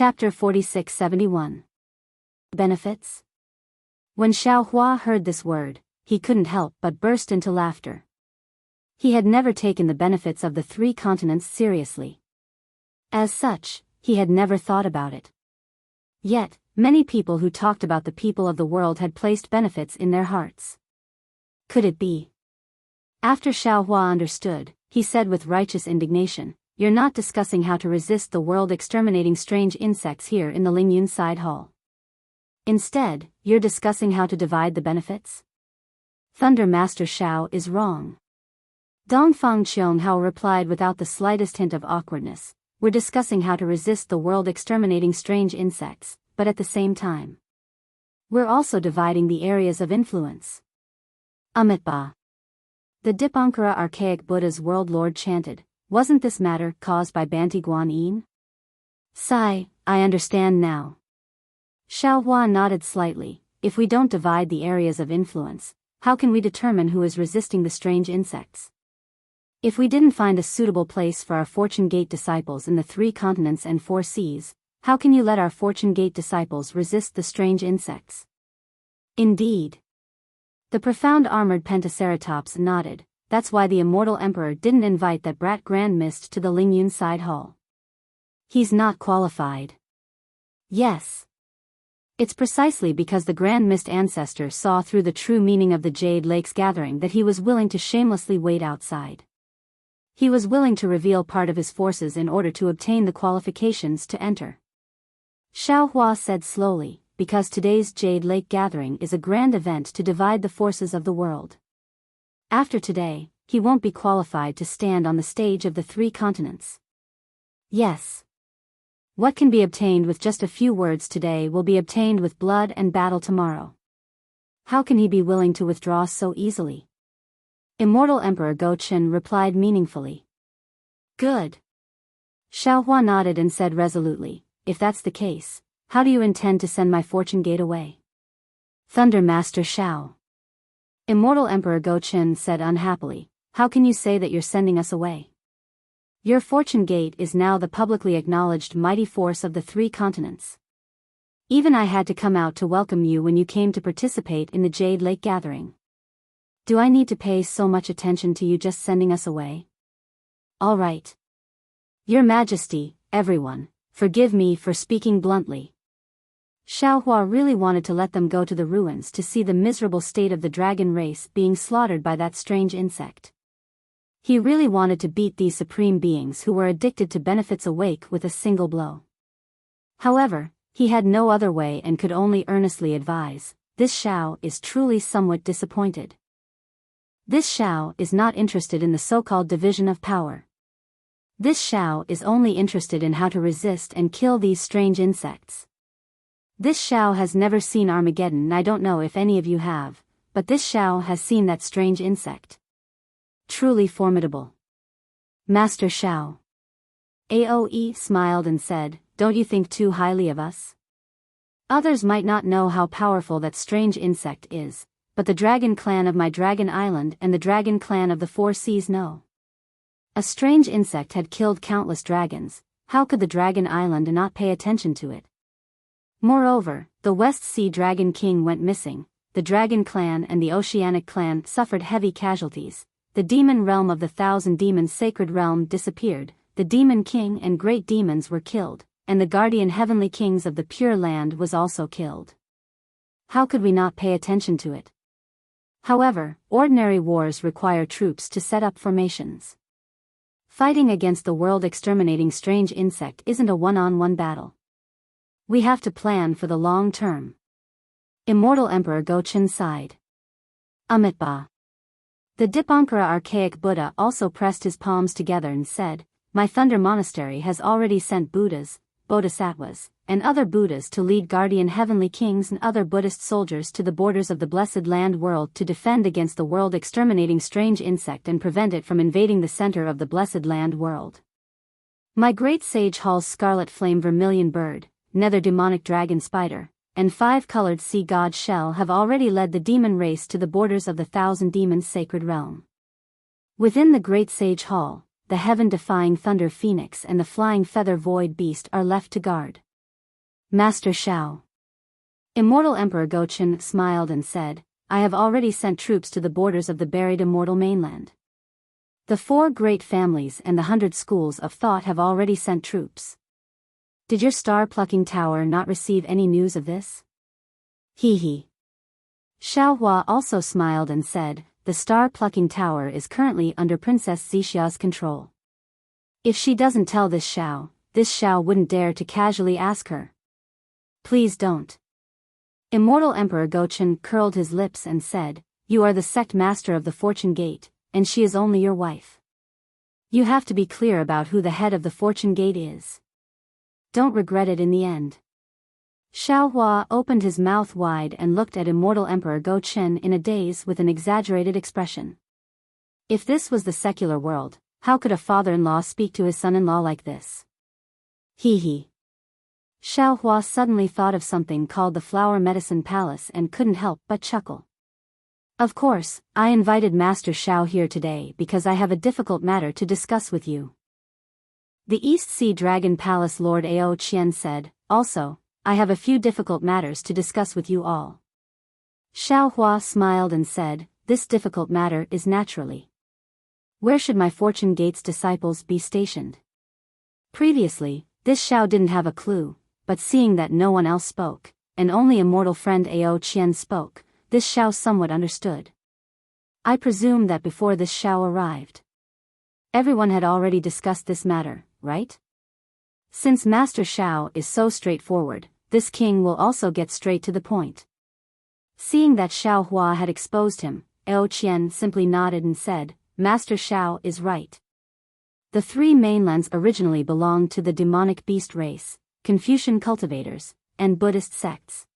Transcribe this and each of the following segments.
Chapter 46-71. Benefits? When Xiao Hua heard this word, he couldn't help but burst into laughter. He had never taken the benefits of the 3 continents seriously. As such, he had never thought about it. Yet, many people who talked about the people of the world had placed benefits in their hearts. Could it be? After Xiao Hua understood, he said with righteous indignation, "You're not discussing how to resist the world exterminating strange insects here in the Lingyun side hall. Instead, you're discussing how to divide the benefits?" Thunder Master Xiao is wrong. Dongfang Qianghao replied without the slightest hint of awkwardness, "We're discussing how to resist the world exterminating strange insects, but at the same time, we're also dividing the areas of influence." Amitabha. The Dipankara archaic Buddha's world lord chanted, "Wasn't this matter caused by Banti Guan Yin?" Sigh, I understand now. Xiao Hua nodded slightly. If we don't divide the areas of influence, how can we determine who is resisting the strange insects? If we didn't find a suitable place for our Fortune Gate disciples in the 3 continents and 4 seas, how can you let our Fortune Gate disciples resist the strange insects? Indeed. The profound armored Pentaceratops nodded. That's why the Immortal Emperor didn't invite that brat Grand Mist to the Lingyun side hall. He's not qualified. Yes. It's precisely because the Grand Mist ancestor saw through the true meaning of the Jade Lake's gathering that he was willing to shamelessly wait outside. He was willing to reveal part of his forces in order to obtain the qualifications to enter. Xiao Hua said slowly, because today's Jade Lake gathering is a grand event to divide the forces of the world. After today, he won't be qualified to stand on the stage of the 3 continents. Yes. What can be obtained with just a few words today will be obtained with blood and battle tomorrow. How can he be willing to withdraw so easily? Immortal Emperor Go Chen replied meaningfully. Good. Xiao Hua nodded and said resolutely, "If that's the case, how do you intend to send my Fortune Gate away?" Thunder Master Xiao. Immortal Emperor Go Chen said unhappily, "How can you say that you're sending us away? Your Fortune Gate is now the publicly acknowledged mighty force of the 3 continents. Even I had to come out to welcome you when you came to participate in the Jade Lake gathering. Do I need to pay so much attention to you just sending us away? All right. Your Majesty, everyone, forgive me for speaking bluntly." Xiao Hua really wanted to let them go to the ruins to see the miserable state of the dragon race being slaughtered by that strange insect. He really wanted to beat these supreme beings who were addicted to benefits awake with a single blow. However, he had no other way and could only earnestly advise, this Xiao is truly somewhat disappointed. This Xiao is not interested in the so-called division of power. This Xiao is only interested in how to resist and kill these strange insects. This Xiao has never seen Armageddon, and I don't know if any of you have, but this Xiao has seen that strange insect. Truly formidable. Master Xiao. Aoe smiled and said, "Don't you think too highly of us? Others might not know how powerful that strange insect is, but the Dragon Clan of my Dragon Island and the Dragon Clan of the 4 Seas know. A strange insect had killed countless dragons. How could the Dragon Island not pay attention to it? Moreover, the West Sea Dragon King went missing, the Dragon Clan and the Oceanic Clan suffered heavy casualties, the Demon Realm of the 1,000 Demons Sacred Realm disappeared, the Demon King and Great Demons were killed, and the Guardian Heavenly Kings of the Pure Land was also killed. How could we not pay attention to it? However, ordinary wars require troops to set up formations. Fighting against the world-exterminating strange insect isn't a one-on-one battle. We have to plan for the long term." Immortal Emperor Go Chen sighed. Amitabha. The Dipankara archaic Buddha also pressed his palms together and said, "My Thunder Monastery has already sent Buddhas, Bodhisattvas, and other Buddhas to lead guardian heavenly kings and other Buddhist soldiers to the borders of the Blessed Land world to defend against the world-exterminating strange insect and prevent it from invading the center of the Blessed Land world. My great sage Hall's scarlet flame vermilion bird, nether demonic dragon spider, and 5-colored sea god shell have already led the demon race to the borders of the 1,000 Demons Sacred Realm. Within the great sage hall, the heaven-defying thunder phoenix and the flying feather void beast are left to guard. Master Shao. Immortal Emperor Gochen smiled and said, I have already sent troops to the borders of the buried immortal mainland. The 4 great families and the 100 schools of thought have already sent troops. Did your star-plucking tower not receive any news of this? He. Xiaohua also smiled and said, the star-plucking tower is currently under Princess Zixia's control. If she doesn't tell this Xiao wouldn't dare to casually ask her. Please don't. Immortal Emperor Gochen curled his lips and said, you are the sect master of the Fortune Gate, and she is only your wife. You have to be clear about who the head of the Fortune Gate is. Don't regret it in the end. Xiaohua opened his mouth wide and looked at Immortal Emperor Gochen in a daze with an exaggerated expression. If this was the secular world, how could a father-in-law speak to his son-in-law like this? He. Xiaohua suddenly thought of something called the Flower Medicine Palace and couldn't help but chuckle. Of course, I invited Master Shao here today because I have a difficult matter to discuss with you. The East Sea Dragon Palace Lord Ao Qian said, also, I have a few difficult matters to discuss with you all. Xiaohua smiled and said, this difficult matter is naturally. Where should my Fortune Gate's disciples be stationed? Previously, this Xiao didn't have a clue, but seeing that no one else spoke, and only immortal friend Ao Qian spoke, this Xiao somewhat understood. I presume that before this Xiao arrived, everyone had already discussed this matter, right? Since Master Shao is so straightforward, this king will also get straight to the point. Seeing that Xiaohua had exposed him, Ao Qian simply nodded and said, Master Shao is right. The 3 mainlands originally belonged to the demonic beast race, Confucian cultivators, and Buddhist sects.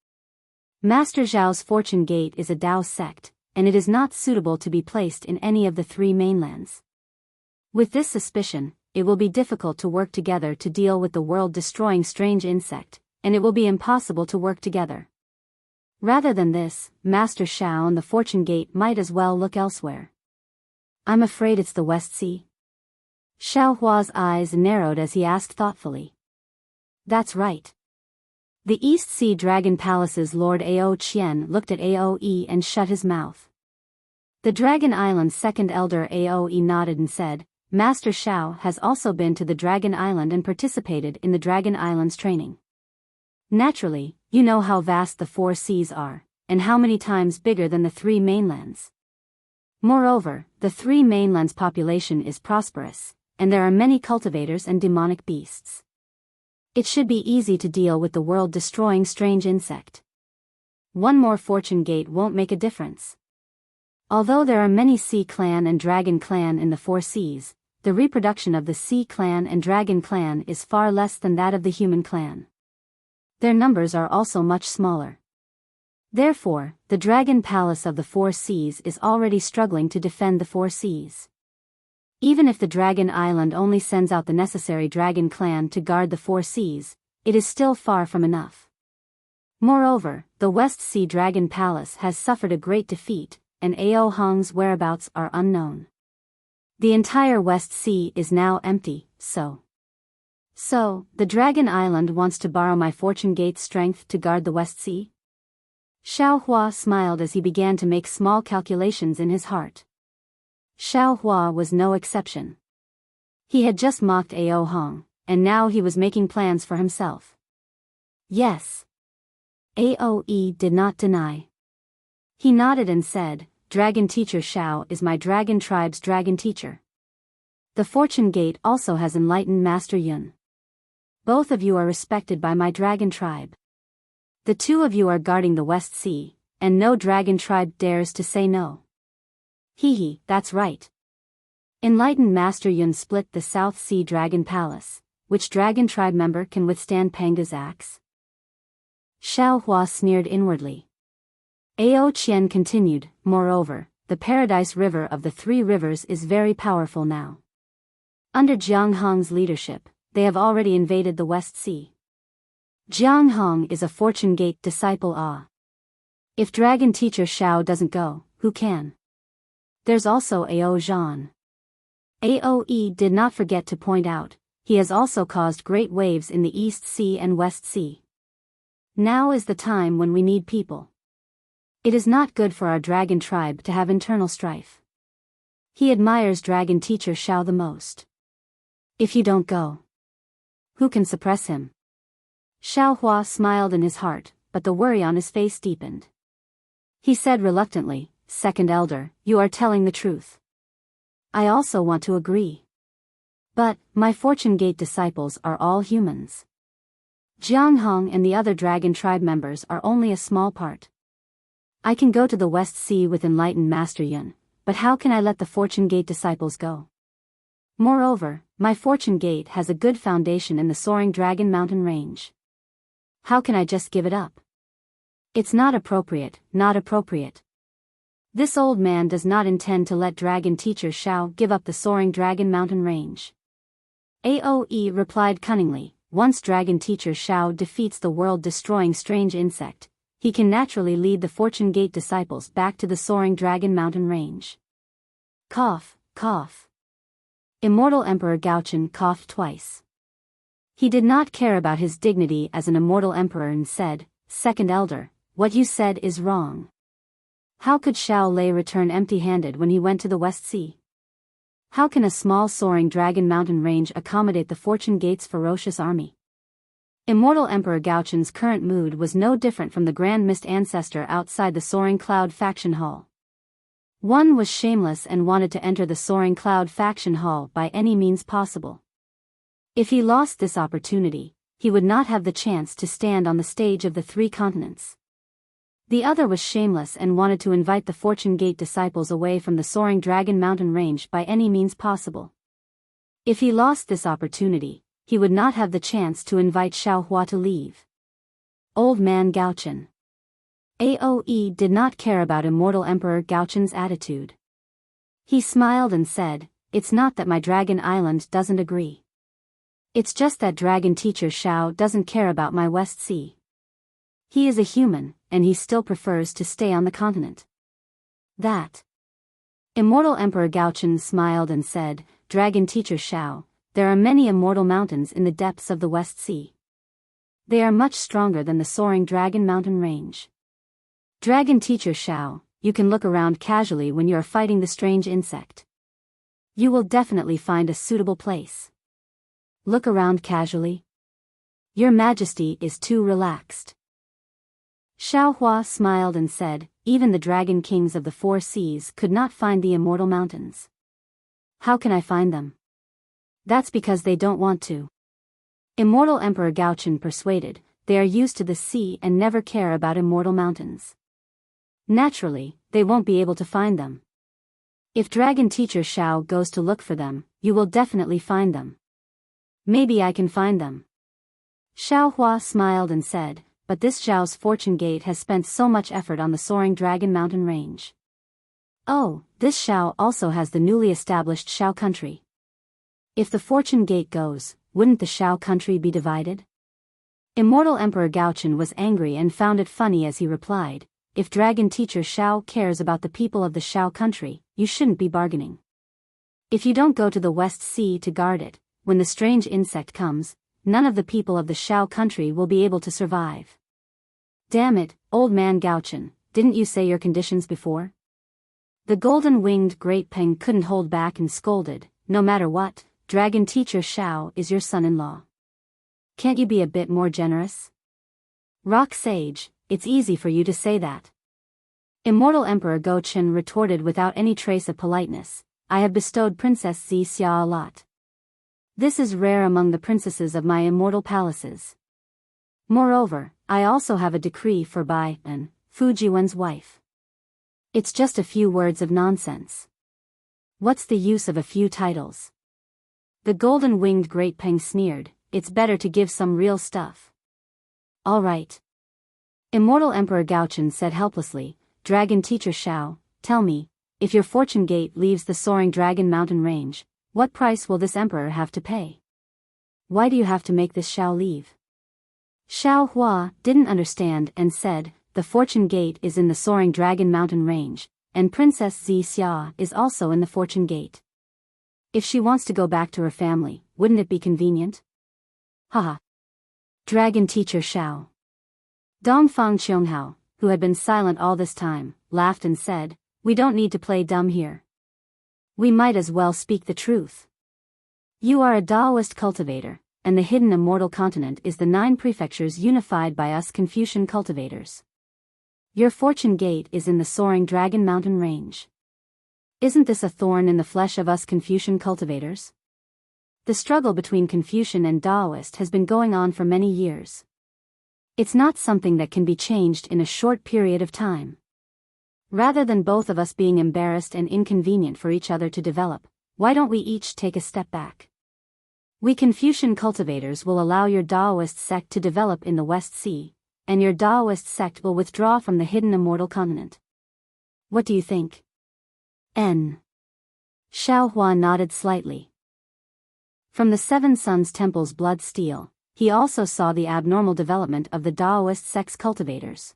Master Zhao's Fortune Gate is a Dao sect, and it is not suitable to be placed in any of the 3 mainlands. With this suspicion, it will be difficult to work together to deal with the world-destroying strange insect, and it will be impossible to work together. Rather than this, Master Shao and the Fortune Gate might as well look elsewhere. I'm afraid it's the West Sea. Xiaohua's eyes narrowed as he asked thoughtfully. That's right. The East Sea Dragon Palace's Lord Ao Qian looked at Aoe and shut his mouth. The Dragon Island's second elder Aoe nodded and said, Master Shao has also been to the Dragon Island and participated in the Dragon Island's training. Naturally, you know how vast the 4 seas are, and how many times bigger than the 3 mainlands. Moreover, the 3 mainlands' population is prosperous, and there are many cultivators and demonic beasts. It should be easy to deal with the world-destroying strange insect. One more Fortune Gate won't make a difference. Although there are many Sea Clan and Dragon Clan in the 4 seas, the reproduction of the Sea Clan and Dragon Clan is far less than that of the Human Clan. Their numbers are also much smaller. Therefore, the Dragon Palace of the 4 seas is already struggling to defend the 4 seas. Even if the Dragon Island only sends out the necessary Dragon Clan to guard the 4 seas, it is still far from enough. Moreover, the West Sea Dragon Palace has suffered a great defeat, and Ao Hong's whereabouts are unknown. The entire West Sea is now empty, so, the Dragon Island wants to borrow my Fortune Gate's strength to guard the West Sea? Xiaohua smiled as he began to make small calculations in his heart. Xiaohua was no exception. He had just mocked Ao Hong, and now he was making plans for himself. Yes. Aoe did not deny. He nodded and said, Dragon Teacher Xiao is my Dragon Tribe's Dragon Teacher. The Fortune Gate also has enlightened Master Yun. Both of you are respected by my Dragon Tribe. The 2 of you are guarding the West Sea, and no Dragon Tribe dares to say no. That's right. Enlightened Master Yun split the South Sea Dragon Palace. Which Dragon Tribe member can withstand Panga's axe? Xiaohua sneered inwardly. Ao Qian continued, moreover, the Paradise River of the 3 rivers is very powerful now. Under Jiang Hong's leadership, they have already invaded the West Sea. Jiang Hong is a Fortune Gate disciple. If Dragon Teacher Xiao doesn't go, who can? There's also Ao Zhan. Aoe did not forget to point out, he has also caused great waves in the East Sea and West Sea. Now is the time when we need people. It is not good for our dragon tribe to have internal strife. He admires dragon teacher Xiao the most. If you don't go, who can suppress him? Xiao Hua smiled in his heart, but the worry on his face deepened. He said reluctantly, Second Elder, you are telling the truth. I also want to agree. But, my Fortune Gate disciples are all humans. Jiang Hong and the other dragon tribe members are only a small part. I can go to the West Sea with enlightened Master Yun, but how can I let the Fortune Gate disciples go? Moreover, my Fortune Gate has a good foundation in the soaring Dragon Mountain range. How can I just give it up? It's not appropriate, not appropriate. This old man does not intend to let Dragon Teacher Xiao give up the soaring Dragon Mountain range. Aoe replied cunningly, once Dragon Teacher Xiao defeats the world-destroying strange insect, he can naturally lead the Fortune Gate disciples back to the soaring Dragon Mountain range. Cough, cough. Immortal Emperor Gaochen coughed twice. He did not care about his dignity as an immortal emperor and said, Second Elder, what you said is wrong. How could Xiao Lei return empty-handed when he went to the West Sea? How can a small soaring Dragon Mountain range accommodate the Fortune Gate's ferocious army? Immortal Emperor Gaochen's current mood was no different from the Grand Mist ancestor outside the Soaring Cloud faction hall. One was shameless and wanted to enter the Soaring Cloud faction hall by any means possible. If he lost this opportunity, he would not have the chance to stand on the stage of the three continents. The other was shameless and wanted to invite the Fortune Gate disciples away from the soaring Dragon Mountain range by any means possible. If he lost this opportunity, he would not have the chance to invite Xiao Hua to leave. Old Man Gaochen. Aoe did not care about Immortal Emperor Gaochen's attitude. He smiled and said, It's not that my Dragon Island doesn't agree. It's just that Dragon Teacher Xiao doesn't care about my West Sea. He is a human, and he still prefers to stay on the continent. That. Immortal Emperor Gaochen smiled and said, Dragon Teacher Xiao, there are many immortal mountains in the depths of the West Sea. They are much stronger than the soaring Dragon Mountain range. Dragon Teacher Xiao, you can look around casually when you are fighting the strange insect. You will definitely find a suitable place. Look around casually. Your Majesty is too relaxed. Xiao Hua smiled and said, even the dragon kings of the four seas could not find the immortal mountains. How can I find them? That's because they don't want to. Immortal Emperor Gaochen persuaded, they are used to the sea and never care about immortal mountains. Naturally, they won't be able to find them. If Dragon Teacher Xiao goes to look for them, you will definitely find them. Maybe I can find them. Xiao Hua smiled and said, but this Zhao's Fortune Gate has spent so much effort on the soaring Dragon Mountain range. Oh, this Xiao also has the newly established Xiao country. If the Fortune Gate goes, wouldn't the Xiao country be divided? Immortal Emperor Gaochen was angry and found it funny as he replied, if Dragon Teacher Xiao cares about the people of the Xiao country, you shouldn't be bargaining. If you don't go to the West Sea to guard it, when the strange insect comes, none of the people of the Xiao country will be able to survive. Damn it, old man Gaochen, didn't you say your conditions before? The golden-winged Great Peng couldn't hold back and scolded, no matter what, Dragon Teacher Xiao is your son-in-law. Can't you be a bit more generous? Rock Sage, it's easy for you to say that. Immortal Emperor Gaochen retorted without any trace of politeness, I have bestowed Princess Xia a lot. This is rare among the princesses of my immortal palaces. Moreover, I also have a decree for Bai and Fujiwen's wife. It's just a few words of nonsense. What's the use of a few titles? The golden-winged Great Peng sneered, it's better to give some real stuff. All right. Immortal Emperor Gaochen said helplessly, Dragon Teacher Xiao, tell me, if your Fortune Gate leaves the soaring Dragon Mountain range, what price will this emperor have to pay? Why do you have to make this Xiao leave? Xiao Hua didn't understand and said, the Fortune Gate is in the soaring Dragon Mountain range, and Princess Xia is also in the Fortune Gate. If she wants to go back to her family, wouldn't it be convenient? Haha. Dragon Teacher Xiao. Dongfang Qianghao, who had been silent all this time, laughed and said, "We don't need to play dumb here. We might as well speak the truth. You are a Taoist cultivator, and the hidden immortal continent is the 9 prefectures unified by us Confucian cultivators. Your fortune gate is in the soaring Dragon Mountain range. Isn't this a thorn in the flesh of us Confucian cultivators? The struggle between Confucian and Taoist has been going on for many years. It's not something that can be changed in a short period of time. Rather than both of us being embarrassed and inconvenient for each other to develop, why don't we each take a step back? We Confucian cultivators will allow your Taoist sect to develop in the West Sea, and your Taoist sect will withdraw from the hidden immortal continent. What do you think?" N. Xiaohua nodded slightly. From the Seven Sons Temple's blood steel, he also saw the abnormal development of the Taoist sect's cultivators.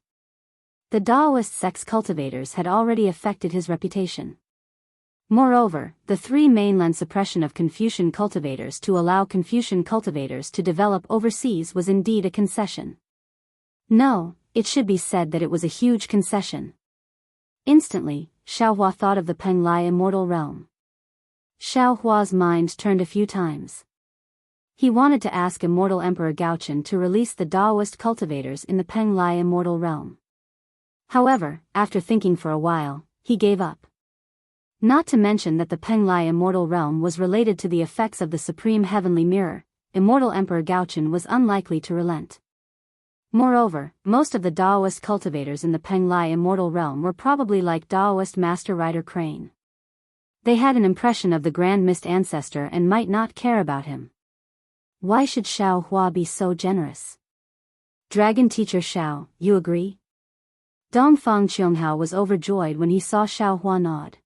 The Taoist sect's cultivators had already affected his reputation. Moreover, the 3 mainland suppression of Confucian cultivators to allow Confucian cultivators to develop overseas was indeed a concession. No, it should be said that it was a huge concession. Instantly, Xiaohua thought of the Penglai immortal realm. Xiaohua's mind turned a few times. He wanted to ask Immortal Emperor Gaochen to release the Taoist cultivators in the Penglai immortal realm. However, after thinking for a while, he gave up. Not to mention that the Penglai immortal realm was related to the effects of the supreme heavenly mirror, Immortal Emperor Gaochen was unlikely to relent. Moreover, most of the Taoist cultivators in the Penglai immortal realm were probably like Taoist Master Rider Crane. They had an impression of the Grand Mist ancestor and might not care about him. Why should Xiao Hua be so generous? Dragon Teacher Xiao, you agree? Dongfang Qianghao was overjoyed when he saw Xiao Hua nod.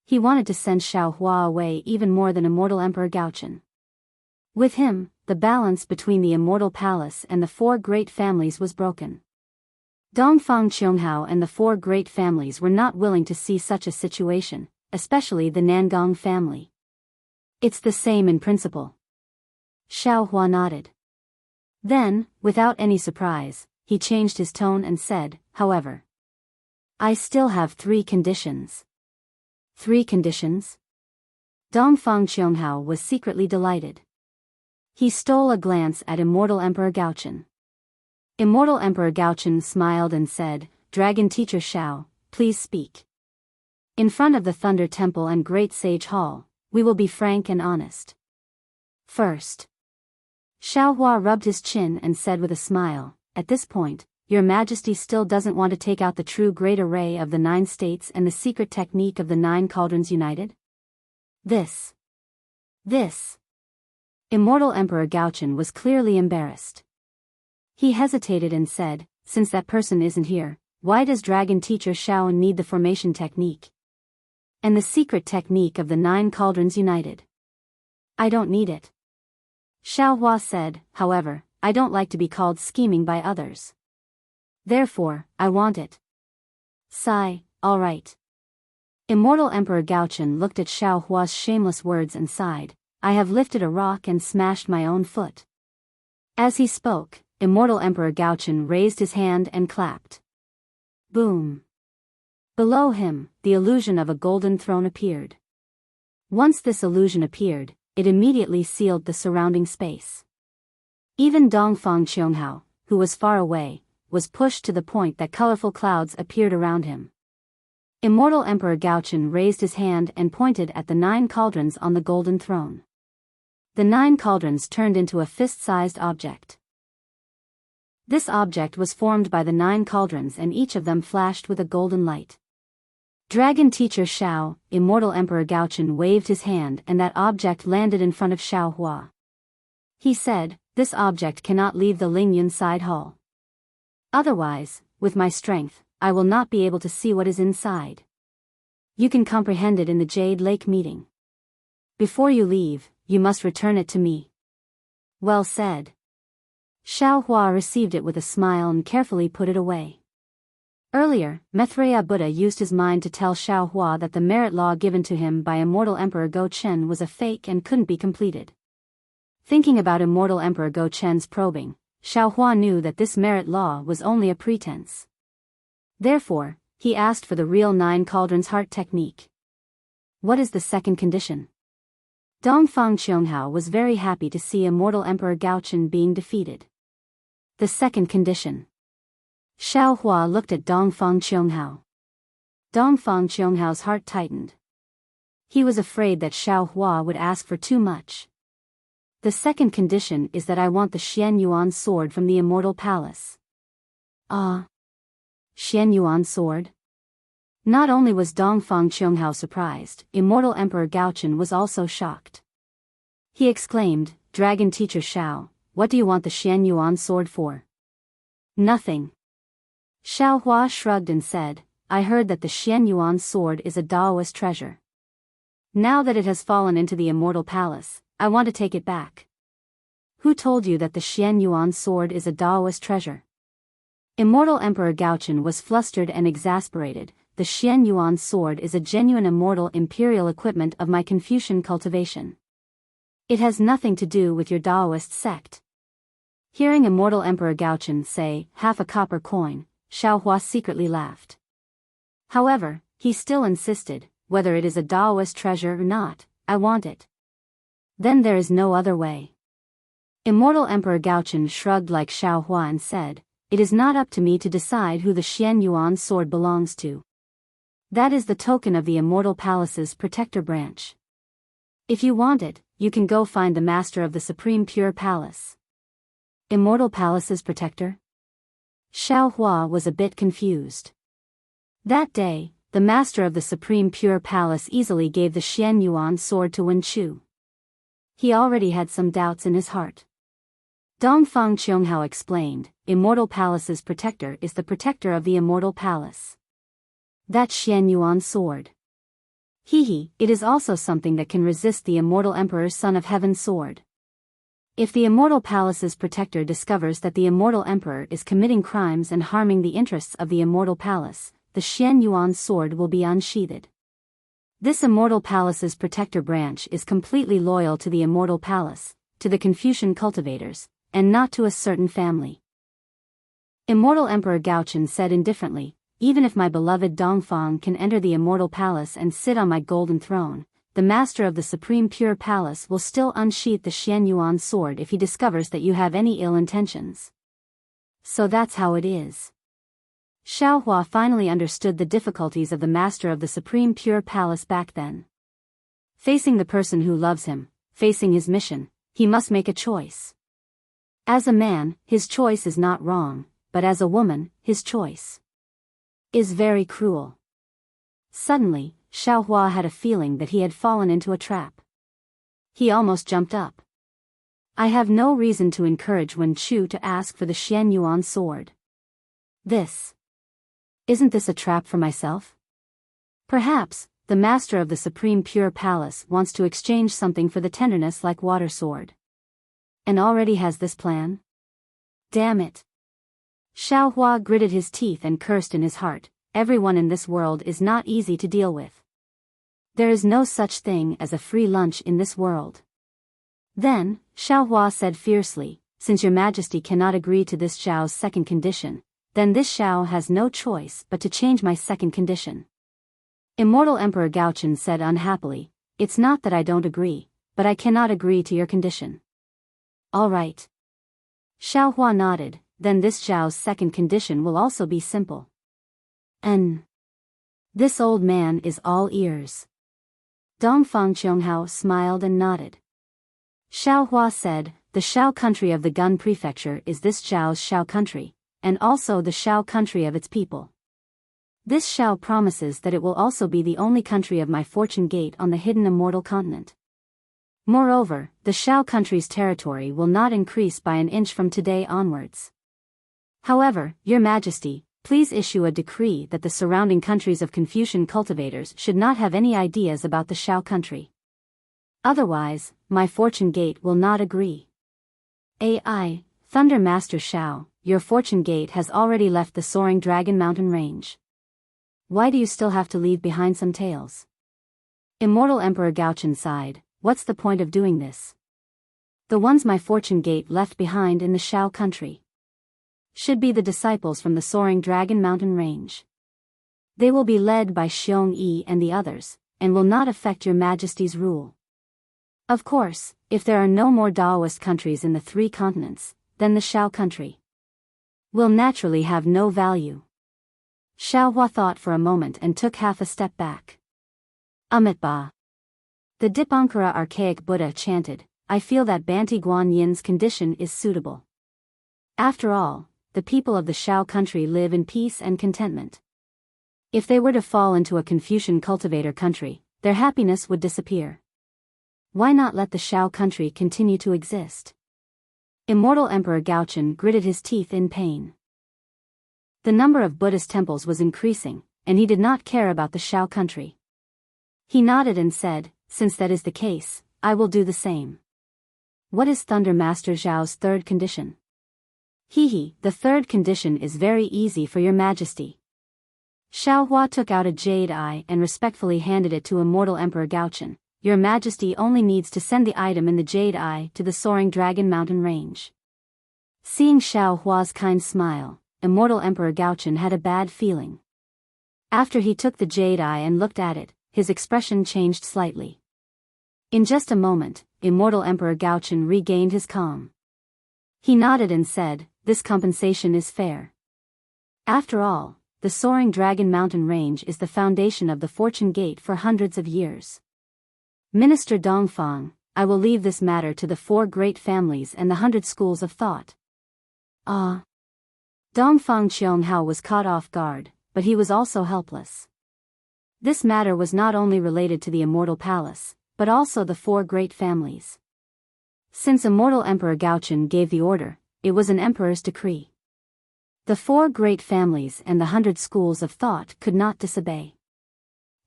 He wanted to send Xiao Hua away even more than Immortal Emperor Gaochen. With him, the balance between the Immortal Palace and the 4 great families was broken. Dongfang Qianghao and the 4 great families were not willing to see such a situation, especially the Nangong family. It's the same in principle. Xiao Hua nodded. Then, without any surprise, he changed his tone and said, "However, I still have 3 conditions." 3 conditions? Dongfang Qianghao was secretly delighted. He stole a glance at Immortal Emperor Gaochen. Immortal Emperor Gaochen smiled and said, "Dragon Teacher Xiao, please speak. In front of the Thunder Temple and Great Sage Hall, we will be frank and honest. First." Xiao Hua rubbed his chin and said with a smile, "At this point, Your Majesty still doesn't want to take out the true great array of the 9 states and the secret technique of the 9 cauldrons united? This. Immortal Emperor Gaochen was clearly embarrassed. He hesitated and said, "Since that person isn't here, why does Dragon Teacher Xiao need the formation technique? And the secret technique of the 9 cauldrons united? I don't need it." Xiao Hua said, "However, I don't like to be called scheming by others. Therefore, I want it." Sigh, all right. Immortal Emperor Gaochen looked at Xiao Hua's shameless words and sighed, "I have lifted a rock and smashed my own foot." As he spoke, Immortal Emperor Gaochen raised his hand and clapped. Boom. Below him, the illusion of a golden throne appeared. Once this illusion appeared, it immediately sealed the surrounding space. Even Dongfang Qianghao, who was far away, was pushed to the point that colorful clouds appeared around him. Immortal Emperor Gaochen raised his hand and pointed at the 9 cauldrons on the golden throne. The 9 cauldrons turned into a fist-sized object. This object was formed by the 9 cauldrons and each of them flashed with a golden light. Dragon Teacher Xiao, Immortal Emperor Gaochen waved his hand and that object landed in front of Xiao Hua. He said, "This object cannot leave the Lingyun side hall. Otherwise, with my strength, I will not be able to see what is inside. You can comprehend it in the Jade Lake meeting. Before you leave, you must return it to me." Well said. Xiao Hua received it with a smile and carefully put it away. Earlier, Maitreya Buddha used his mind to tell Xiao Hua that the merit law given to him by Immortal Emperor Go Chen was a fake and couldn't be completed. Thinking about Immortal Emperor Go Chen's probing, Xiaohua knew that this merit law was only a pretense. Therefore, he asked for the real 9 cauldrons heart technique. What is the second condition? Dongfang Qianghao was very happy to see Immortal Emperor Gaochen being defeated. The second condition. Xiaohua looked at Dongfang Qianghao. Dongfang Qianghao's heart tightened. He was afraid that Xiaohua would ask for too much. The second condition is that I want the Xian Yuan sword from the Immortal Palace. Ah. Xian Yuan sword? Not only was Dongfang Qianghao surprised, Immortal Emperor Gaochen was also shocked. He exclaimed, Dragon Teacher Xiao, what do you want the Xian Yuan sword for? Nothing. Xiaohua shrugged and said, I heard that the Xian Yuan sword is a Daoist treasure. Now that it has fallen into the Immortal Palace, I want to take it back. Who told you that the Xian Yuan sword is a Daoist treasure? Immortal Emperor Gaochen was flustered and exasperated. The Xian Yuan sword is a genuine immortal imperial equipment of my Confucian cultivation. It has nothing to do with your Daoist sect. Hearing Immortal Emperor Gaochen say, half a copper coin, Xiaohua secretly laughed. However, he still insisted, whether it is a Daoist treasure or not, I want it. Then there is no other way. Immortal Emperor Gaochen shrugged like Xiaohua and said, it is not up to me to decide who the Xian Yuan sword belongs to. That is the token of the Immortal Palace's protector branch. If you want it, you can go find the master of the Supreme Pure Palace. Immortal Palace's protector? Xiaohua was a bit confused. That day, the master of the Supreme Pure Palace easily gave the Xian Yuan sword to Wen Chu. He already had some doubts in his heart. Dongfang Qianghao explained, Immortal Palace's protector is the protector of the Immortal Palace. That Xian Yuan sword. It is also something that can resist the Immortal Emperor's Son of Heaven sword. If the Immortal Palace's protector discovers that the Immortal Emperor is committing crimes and harming the interests of the Immortal Palace, the Xian Yuan sword will be unsheathed. This Immortal Palace's protector branch is completely loyal to the Immortal Palace, to the Confucian cultivators, and not to a certain family. Immortal Emperor Gaochen said indifferently, even if my beloved Dongfang can enter the Immortal Palace and sit on my golden throne, the master of the Supreme Pure Palace will still unsheath the Xian Yuan sword if he discovers that you have any ill intentions. So that's how it is. Xiaohua finally understood the difficulties of the master of the Supreme Pure Palace back then. Facing the person who loves him, facing his mission, he must make a choice. As a man, his choice is not wrong, but as a woman, his choice is very cruel. Suddenly, Xiaohua had a feeling that he had fallen into a trap. He almost jumped up. I have no reason to encourage Wen Chu to ask for the Xian Yuan sword. Isn't this a trap for myself? Perhaps, the master of the Supreme Pure Palace wants to exchange something for the tenderness like water sword. And already has this plan? Damn it. Xiaohua gritted his teeth and cursed in his heart, everyone in this world is not easy to deal with. There is no such thing as a free lunch in this world. Then, Xiaohua said fiercely, since your majesty cannot agree to this Zhao's second condition, then this Zhao has no choice but to change my second condition. Immortal Emperor Gaochen said unhappily, it's not that I don't agree, but I cannot agree to your condition. All right. Xiaohua nodded, then this Zhao's second condition will also be simple. This old man is all ears. Dongfang Qianghao smiled and nodded. Xiaohua said, the Shao country of the Gun Prefecture is this Zhao's Shao country, and also the Shao country of its people. This Shao promises that it will also be the only country of my fortune gate on the hidden immortal continent. Moreover, the Shao country's territory will not increase by an inch from today onwards. However, your majesty, please issue a decree that the surrounding countries of Confucian cultivators should not have any ideas about the Shao country. Otherwise, my fortune gate will not agree. AI, Thunder Master Shao, your fortune gate has already left the soaring Dragon Mountain range. Why do you still have to leave behind some tails? Immortal Emperor Gaochen sighed, what's the point of doing this? The ones my fortune gate left behind in the Shao country should be the disciples from the soaring Dragon Mountain range. They will be led by Xiong Yi and the others, and will not affect your majesty's rule. Of course, if there are no more Daoist countries in the 3 continents, then the Shao country will naturally have no value. Xiaohua thought for a moment and took half a step back. Amitabha. The Dipankara archaic Buddha chanted, I feel that Banti Guan Yin's condition is suitable. After all, the people of the Shao country live in peace and contentment. If they were to fall into a Confucian cultivator country, their happiness would disappear. Why not let the Shao country continue to exist? Immortal Emperor Gaochen gritted his teeth in pain. The number of Buddhist temples was increasing, and he did not care about the Shao country. He nodded and said, since that is the case, I will do the same. What is Thunder Master Zhao's 3rd condition? The 3rd condition is very easy for your majesty. Xiaohua took out a jade eye and respectfully handed it to Immortal Emperor Gaochen. Your majesty only needs to send the item in the jade eye to the soaring Dragon Mountain range. Seeing Xiaohua's kind smile, Immortal Emperor Gaochen had a bad feeling. After he took the jade eye and looked at it, his expression changed slightly. In just a moment, Immortal Emperor Gaochen regained his calm. He nodded and said, this compensation is fair. After all, the soaring Dragon Mountain range is the foundation of the Fortune Gate for hundreds of years. Minister Dongfang, I will leave this matter to the 4 great families and the 100 schools of thought. Ah. Dongfang Qianghao was caught off guard, but he was also helpless. This matter was not only related to the Immortal Palace, but also the 4 great families. Since Immortal Emperor Gaochen gave the order, it was an emperor's decree. The 4 great families and the 100 schools of thought could not disobey.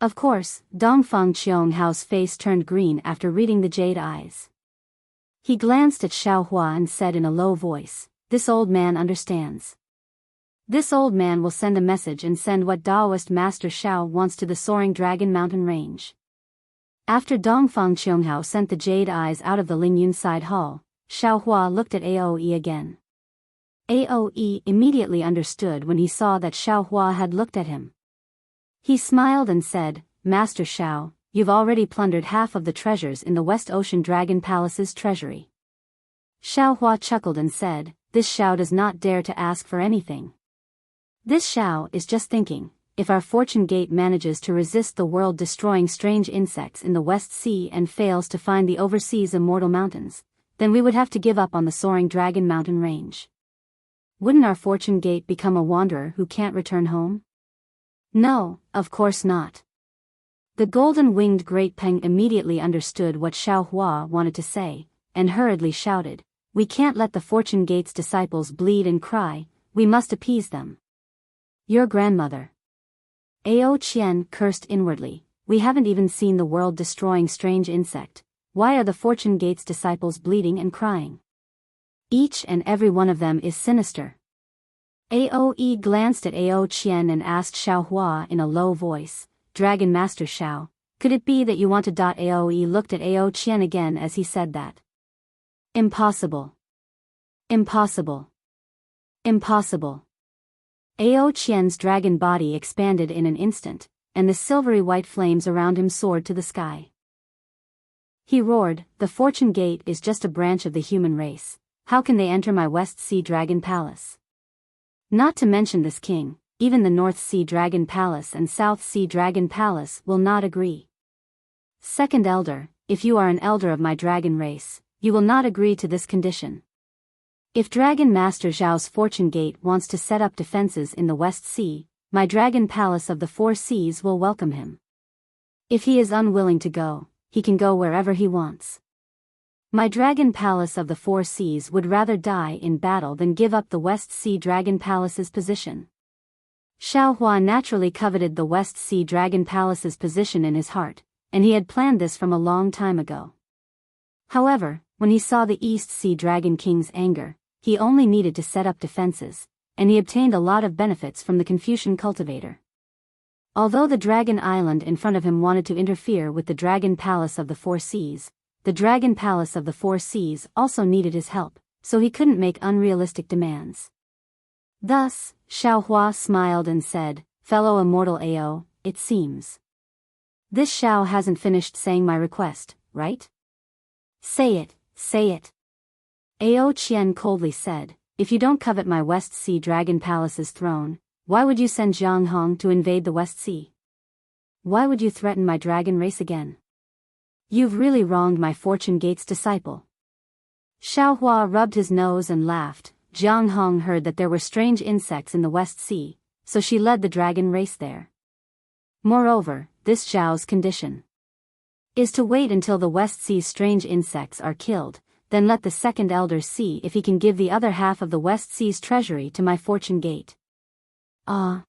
Of course, Dongfang Qianghao's face turned green after reading the jade eyes. He glanced at Xiaohua and said in a low voice, this old man understands. This old man will send a message and send what Daoist Master Xiao wants to the soaring Dragon Mountain range. After Dongfang Qianghao sent the jade eyes out of the Lingyun side hall, Xiaohua looked at Aoe again. Aoe immediately understood when he saw that Xiaohua had looked at him. He smiled and said, Master Xiao, you've already plundered half of the treasures in the West Ocean Dragon Palace's treasury. Xiaohua chuckled and said, this Xiao does not dare to ask for anything. This Xiao is just thinking, if our fortune gate manages to resist the world-destroying strange insects in the West Sea and fails to find the overseas Immortal Mountains, then we would have to give up on the soaring Dragon Mountain range. Wouldn't our fortune gate become a wanderer who can't return home? No, of course not. The golden-winged Great Peng immediately understood what Xiaohua wanted to say, and hurriedly shouted, we can't let the fortune gate's disciples bleed and cry, we must appease them. Your grandmother. Ao Qian cursed inwardly, we haven't even seen the world-destroying strange insect, why are the fortune gate's disciples bleeding and crying? Each and every one of them is sinister. Aoe glanced at Ao Qian and asked Xiaohua in a low voice, Dragon Master Xiao, could it be that you want to? Aoe looked at Ao Qian again as he said that. Impossible. Impossible. Impossible. Ao Qian's dragon body expanded in an instant, and the silvery white flames around him soared to the sky. He roared, the Fortune Gate is just a branch of the human race, how can they enter my West Sea Dragon Palace? Not to mention this king, even the North Sea Dragon Palace and South Sea Dragon Palace will not agree. Second elder, if you are an elder of my dragon race, you will not agree to this condition. If Dragon Master Zhao's Fortune Gate wants to set up defenses in the West Sea, my Dragon Palace of the Four Seas will welcome him. If he is unwilling to go, he can go wherever he wants. My Dragon Palace of the Four Seas would rather die in battle than give up the West Sea Dragon Palace's position. Xiaohua naturally coveted the West Sea Dragon Palace's position in his heart, and he had planned this from a long time ago. However, when he saw the East Sea Dragon King's anger, he only needed to set up defenses, and he obtained a lot of benefits from the Confucian cultivator. Although the Dragon Island in front of him wanted to interfere with the Dragon Palace of the Four Seas, the Dragon Palace of the Four Seas also needed his help, so he couldn't make unrealistic demands. Thus, Xiaohua smiled and said, "Fellow Immortal Ao, it seems this Xiao hasn't finished saying my request, right?" Say it, say it." Ao Qian coldly said, "If you don't covet my West Sea Dragon Palace's throne, why would you send Jiang Hong to invade the West Sea? Why would you threaten my dragon race again? You've really wronged my Fortune Gate's disciple." Xiaohua rubbed his nose and laughed. Jiang Hong heard that there were strange insects in the West Sea, so she led the dragon race there. Moreover, this Zhao's condition is to wait until the West Sea's strange insects are killed, then let the second elder see if he can give the other half of the West Sea's treasury to my Fortune Gate. Ao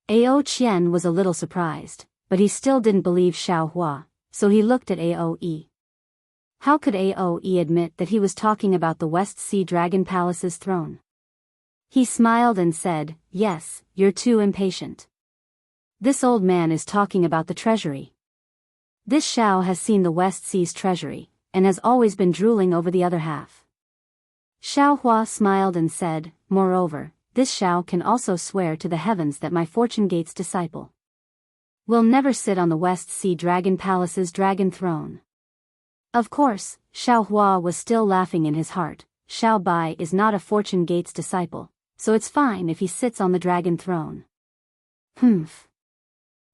Qian was a little surprised, but he still didn't believe Xiaohua, so he looked at Aoe. How could Aoe admit that he was talking about the West Sea Dragon Palace's throne? He smiled and said, "Yes, you're too impatient. This old man is talking about the treasury. This Xiao has seen the West Sea's treasury, and has always been drooling over the other half." Xiaohua smiled and said, "Moreover, this Xiao can also swear to the heavens that my Fortune Gate's disciple will never sit on the West Sea Dragon Palace's dragon throne." Of course, Xiaohua was still laughing in his heart. Xiao Bai is not a Fortune Gate's disciple, so it's fine if he sits on the dragon throne. Humph.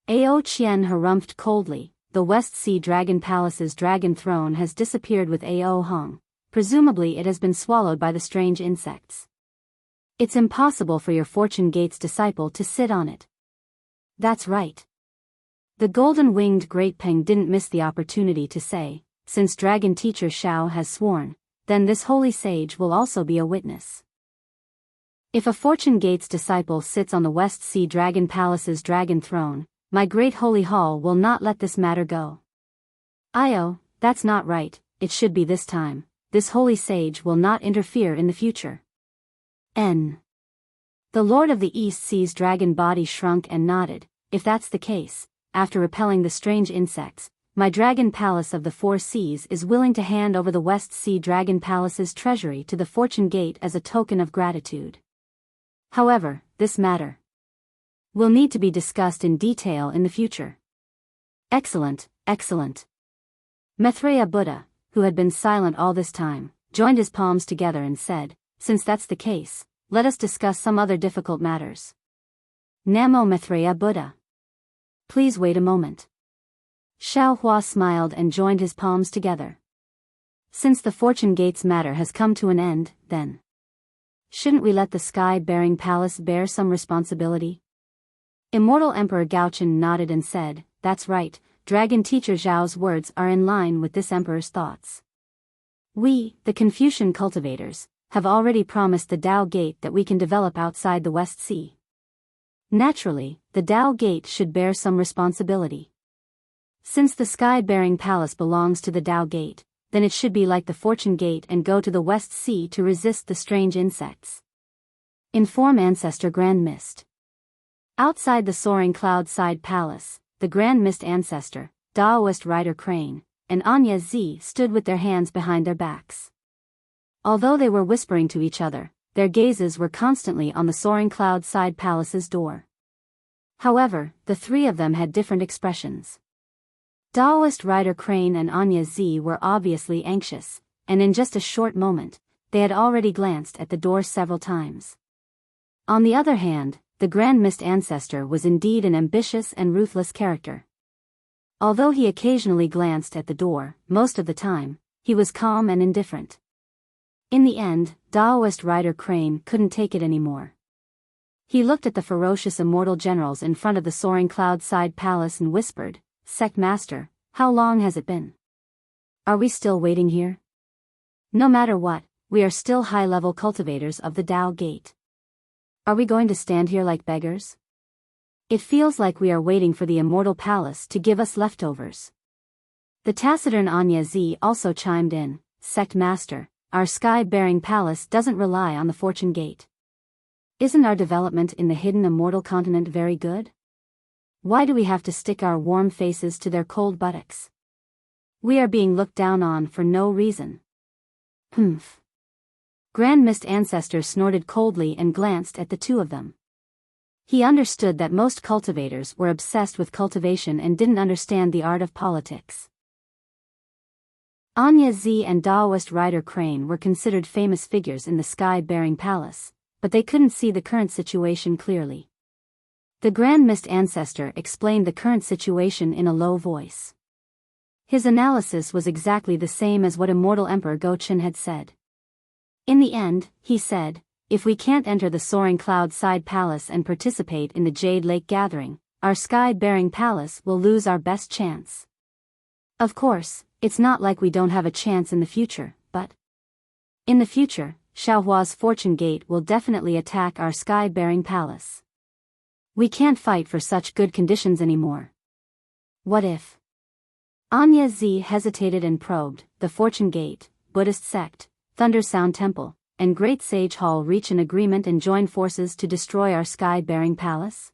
Ao Qian harumphed coldly. The West Sea Dragon Palace's dragon throne has disappeared with Ao Hong. Presumably it has been swallowed by the strange insects. It's impossible for your Fortune Gate's disciple to sit on it. That's right. The golden-winged Great Peng didn't miss the opportunity to say, since Dragon Teacher Xiao has sworn, then this holy sage will also be a witness. If a Fortune Gate's disciple sits on the West Sea Dragon Palace's dragon throne, my great holy hall will not let this matter go. Io, that's not right, it should be this time. This holy sage will not interfere in the future. N. The Lord of the East Sea's dragon body shrunk and nodded. If that's the case, after repelling the strange insects, my Dragon Palace of the Four Seas is willing to hand over the West Sea Dragon Palace's treasury to the Fortune Gate as a token of gratitude. However, this matter will need to be discussed in detail in the future. Excellent, excellent. Maitreya Buddha, who had been silent all this time, joined his palms together and said, "Since that's the case, let us discuss some other difficult matters." Namo Maitreya Buddha. Please wait a moment. Xiaohua smiled and joined his palms together. Since the Fortune Gate's matter has come to an end, then shouldn't we let the sky-bearing palace bear some responsibility? Immortal Emperor Gaochen nodded and said, "That's right, Dragon Teacher Zhao's words are in line with this emperor's thoughts. We, the Confucian cultivators, have already promised the Tao Gate that we can develop outside the West Sea. Naturally, the Tao Gate should bear some responsibility. Since the sky-bearing palace belongs to the Tao Gate, then it should be like the Fortune Gate and go to the West Sea to resist the strange insects. Inform Ancestor Grand Mist." Outside the soaring cloud-side palace, the Grand Mist Ancestor, Daoist Rider Crane, and Anya Z stood with their hands behind their backs. Although they were whispering to each other, their gazes were constantly on the soaring cloud-side palace's door. However, the three of them had different expressions. Daoist Rider Crane and Anya Z were obviously anxious, and in just a short moment, they had already glanced at the door several times. On the other hand, the Grand Mist Ancestor was indeed an ambitious and ruthless character. Although he occasionally glanced at the door, most of the time, he was calm and indifferent. In the end, Daoist Rider Crane couldn't take it anymore. He looked at the ferocious immortal generals in front of the soaring cloud-side palace and whispered, "Sect Master, how long has it been? Are we still waiting here? No matter what, we are still high-level cultivators of the Tao Gate. Are we going to stand here like beggars? It feels like we are waiting for the Immortal Palace to give us leftovers." The taciturn Anya Z also chimed in, "Sect Master, our sky-bearing palace doesn't rely on the Fortune Gate. Isn't our development in the hidden immortal continent very good? Why do we have to stick our warm faces to their cold buttocks? We are being looked down on for no reason. Humph. Grand Mist Ancestor snorted coldly and glanced at the two of them. He understood that most cultivators were obsessed with cultivation and didn't understand the art of politics. Anya Z and Daoist Rider Crane were considered famous figures in the sky-bearing palace, but they couldn't see the current situation clearly. The Grand Mist Ancestor explained the current situation in a low voice. His analysis was exactly the same as what Immortal Emperor Gochen had said. In the end, he said, if we can't enter the Soaring Cloud Side Palace and participate in the Jade Lake Gathering, our sky-bearing palace will lose our best chance. Of course, it's not like we don't have a chance in the future, but in the future, Xiaohua's Fortune Gate will definitely attack our sky-bearing palace. We can't fight for such good conditions anymore. What if? Anya Z hesitated and probed. The Fortune Gate, Buddhist sect, Thunder Sound Temple, and Great Sage Hall reach an agreement and join forces to destroy our sky-bearing palace?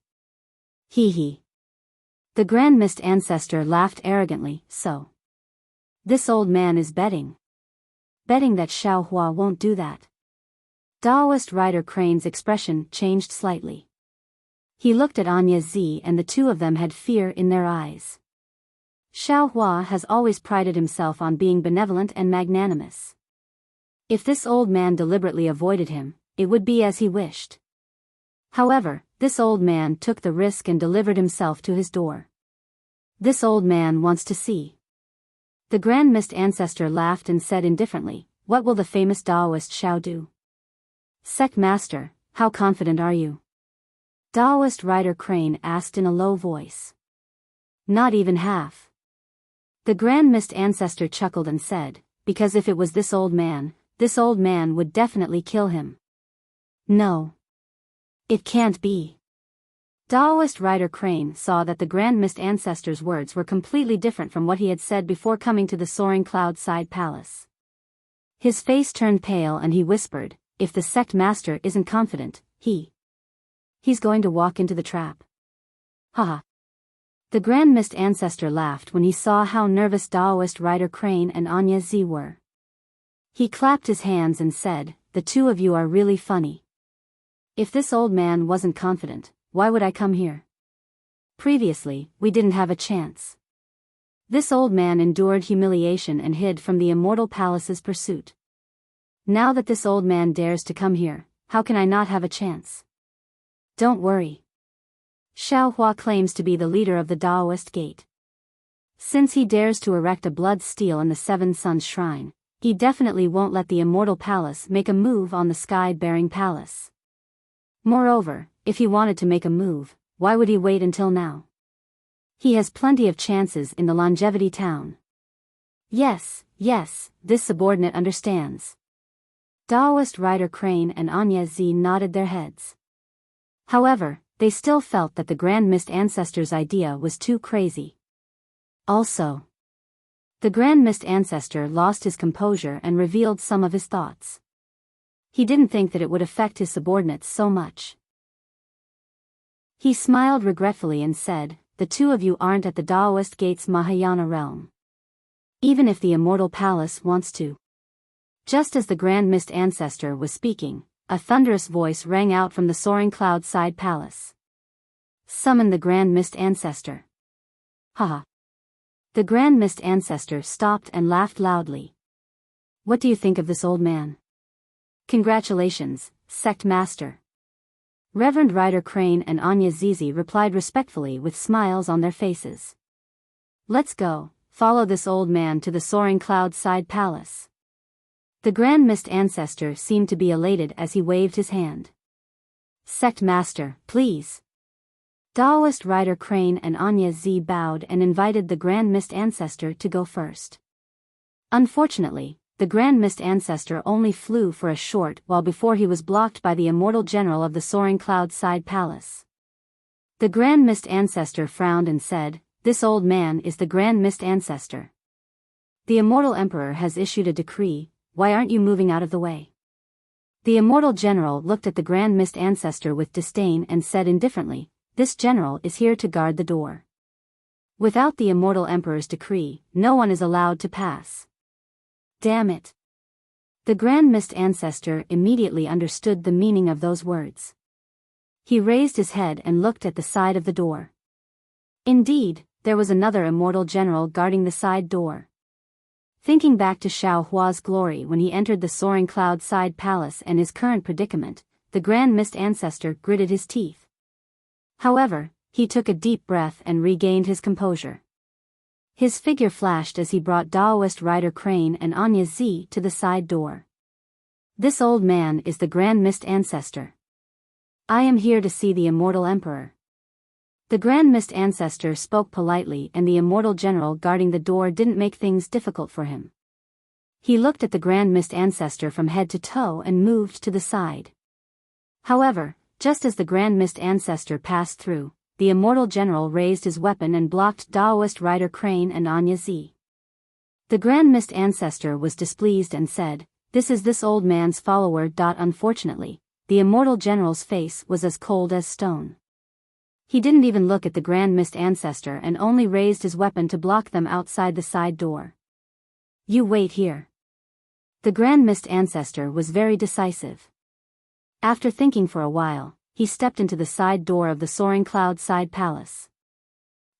Hee hee. The Grand Mist Ancestor laughed arrogantly. So this old man is betting that Xiaohua won't do that. Daoist Rider Crane's expression changed slightly. He looked at Anya Z and the two of them had fear in their eyes. Xiaohua has always prided himself on being benevolent and magnanimous. If this old man deliberately avoided him, it would be as he wished. However, this old man took the risk and delivered himself to his door. This old man wants to see. The Grand Mist Ancestor laughed and said indifferently, what will the famous Daoist Xiao do? Sect Master, how confident are you? Daoist Rider Crane asked in a low voice. Not even half. The Grand Mist Ancestor chuckled and said, because if it was this old man would definitely kill him. No. It can't be. Daoist Rider Crane saw that the Grand Mist Ancestor's words were completely different from what he had said before coming to the Soaring Cloud Side Palace. His face turned pale and he whispered, if the sect master isn't confident, he's going to walk into the trap. Haha. The Grand Mist Ancestor laughed when he saw how nervous Daoist Rider Crane and Anya Z were. He clapped his hands and said, the two of you are really funny. If this old man wasn't confident, why would I come here? Previously, we didn't have a chance. This old man endured humiliation and hid from the Immortal Palace's pursuit. Now that this old man dares to come here, how can I not have a chance? Don't worry. Xiaohua claims to be the leader of the Daoist Gate. Since he dares to erect a blood stele in the Seven Suns Shrine, he definitely won't let the Immortal Palace make a move on the sky-bearing palace. Moreover, if he wanted to make a move, why would he wait until now? He has plenty of chances in the Longevity Town. Yes, this subordinate understands. Daoist Rider Crane and Anya Z nodded their heads. However, they still felt that the Grand Mist Ancestor's idea was too crazy. Also, the Grand Mist Ancestor lost his composure and revealed some of his thoughts. He didn't think that it would affect his subordinates so much. He smiled regretfully and said, the two of you aren't at the Daoist Gate's Mahayana realm. Even if the Immortal Palace wants to. Just as the Grand Mist Ancestor was speaking, a thunderous voice rang out from the Soaring Cloud Side Palace. Summon the Grand Mist Ancestor. Haha. The Grand Mist Ancestor stopped and laughed loudly. What do you think of this old man? Congratulations, Sect Master. Reverend Rider Crane and Anya Zizi replied respectfully with smiles on their faces. Let's go, follow this old man to the Soaring Cloud Side Palace. The Grand Mist Ancestor seemed to be elated as he waved his hand. Sect Master, please. Daoist Rider Crane and Anya Z bowed and invited the Grand Mist Ancestor to go first. Unfortunately, the Grand Mist Ancestor only flew for a short while before he was blocked by the Immortal General of the Soaring Cloud Side Palace. The Grand Mist Ancestor frowned and said, this old man is the Grand Mist Ancestor. The Immortal Emperor has issued a decree, why aren't you moving out of the way? The Immortal General looked at the Grand Mist Ancestor with disdain and said indifferently, this general is here to guard the door. Without the Immortal Emperor's decree, no one is allowed to pass. Damn it. The Grand Mist Ancestor immediately understood the meaning of those words. He raised his head and looked at the side of the door. Indeed, there was another immortal general guarding the side door. Thinking back to Xiao Hua's glory when he entered the soaring cloud side palace and his current predicament, the Grand Mist Ancestor gritted his teeth. However, he took a deep breath and regained his composure. His figure flashed as he brought Daoist Rider Crane and Anya Z to the side door. This old man is the Grand Mist Ancestor. I am here to see the Immortal Emperor. The Grand Mist Ancestor spoke politely, and the Immortal General guarding the door didn't make things difficult for him. He looked at the Grand Mist Ancestor from head to toe and moved to the side. However, just as the Grand Mist Ancestor passed through, the Immortal General raised his weapon and blocked Daoist Rider Crane and Anya Z. The Grand Mist Ancestor was displeased and said, "This is this old man's follower." Unfortunately, the Immortal General's face was as cold as stone. He didn't even look at the Grand Mist Ancestor and only raised his weapon to block them outside the side door. "You wait here." The Grand Mist Ancestor was very decisive. After thinking for a while, he stepped into the side door of the soaring cloud side palace.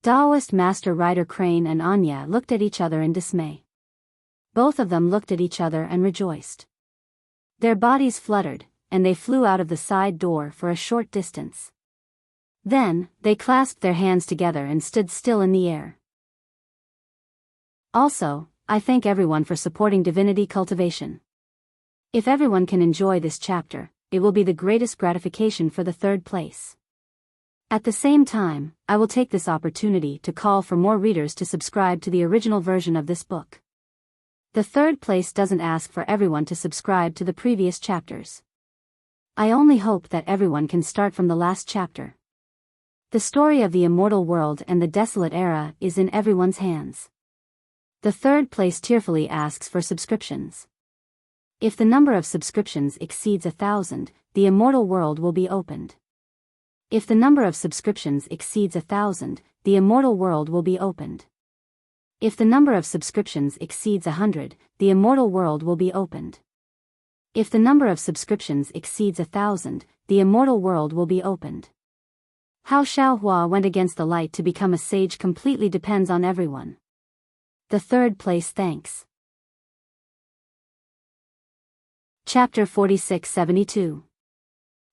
Daoist Master Rider Crane and Anya looked at each other in dismay. Both of them looked at each other and rejoiced. Their bodies fluttered, and they flew out of the side door for a short distance. Then, they clasped their hands together and stood still in the air. Also, I thank everyone for supporting Divinity Cultivation. If everyone can enjoy this chapter, it will be the greatest gratification for the third place. At the same time, I will take this opportunity to call for more readers to subscribe to the original version of this book. The third place doesn't ask for everyone to subscribe to the previous chapters. I only hope that everyone can start from the last chapter. The story of the immortal world and the desolate era is in everyone's hands. The third place tearfully asks for subscriptions. If the number of subscriptions exceeds 1,000, the immortal world will be opened. If the number of subscriptions exceeds 1,000, the immortal world will be opened. If the number of subscriptions exceeds 100, the immortal world will be opened. If the number of subscriptions exceeds 1,000, the immortal world will be opened. How Xiao Hua went against the light to become a sage completely depends on everyone. The third place thanks. Chapter 46-72.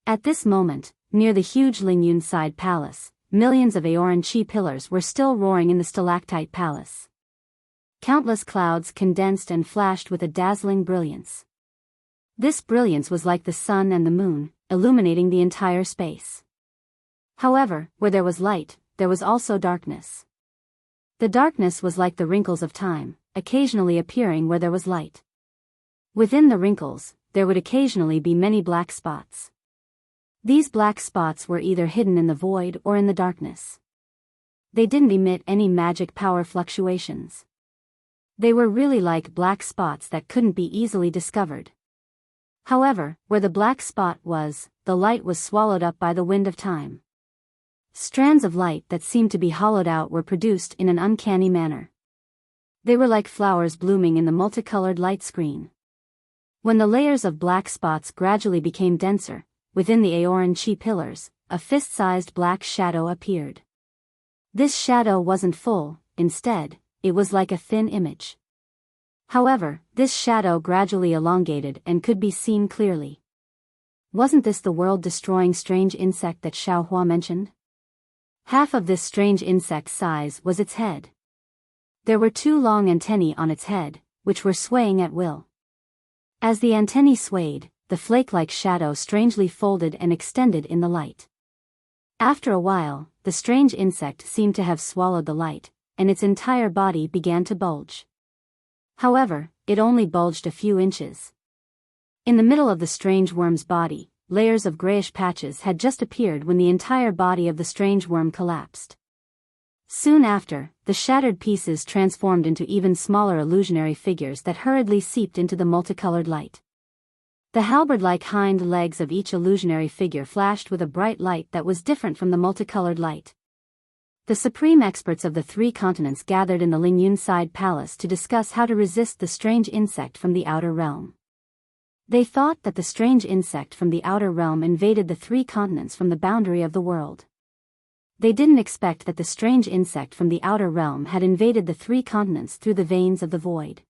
At this moment, near the huge Lingyun side palace, millions of Aoran Chi pillars were still roaring in the stalactite palace. Countless clouds condensed and flashed with a dazzling brilliance. This brilliance was like the sun and the moon, illuminating the entire space. However, where there was light, there was also darkness. The darkness was like the wrinkles of time, occasionally appearing where there was light. Within the wrinkles, there would occasionally be many black spots. These black spots were either hidden in the void or in the darkness. They didn't emit any magic power fluctuations. They were really like black spots that couldn't be easily discovered. However, where the black spot was, the light was swallowed up by the wind of time. Strands of light that seemed to be hollowed out were produced in an uncanny manner. They were like flowers blooming in the multicolored light screen. When the layers of black spots gradually became denser, within the Aoran Chi pillars, a fist-sized black shadow appeared. This shadow wasn't full, instead, it was like a thin image. However, this shadow gradually elongated and could be seen clearly. Wasn't this the world-destroying strange insect that Xiao Hua mentioned? Half of this strange insect's size was its head. There were two long antennae on its head, which were swaying at will. As the antennae swayed, the flake-like shadow strangely folded and extended in the light. After a while, the strange insect seemed to have swallowed the light, and its entire body began to bulge. However, it only bulged a few inches. In the middle of the strange worm's body, layers of grayish patches had just appeared when the entire body of the strange worm collapsed. Soon after, the shattered pieces transformed into even smaller illusionary figures that hurriedly seeped into the multicolored light. The halberd-like hind legs of each illusionary figure flashed with a bright light that was different from the multicolored light. The supreme experts of the three continents gathered in the Lingyun side palace to discuss how to resist the strange insect from the outer realm. They thought that the strange insect from the outer realm invaded the three continents from the boundary of the world. They didn't expect that the strange insect from the outer realm had invaded the three continents through the veins of the void.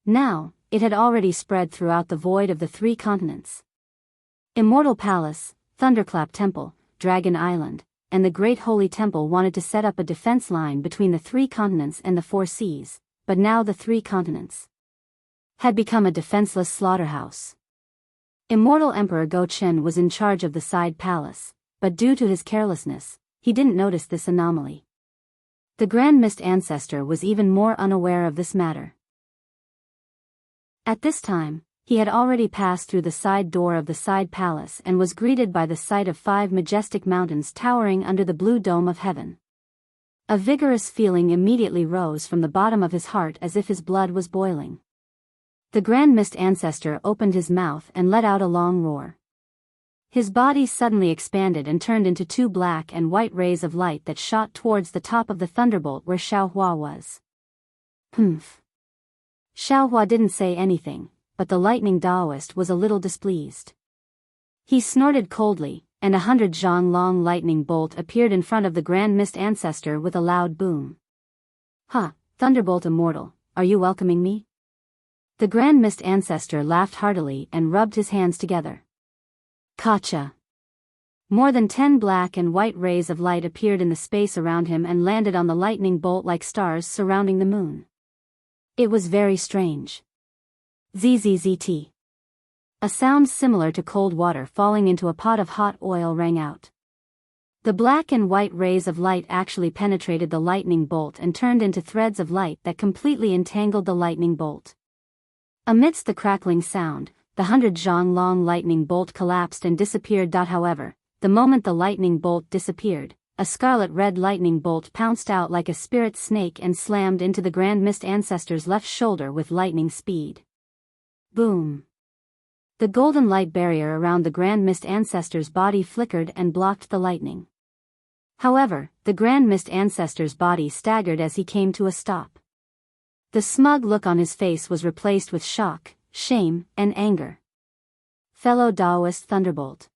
Now, it had already spread throughout the void of the three continents. Immortal Palace, Thunderclap Temple, Dragon Island, and the Great Holy Temple wanted to set up a defense line between the three continents and the four seas, but now the three continents had become a defenseless slaughterhouse. Immortal Emperor Go Chen was in charge of the side palace, but due to his carelessness, he didn't notice this anomaly. The Grand Mist Ancestor was even more unaware of this matter. At this time, he had already passed through the side door of the side palace and was greeted by the sight of 5 majestic mountains towering under the blue dome of heaven. A vigorous feeling immediately rose from the bottom of his heart as if his blood was boiling. The Grand Mist Ancestor opened his mouth and let out a long roar. His body suddenly expanded and turned into 2 black and white rays of light that shot towards the top of the thunderbolt where Xiaohua was. Humph. Xiaohua didn't say anything, but the lightning Taoist was a little displeased. He snorted coldly, and 100 zhang-long lightning bolt appeared in front of the Grand Mist Ancestor with a loud boom. "Ha, Thunderbolt Immortal, are you welcoming me?" The Grand Mist Ancestor laughed heartily and rubbed his hands together. Gotcha! More than 10 black and white rays of light appeared in the space around him and landed on the lightning bolt like stars surrounding the moon. It was very strange. Zzzt. A sound similar to cold water falling into a pot of hot oil rang out. The black and white rays of light actually penetrated the lightning bolt and turned into threads of light that completely entangled the lightning bolt. Amidst the crackling sound, the 100 zhang-long lightning bolt collapsed and disappeared. However, the moment the lightning bolt disappeared, a scarlet-red lightning bolt pounced out like a spirit snake and slammed into the Grand Mist Ancestor's left shoulder with lightning speed. Boom! The golden light barrier around the Grand Mist Ancestor's body flickered and blocked the lightning. However, the Grand Mist Ancestor's body staggered as he came to a stop. The smug look on his face was replaced with shock, shame, and anger. Fellow Taoist Thunderbolt.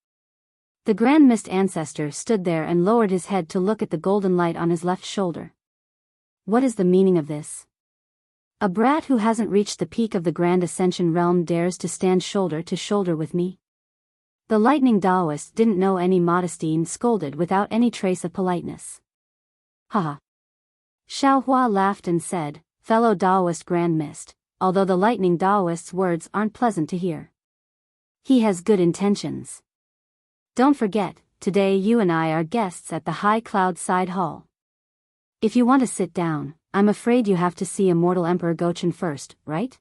The Grand Mist Ancestor stood there and lowered his head to look at the golden light on his left shoulder. What is the meaning of this? A brat who hasn't reached the peak of the Grand Ascension realm dares to stand shoulder to shoulder with me? The lightning Taoist didn't know any modesty and scolded without any trace of politeness. Haha. Xiaohua laughed and said, "Fellow Taoist Grand Mist, although the lightning Taoist's words aren't pleasant to hear. He has good intentions. Don't forget, today you and I are guests at the High Cloud Side Hall. If you want to sit down, I'm afraid you have to see Immortal Emperor Gochen first, right?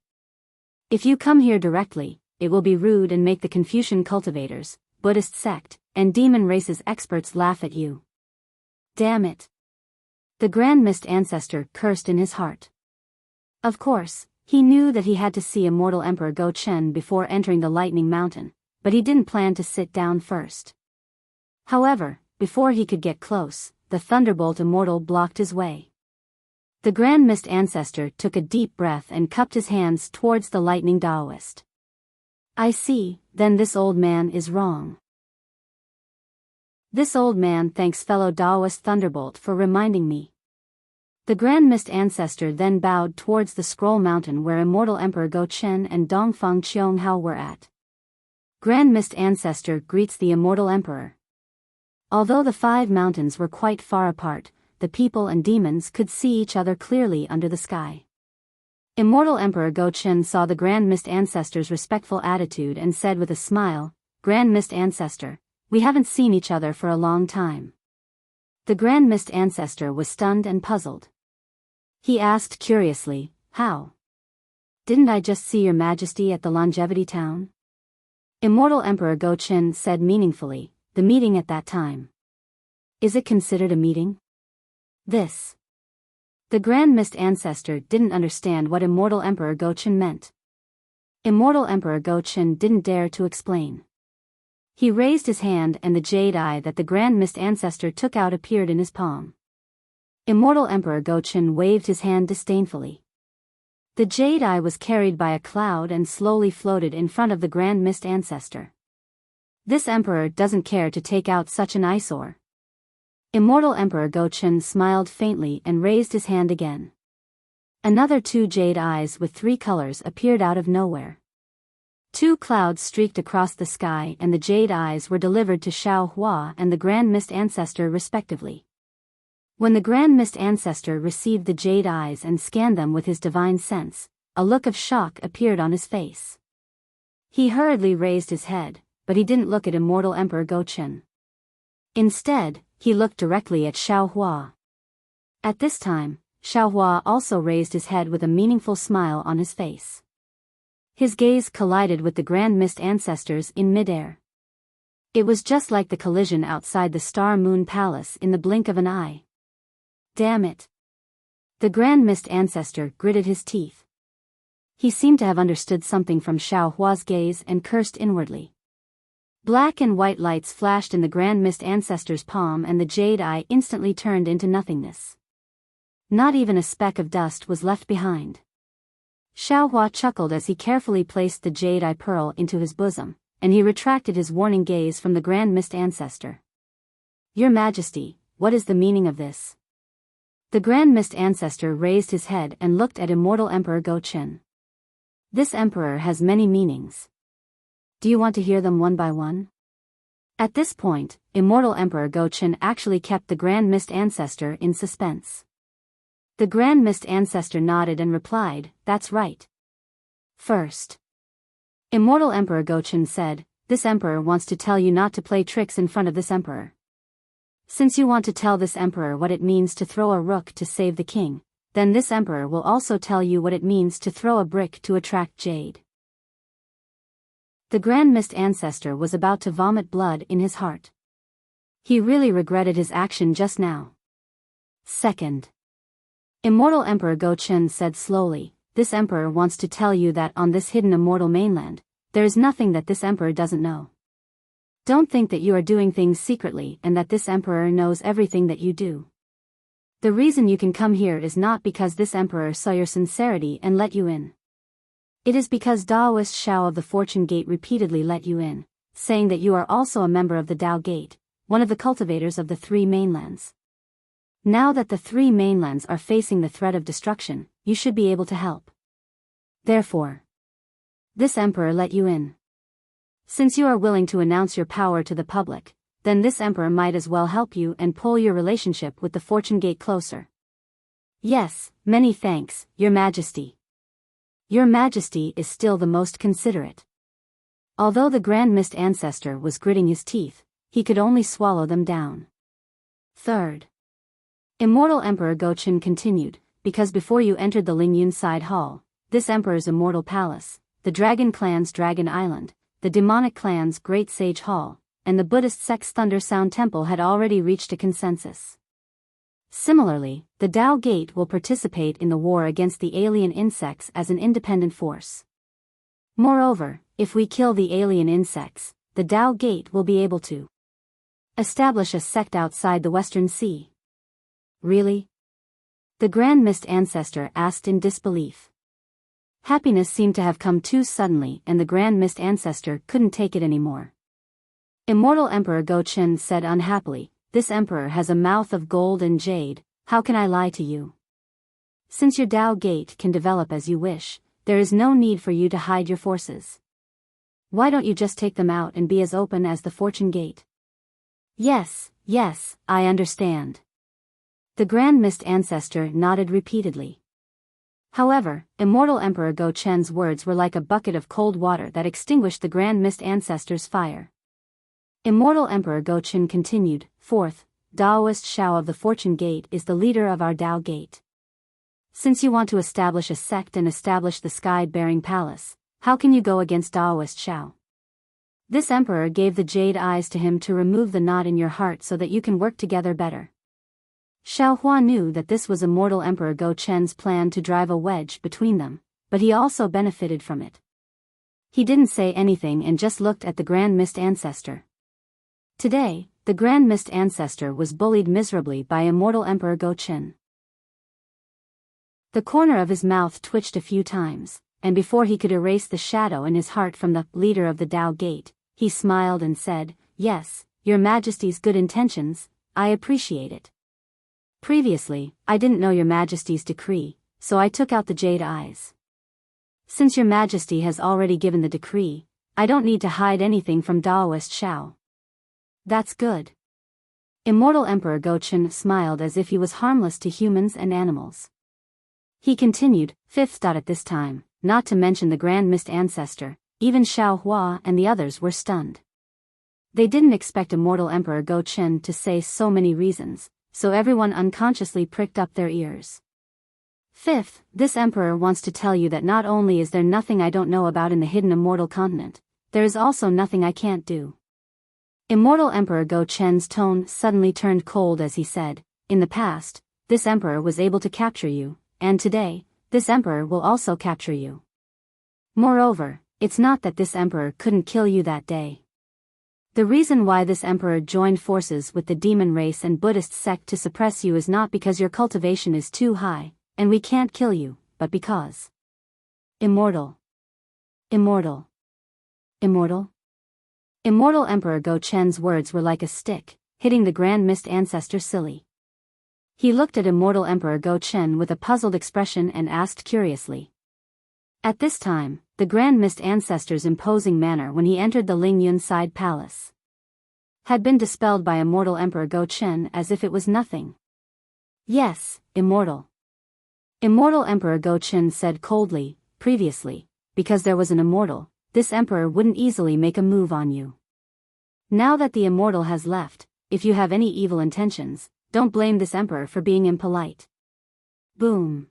If you come here directly, it will be rude and make the Confucian cultivators, Buddhist sect, and demon races experts laugh at you." Damn it. The Grand Mist Ancestor cursed in his heart. Of course, he knew that he had to see Immortal Emperor Go Chen before entering the Lightning Mountain, but he didn't plan to sit down first. However, before he could get close, the Thunderbolt Immortal blocked his way. The Grand Mist Ancestor took a deep breath and cupped his hands towards the Lightning Taoist. "I see, then this old man is wrong. This old man thanks fellow Taoist Thunderbolt for reminding me." The Grand Mist Ancestor then bowed towards the Scroll Mountain where Immortal Emperor Go Chen and Dongfang Qianghao were at. Grand Mist Ancestor greets the Immortal Emperor. Although the 5 mountains were quite far apart, the people and demons could see each other clearly under the sky. Immortal Emperor Go Chen saw the Grand Mist Ancestor's respectful attitude and said with a smile, "Grand Mist Ancestor, we haven't seen each other for a long time." The Grand Mist Ancestor was stunned and puzzled. He asked curiously, "How? Didn't I just see your majesty at the Longevity Town?" Immortal Emperor Go Chen said meaningfully, "The meeting at that time. Is it considered a meeting?" This. The Grand Mist Ancestor didn't understand what Immortal Emperor Go Chen meant. Immortal Emperor Go Chen didn't dare to explain. He raised his hand and the jade eye that the Grand Mist Ancestor took out appeared in his palm. Immortal Emperor Go-Chen waved his hand disdainfully. The jade eye was carried by a cloud and slowly floated in front of the Grand Mist Ancestor. This emperor doesn't care to take out such an eyesore. Immortal Emperor Go-Chen smiled faintly and raised his hand again. Another 2 jade eyes with 3 colors appeared out of nowhere. 2 clouds streaked across the sky and the jade eyes were delivered to Xiao Hua and the Grand Mist Ancestor respectively. When the Grand Mist Ancestor received the jade eyes and scanned them with his divine sense, a look of shock appeared on his face. He hurriedly raised his head, but he didn't look at Immortal Emperor Go-Chen. Instead, he looked directly at Xiao Hua. At this time, Xiao Hua also raised his head with a meaningful smile on his face. His gaze collided with the Grand Mist Ancestors in midair. It was just like the collision outside the Star Moon Palace in the blink of an eye. Damn it! The Grand Mist Ancestor gritted his teeth. He seemed to have understood something from Xiao Hua's gaze and cursed inwardly. Black and white lights flashed in the Grand Mist Ancestor's palm and the jade eye instantly turned into nothingness. Not even a speck of dust was left behind. Xiao Hua chuckled as he carefully placed the jade eye pearl into his bosom, and he retracted his warning gaze from the Grand Mist Ancestor. Your Majesty, what is the meaning of this? The Grand Mist Ancestor raised his head and looked at Immortal Emperor Go-Chen. This emperor has many meanings. Do you want to hear them one by one? At this point, Immortal Emperor Go-Chen actually kept the Grand Mist Ancestor in suspense. The Grand Mist Ancestor nodded and replied, "That's right." First, Immortal Emperor Go-Chen said, "This emperor wants to tell you not to play tricks in front of this emperor. Since you want to tell this emperor what it means to throw a rook to save the king, then this emperor will also tell you what it means to throw a brick to attract jade." The Grand Mist Ancestor was about to vomit blood in his heart. He really regretted his action just now. Second, Immortal Emperor Go-Chen said slowly, "This emperor wants to tell you that on this hidden immortal mainland, there is nothing that this emperor doesn't know. Don't think that you are doing things secretly and that this emperor knows everything that you do. The reason you can come here is not because this emperor saw your sincerity and let you in. It is because Daoist Xiao of the Fortune Gate repeatedly let you in, saying that you are also a member of the Dao Gate, one of the cultivators of the 3 mainlands. Now that the 3 mainlands are facing the threat of destruction, you should be able to help. Therefore, this emperor let you in. Since you are willing to announce your power to the public, then this emperor might as well help you and pull your relationship with the Fortune Gate closer." "Yes, many thanks, Your Majesty. Your Majesty is still the most considerate." Although the Grand Mist Ancestor was gritting his teeth, he could only swallow them down. Third, Immortal Emperor Go-Chen continued, "Because before you entered the Lingyun Side Hall, this emperor's immortal palace, the Dragon Clan's Dragon Island, the Demonic Clan's Great Sage Hall, and the Buddhist sect's Thunder Sound Temple had already reached a consensus. Similarly, the Dao Gate will participate in the war against the alien insects as an independent force. Moreover, if we kill the alien insects, the Dao Gate will be able to establish a sect outside the Western Sea." "Really?" the Grand Mist Ancestor asked in disbelief. Happiness seemed to have come too suddenly and the Grand Mist Ancestor couldn't take it anymore. Immortal Emperor Go-Chen said unhappily, "This emperor has a mouth of gold and jade, how can I lie to you? Since your Dao Gate can develop as you wish, there is no need for you to hide your forces. Why don't you just take them out and be as open as the Fortune Gate?" Yes, I understand." The Grand Mist Ancestor nodded repeatedly. However, Immortal Emperor Go-Chen's words were like a bucket of cold water that extinguished the Grand Mist Ancestor's fire. Immortal Emperor Go-Chen continued, "Fourth, Daoist Xiao of the Fortune Gate is the leader of our Dao Gate. Since you want to establish a sect and establish the Sky-Bearing Palace, how can you go against Daoist Xiao? This emperor gave the jade eyes to him to remove the knot in your heart so that you can work together better." Xiao Hua knew that this was Immortal Emperor Go-Chen's plan to drive a wedge between them, but he also benefited from it. He didn't say anything and just looked at the Grand Mist Ancestor. Today, the Grand Mist Ancestor was bullied miserably by Immortal Emperor Go-Chen. The corner of his mouth twitched a few times, and before he could erase the shadow in his heart from the leader of the Dao Gate, he smiled and said, "Yes, Your Majesty's good intentions, I appreciate it. Previously, I didn't know Your Majesty's decree, so I took out the jade eyes. Since Your Majesty has already given the decree, I don't need to hide anything from Daoist Shao." "That's good." Immortal Emperor Go-Chen smiled as if he was harmless to humans and animals. He continued, "Fifth. At this time, not to mention the Grand Mist Ancestor, even Xiao Hua and the others were stunned. They didn't expect Immortal Emperor Go-Chen to say so many reasons, so everyone unconsciously pricked up their ears. "Fifth, this emperor wants to tell you that not only is there nothing I don't know about in the hidden immortal continent, there is also nothing I can't do." Immortal Emperor Go-Chen's tone suddenly turned cold as he said, "In the past, this emperor was able to capture you, and today, this emperor will also capture you. Moreover, it's not that this emperor couldn't kill you that day. The reason why this emperor joined forces with the demon race and Buddhist sect to suppress you is not because your cultivation is too high, and we can't kill you, but because Immortal. Immortal. Immortal?" Immortal Emperor Go-Chen's words were like a stick, hitting the Grand Mist Ancestor silly. He looked at Immortal Emperor Go-Chen with a puzzled expression and asked curiously. At this time, the Grand Mist Ancestor's imposing manner when he entered the Ling Yun side palace had been dispelled by Immortal Emperor Go-Chen as if it was nothing. "Yes, Immortal." Immortal Emperor Go-Chen said coldly, "Previously, because there was an immortal, this emperor wouldn't easily make a move on you. Now that the immortal has left, if you have any evil intentions, don't blame this emperor for being impolite." Boom.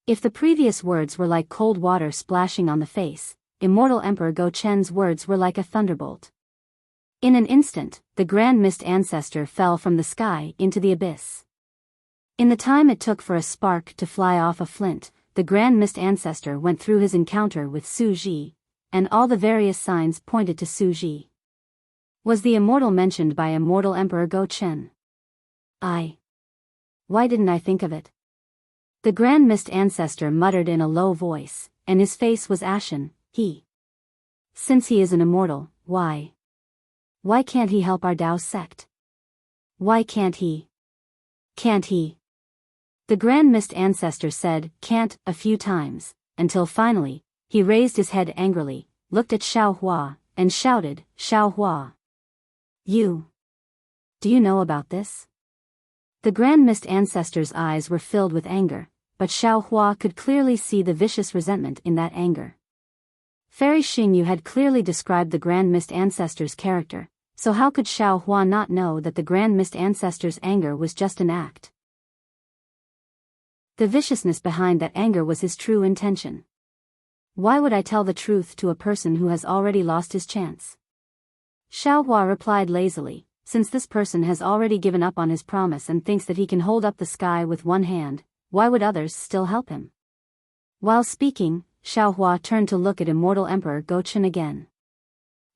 If the previous words were like cold water splashing on the face, Immortal Emperor Go-Chen's words were like a thunderbolt. In an instant, the Grand Mist Ancestor fell from the sky into the abyss. In the time it took for a spark to fly off a flint, the Grand Mist Ancestor went through his encounter with Su Ji, and all the various signs pointed to Su Ji. Was the immortal mentioned by Immortal Emperor Go-Chen? Why didn't I think of it? The Grand Mist Ancestor muttered in a low voice, and his face was ashen. Since he is an immortal, why can't he help our Dao sect? Why can't he? The Grand Mist Ancestor said, "Can't," a few times, until finally, he raised his head angrily, looked at Xiao Hua, and shouted, "Xiao Hua! Do you know about this?" The Grand Mist Ancestor's eyes were filled with anger, but Xiao Hua could clearly see the vicious resentment in that anger. Fairy Xingyu had clearly described the Grand Mist Ancestor's character, so how could Xiao Hua not know that the Grand Mist Ancestor's anger was just an act? The viciousness behind that anger was his true intention. Why would I tell the truth to a person who has already lost his chance? Xiao Hua replied lazily, "Since this person has already given up on his promise and thinks that he can hold up the sky with one hand, why would others still help him?" While speaking, Xiao Hua turned to look at Immortal Emperor Go-Chen again.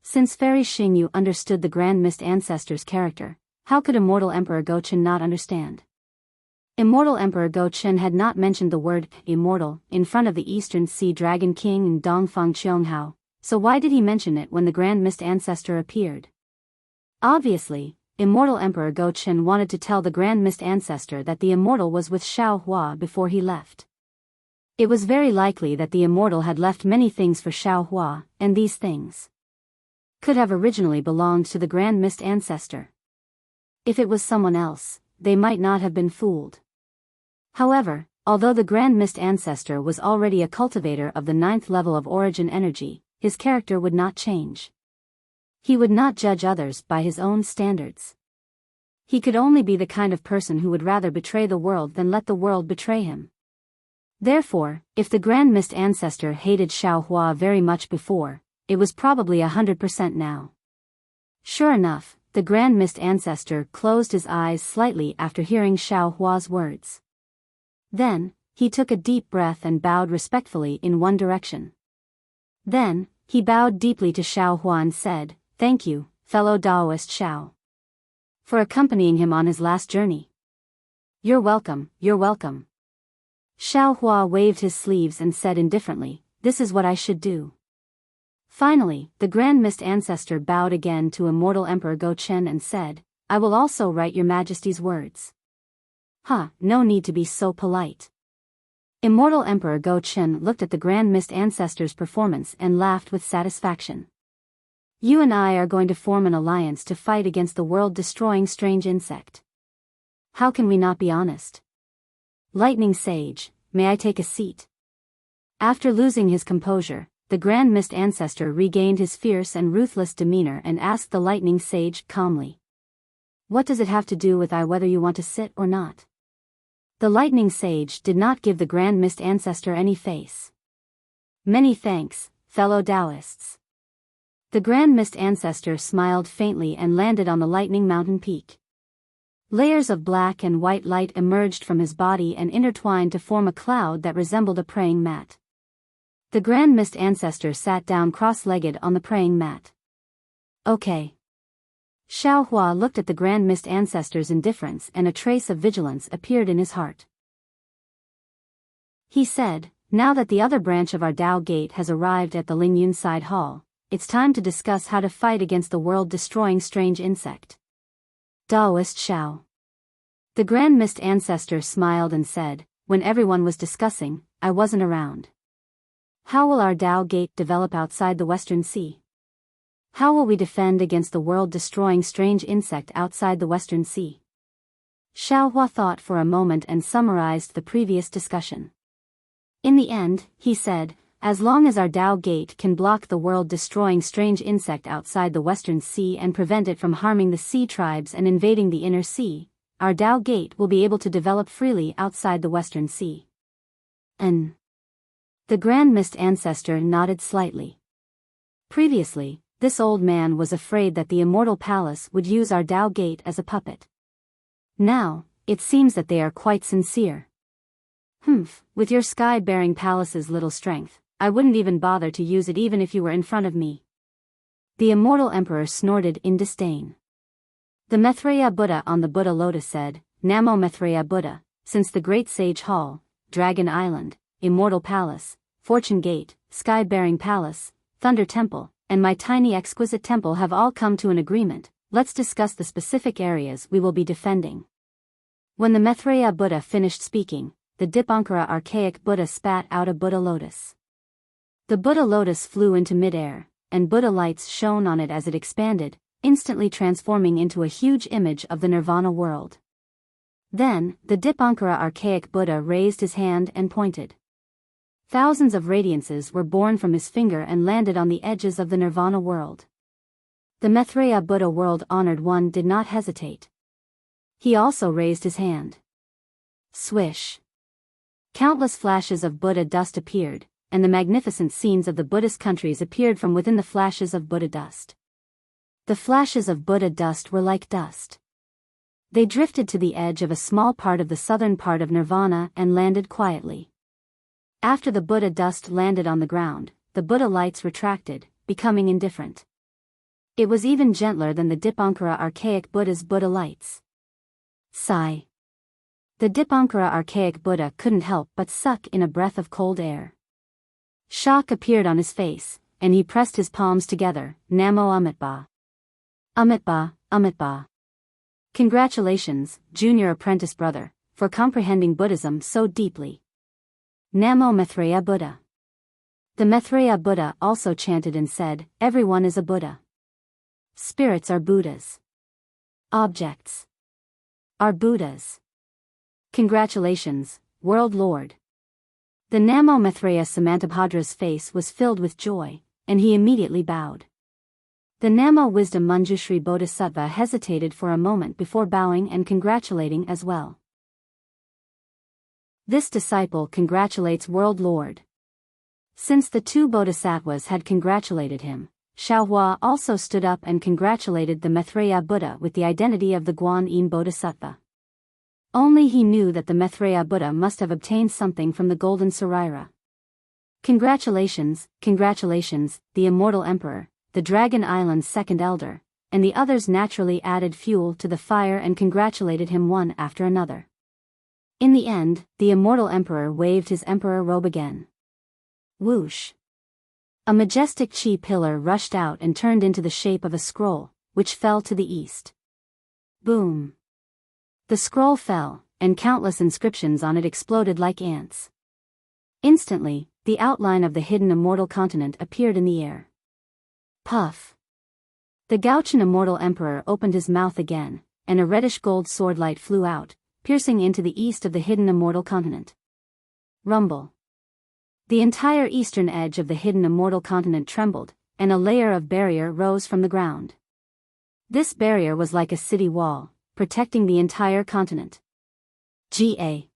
Since Fairy Xingyu understood the Grand Mist Ancestor's character, how could Immortal Emperor Go-Chen not understand? Immortal Emperor Go-Chen had not mentioned the word immortal in front of the Eastern Sea Dragon King and Dongfang Qianghao, so why did he mention it when the Grand Mist Ancestor appeared? Obviously, Immortal Emperor Go-Chen wanted to tell the Grand Mist Ancestor that the immortal was with Xiao Hua before he left. It was very likely that the immortal had left many things for Xiao Hua, and these things could have originally belonged to the Grand Mist Ancestor. If it was someone else, they might not have been fooled. However, although the Grand Mist Ancestor was already a cultivator of the 9th level of origin energy, his character would not change. He would not judge others by his own standards. He could only be the kind of person who would rather betray the world than let the world betray him. Therefore, if the Grand Mist Ancestor hated Xiao Hua very much before, it was probably 100% now. Sure enough, the Grand Mist Ancestor closed his eyes slightly after hearing Xiao Hua's words. Then, he took a deep breath and bowed respectfully in one direction. Then, he bowed deeply to Xiao Hua and said, "Thank you, fellow Daoist Xiao." for accompanying him on his last journey. You're welcome, you're welcome. Xiao Hua waved his sleeves and said indifferently, this is what I should do. Finally, the Grand Mist Ancestor bowed again to Immortal Emperor Go Chen and said, I will also write your Majesty's words. No need to be so polite. Immortal Emperor Go Chen looked at the Grand Mist Ancestor's performance and laughed with satisfaction. You and I are going to form an alliance to fight against the world-destroying strange insect. How can we not be honest? Lightning Sage, may I take a seat? After losing his composure, the Grand Mist Ancestor regained his fierce and ruthless demeanor and asked the Lightning Sage calmly. What does it have to do with whether you want to sit or not? The Lightning Sage did not give the Grand Mist Ancestor any face. Many thanks, fellow Taoists. The Grand Mist Ancestor smiled faintly and landed on the Lightning Mountain peak. Layers of black and white light emerged from his body and intertwined to form a cloud that resembled a praying mat. The Grand Mist Ancestor sat down cross-legged on the praying mat. Okay. Xiao Hua looked at the Grand Mist Ancestor's indifference and a trace of vigilance appeared in his heart. He said, now that the other branch of our Dao Gate has arrived at the Lingyun Side Hall, it's time to discuss how to fight against the world-destroying strange insect. Daoist Xiao. The Grand Mist Ancestor smiled and said, when everyone was discussing, I wasn't around. How will our Dao Gate develop outside the Western Sea? How will we defend against the world-destroying strange insect outside the Western Sea? Xiao Hua thought for a moment and summarized the previous discussion. In the end, he said, as long as our Dao Gate can block the world-destroying strange insect outside the Western Sea and prevent it from harming the sea tribes and invading the inner sea, our Dao Gate will be able to develop freely outside the Western Sea. The Grand Mist Ancestor nodded slightly. Previously, this old man was afraid that the Immortal Palace would use our Dao Gate as a puppet. Now, it seems that they are quite sincere. With your sky-bearing palace's little strength, I wouldn't even bother to use it even if you were in front of me. The Immortal Emperor snorted in disdain. The Maitreya Buddha on the Buddha Lotus said, Namo Maitreya Buddha, since the Great Sage Hall, Dragon Island, Immortal Palace, Fortune Gate, Sky-bearing Palace, Thunder Temple, and my tiny exquisite temple have all come to an agreement, let's discuss the specific areas we will be defending. When the Maitreya Buddha finished speaking, the Dipankara archaic Buddha spat out a Buddha lotus. The Buddha lotus flew into midair, and Buddha lights shone on it as it expanded, instantly transforming into a huge image of the Nirvana world. Then, the Dipankara archaic Buddha raised his hand and pointed. Thousands of radiances were born from his finger and landed on the edges of the Nirvana world. The Maitreya Buddha world-honored one did not hesitate. He also raised his hand. Swish. Countless flashes of Buddha dust appeared, and the magnificent scenes of the Buddhist countries appeared from within the flashes of Buddha dust. The flashes of Buddha dust were like dust. They drifted to the edge of a small part of the southern part of Nirvana and landed quietly. After the Buddha dust landed on the ground, the Buddha lights retracted, becoming indifferent. It was even gentler than the Dipankara archaic Buddha's Buddha lights. Sigh. The Dipankara archaic Buddha couldn't help but suck in a breath of cold air. Shock appeared on his face, and he pressed his palms together, Namo Amitba. Amitba, Amitba. Congratulations, junior apprentice brother, for comprehending Buddhism so deeply. Namo Maitreya Buddha. The Maitreya Buddha also chanted and said, everyone is a Buddha. Spirits are Buddhas. Objects are Buddhas. Congratulations, World Lord. The Namo Maitreya Samantabhadra's face was filled with joy, and he immediately bowed. The Namo Wisdom Manjushri Bodhisattva hesitated for a moment before bowing and congratulating as well. This disciple congratulates World Lord. Since the two bodhisattvas had congratulated him, Xiao Hua also stood up and congratulated the Maitreya Buddha with the identity of the Guan Yin Bodhisattva. Only he knew that the Maitreya Buddha must have obtained something from the Golden Saraira. Congratulations, congratulations, the Immortal Emperor, the Dragon Island's second elder, and the others naturally added fuel to the fire and congratulated him one after another. In the end, the immortal emperor waved his emperor robe again. Whoosh! A majestic chi pillar rushed out and turned into the shape of a scroll, which fell to the east. Boom! The scroll fell, and countless inscriptions on it exploded like ants. Instantly, the outline of the hidden immortal continent appeared in the air. Puff! The Gauchian immortal emperor opened his mouth again, and a reddish-gold sword light flew out, piercing into the east of the hidden immortal continent. Rumble! The entire eastern edge of the hidden immortal continent trembled, and a layer of barrier rose from the ground. This barrier was like a city wall, protecting the entire continent. Ga.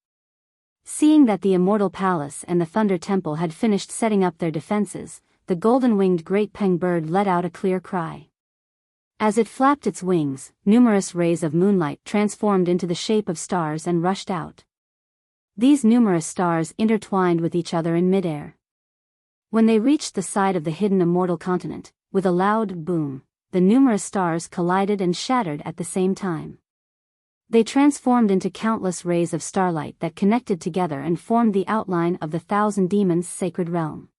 Seeing that the Immortal Palace and the Thunder Temple had finished setting up their defenses, the golden-winged great peng bird let out a clear cry. As it flapped its wings, numerous rays of moonlight transformed into the shape of stars and rushed out. These numerous stars intertwined with each other in midair. When they reached the side of the hidden immortal continent, with a loud boom, the numerous stars collided and shattered at the same time. They transformed into countless rays of starlight that connected together and formed the outline of the Thousand Demons' sacred realm.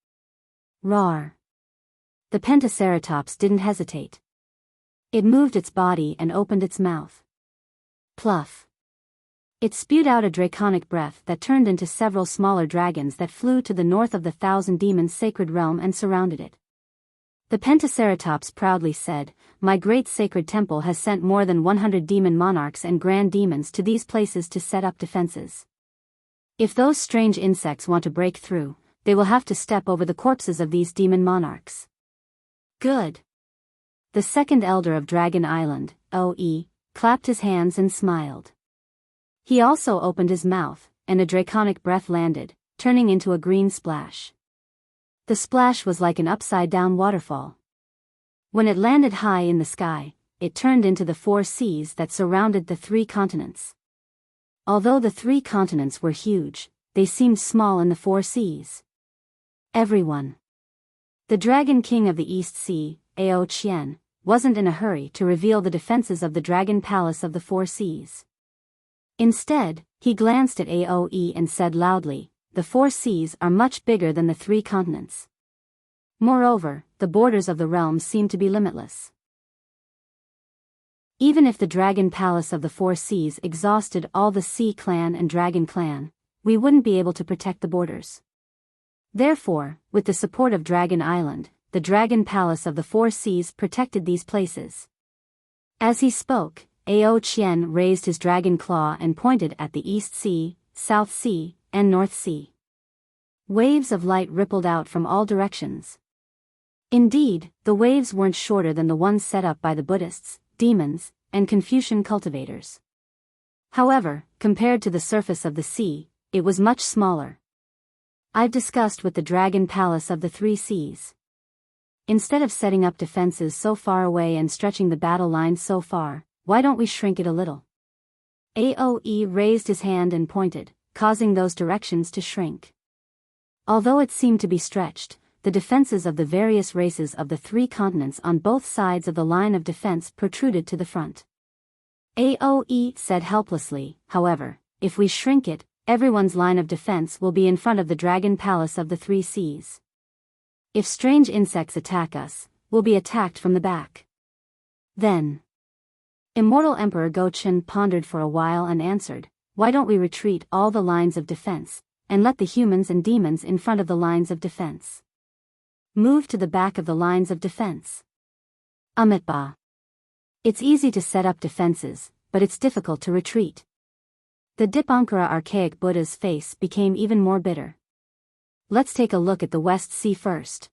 Roar! The Pentaceratops didn't hesitate. It moved its body and opened its mouth. Pluff! It spewed out a draconic breath that turned into several smaller dragons that flew to the north of the Thousand Demons' sacred realm and surrounded it. The Pentaceratops proudly said, "My great sacred temple has sent more than 100 demon monarchs and grand demons to these places to set up defenses. If those strange insects want to break through, they will have to step over the corpses of these demon monarchs." Good! The second elder of Dragon Island, OE, clapped his hands and smiled. He also opened his mouth, and a draconic breath landed, turning into a green splash. The splash was like an upside-down waterfall. When it landed high in the sky, it turned into the 4 seas that surrounded the 3 continents. Although the 3 continents were huge, they seemed small in the 4 seas. Everyone. The Dragon King of the East Sea, Ao Qian, wasn't in a hurry to reveal the defenses of the Dragon Palace of the 4 seas. Instead, he glanced at Aoe and said loudly, "The 4 seas are much bigger than the 3 continents. Moreover, the borders of the realm seem to be limitless. Even if the Dragon Palace of the 4 seas exhausted all the Sea Clan and Dragon Clan, we wouldn't be able to protect the borders. Therefore, with the support of Dragon Island, the Dragon Palace of the 4 seas protected these places." As he spoke, Ao Qian raised his dragon claw and pointed at the East Sea, South Sea, and North Sea. Waves of light rippled out from all directions. Indeed, the waves weren't shorter than the ones set up by the Buddhists, demons, and Confucian cultivators. However, compared to the surface of the sea, it was much smaller. I've discussed with the Dragon Palace of the 3 seas. Instead of setting up defenses so far away and stretching the battle lines so far, why don't we shrink it a little? Aoe raised his hand and pointed, causing those directions to shrink. Although it seemed to be stretched, the defenses of the various races of the 3 continents on both sides of the line of defense protruded to the front. Aoe said helplessly, "However, if we shrink it, everyone's line of defense will be in front of the Dragon Palace of the 3 seas. If strange insects attack us, we'll be attacked from the back. Then." Immortal Emperor Gochen pondered for a while and answered, "Why don't we retreat all the lines of defense, and let the humans and demons in front of the lines of defense move to the back of the lines of defense?" Amitba. It's easy to set up defenses, but it's difficult to retreat. The Dipankara archaic Buddha's face became even more bitter. Let's take a look at the West Sea first.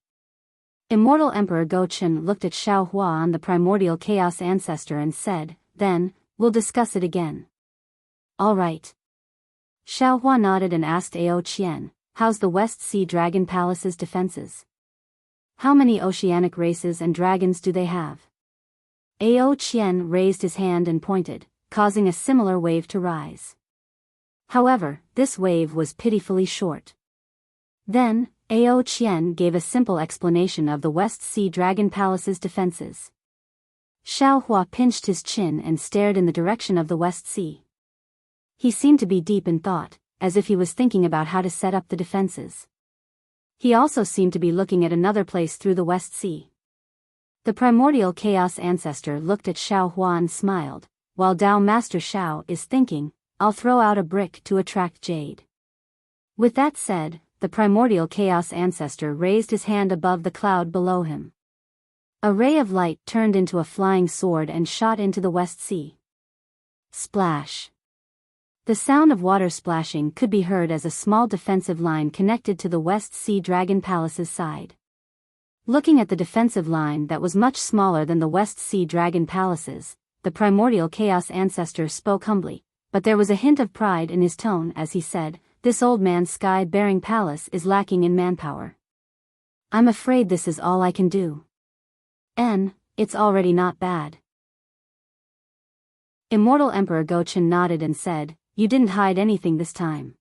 Immortal Emperor Gochen looked at Xiao Huan, the primordial chaos ancestor, and said, "Then, we'll discuss it again." "All right." Xiao Hua nodded and asked Ao Qian, "How's the West Sea Dragon Palace's defenses? How many oceanic races and dragons do they have?" Ao Qian raised his hand and pointed, causing a similar wave to rise. However, this wave was pitifully short. Then, Ao Qian gave a simple explanation of the West Sea Dragon Palace's defenses. Xiao Hua pinched his chin and stared in the direction of the West Sea. He seemed to be deep in thought, as if he was thinking about how to set up the defenses. He also seemed to be looking at another place through the West Sea. The primordial chaos ancestor looked at Xiao Hua and smiled, while Dao Master Xiao is thinking, I'll throw out a brick to attract jade. With that said, the primordial chaos ancestor raised his hand above the cloud below him. A ray of light turned into a flying sword and shot into the West Sea. Splash. The sound of water splashing could be heard as a small defensive line connected to the West Sea Dragon Palace's side. Looking at the defensive line that was much smaller than the West Sea Dragon Palace's, the primordial chaos ancestor spoke humbly, but there was a hint of pride in his tone as he said, "This old man's sky-bearing palace is lacking in manpower. I'm afraid this is all I can do. It's already not bad." Immortal Emperor Gochen nodded and said, "You didn't hide anything this time.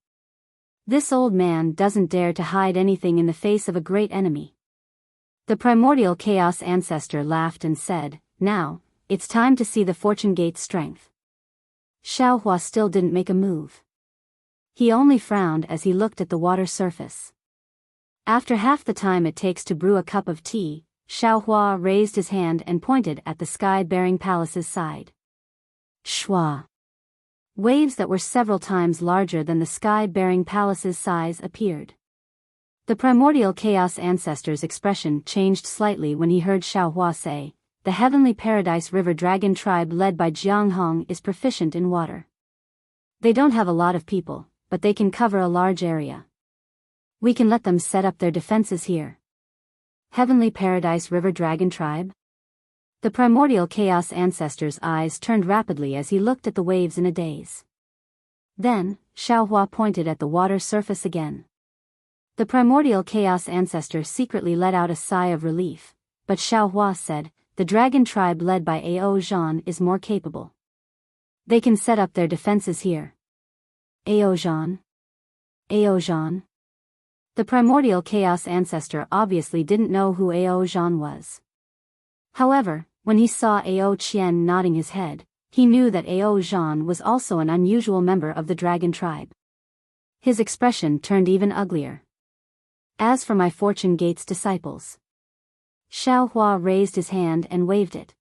This old man doesn't dare to hide anything in the face of a great enemy." The primordial chaos ancestor laughed and said, "Now, it's time to see the Fortune Gate's strength." Xiao Hua still didn't make a move. He only frowned as he looked at the water surface. After half the time it takes to brew a cup of tea, Xiao Hua raised his hand and pointed at the sky-bearing palace's side. Shwa. Waves that were several times larger than the sky-bearing palace's size appeared. The primordial chaos ancestor's expression changed slightly when he heard Xiao Hua say, "The heavenly paradise river dragon tribe led by Jiang Hong is proficient in water. They don't have a lot of people, but they can cover a large area. We can let them set up their defenses here." Heavenly Paradise River Dragon Tribe? The primordial chaos ancestor's eyes turned rapidly as he looked at the waves in a daze. Then, Xiao Hua pointed at the water surface again. The primordial chaos ancestor secretly let out a sigh of relief, but Xiao Hua said, "The dragon tribe led by Ao Zhan is more capable. They can set up their defenses here." Ao Zhan? Ao Zhan? The primordial chaos ancestor obviously didn't know who Ao Zhan was. However, when he saw Ao Qian nodding his head, he knew that Ao Zhan was also an unusual member of the dragon tribe. His expression turned even uglier. "As for my Fortune Gate's disciples." Xiao Hua raised his hand and waved it.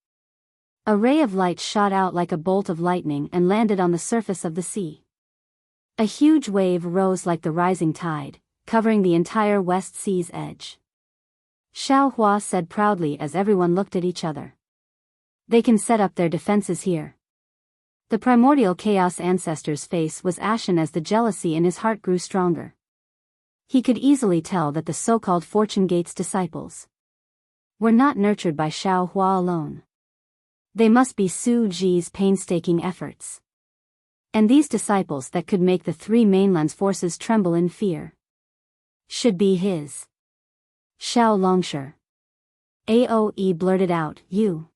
A ray of light shot out like a bolt of lightning and landed on the surface of the sea. A huge wave rose like the rising tide, covering the entire West Sea's edge. Xiao Hua said proudly as everyone looked at each other. "They can set up their defenses here." The primordial chaos ancestor's face was ashen as the jealousy in his heart grew stronger. He could easily tell that the so-called Fortune Gate's disciples were not nurtured by Xiao Hua alone. They must be Su Ji's painstaking efforts. And these disciples that could make the three mainland's forces tremble in fear should be his. Xiao Longsher. Aoe blurted out, "You.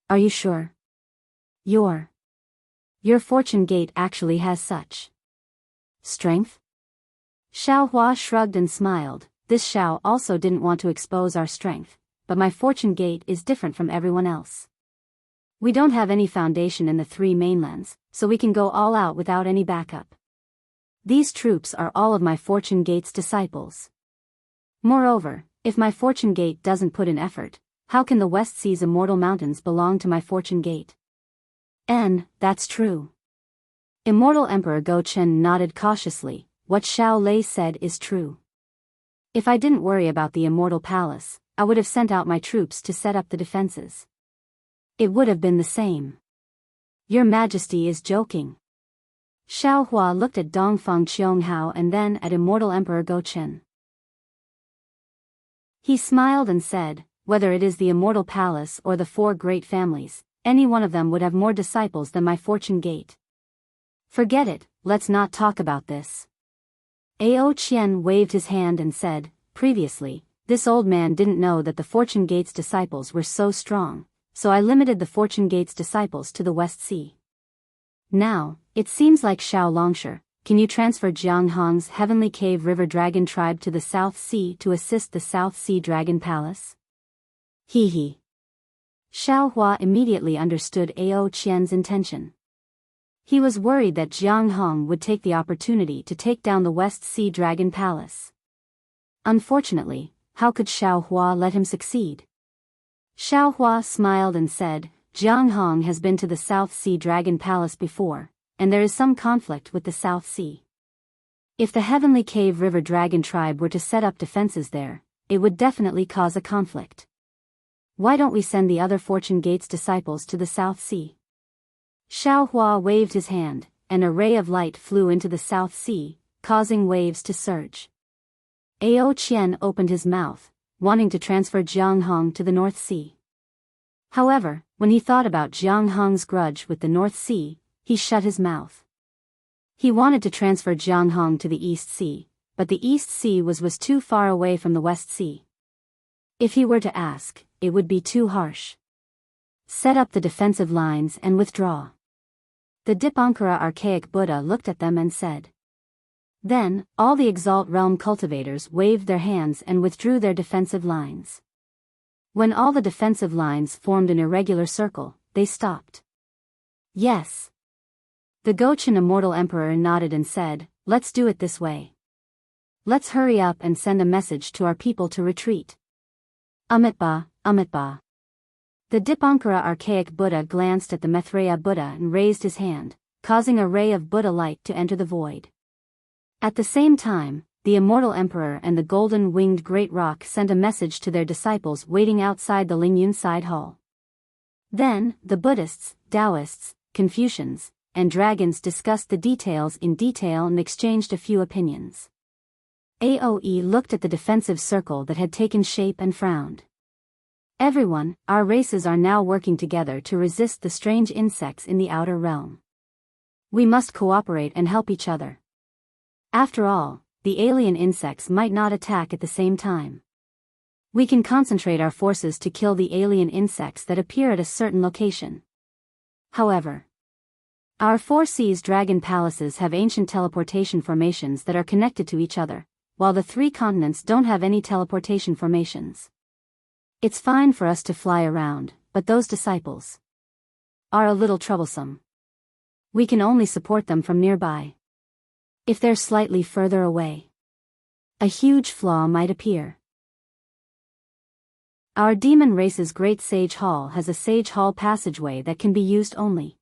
Are you sure? Your Fortune Gate actually has such strength?" Xiao Hua shrugged and smiled. "This Xiao also didn't want to expose our strength, but my Fortune Gate is different from everyone else. We don't have any foundation in the three mainlands, so we can go all out without any backup. These troops are all of my Fortune Gate's disciples. Moreover, if my Fortune Gate doesn't put in effort, how can the West Sea's immortal mountains belong to my Fortune Gate?" That's true. Immortal Emperor Gochen nodded cautiously. "What Xiao Lei said is true. If I didn't worry about the Immortal Palace, I would have sent out my troops to set up the defenses. It would have been the same." "Your Majesty is joking." Xiao Hua looked at Dongfang Qianghao and then at Immortal Emperor Gochen. He smiled and said, "Whether it is the Immortal Palace or the four great families, any one of them would have more disciples than my Fortune Gate. Forget it, let's not talk about this." Ao Qian waved his hand and said, "Previously, this old man didn't know that the Fortune Gate's disciples were so strong, so I limited the Fortune Gate's disciples to the West Sea. Now, it seems like Xiao Longsher, can you transfer Jiang Hong's Heavenly Cave River Dragon Tribe to the South Sea to assist the South Sea Dragon Palace?" Hee hee. Xiao Hua immediately understood Ao Qian's intention. He was worried that Jiang Hong would take the opportunity to take down the West Sea Dragon Palace. Unfortunately, how could Xiao Hua let him succeed? Xiao Hua smiled and said, Jiang Hong has been to the South Sea Dragon Palace before, and there is some conflict with the South Sea. If the Heavenly Cave River Dragon tribe were to set up defenses there, it would definitely cause a conflict. Why don't we send the other Fortune Gate's disciples to the South Sea? Xiao Hua waved his hand, and a ray of light flew into the South Sea, causing waves to surge. Ao Qian opened his mouth, wanting to transfer Jiang Hong to the North Sea. However, when he thought about Jiang Hong's grudge with the North Sea, he shut his mouth. He wanted to transfer Jiang Hong to the East Sea, but the East Sea was too far away from the West Sea. If he were to ask, it would be too harsh. Set up the defensive lines and withdraw. The Dipankara archaic Buddha looked at them and said. Then, all the Exalt Realm cultivators waved their hands and withdrew their defensive lines. When all the defensive lines formed an irregular circle, they stopped. Yes. The Gochin Immortal Emperor nodded and said, let's do it this way. Let's hurry up and send a message to our people to retreat. Amitba, Amitba. The Dipankara archaic Buddha glanced at the Maitreya Buddha and raised his hand, causing a ray of Buddha light to enter the void. At the same time, the Immortal Emperor and the Golden-Winged Great Rock sent a message to their disciples waiting outside the Lingyun Side Hall. Then, the Buddhists, Taoists, Confucians, and dragons discussed the details in detail and exchanged a few opinions. Aoe looked at the defensive circle that had taken shape and frowned. Everyone, our races are now working together to resist the strange insects in the outer realm. We must cooperate and help each other. After all, the alien insects might not attack at the same time. We can concentrate our forces to kill the alien insects that appear at a certain location. However, our 4 seas dragon palaces have ancient teleportation formations that are connected to each other, while the 3 continents don't have any teleportation formations. It's fine for us to fly around, but those disciples are a little troublesome. We can only support them from nearby. If they're slightly further away, a huge flaw might appear. Our demon race's Great Sage Hall has a Sage Hall passageway that can be used only.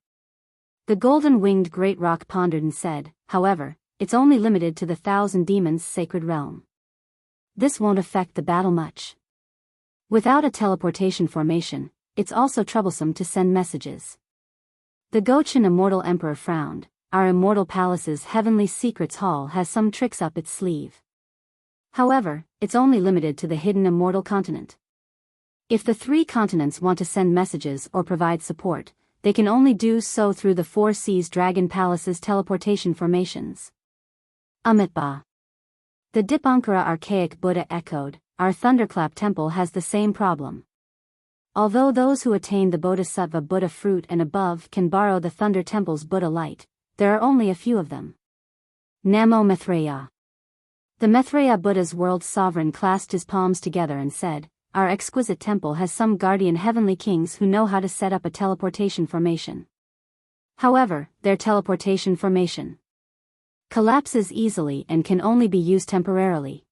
The Golden-Winged Great Rock pondered and said, however, it's only limited to the 1,000 demons' sacred realm. This won't affect the battle much. Without a teleportation formation, it's also troublesome to send messages. The Gochin Immortal Emperor frowned. Our Immortal Palace's Heavenly Secrets Hall has some tricks up its sleeve. However, it's only limited to the hidden Immortal Continent. If the 3 continents want to send messages or provide support, they can only do so through the 4 seas Dragon Palace's teleportation formations. Amitba. The Dipankara archaic Buddha echoed, our Thunderclap Temple has the same problem. Although those who attain the Bodhisattva Buddha fruit and above can borrow the Thunder Temple's Buddha light, there are only a few of them. Namo Maitreya. The Maitreya Buddha's world sovereign clasped his palms together and said, our exquisite temple has some guardian heavenly kings who know how to set up a teleportation formation. However, their teleportation formation collapses easily and can only be used temporarily.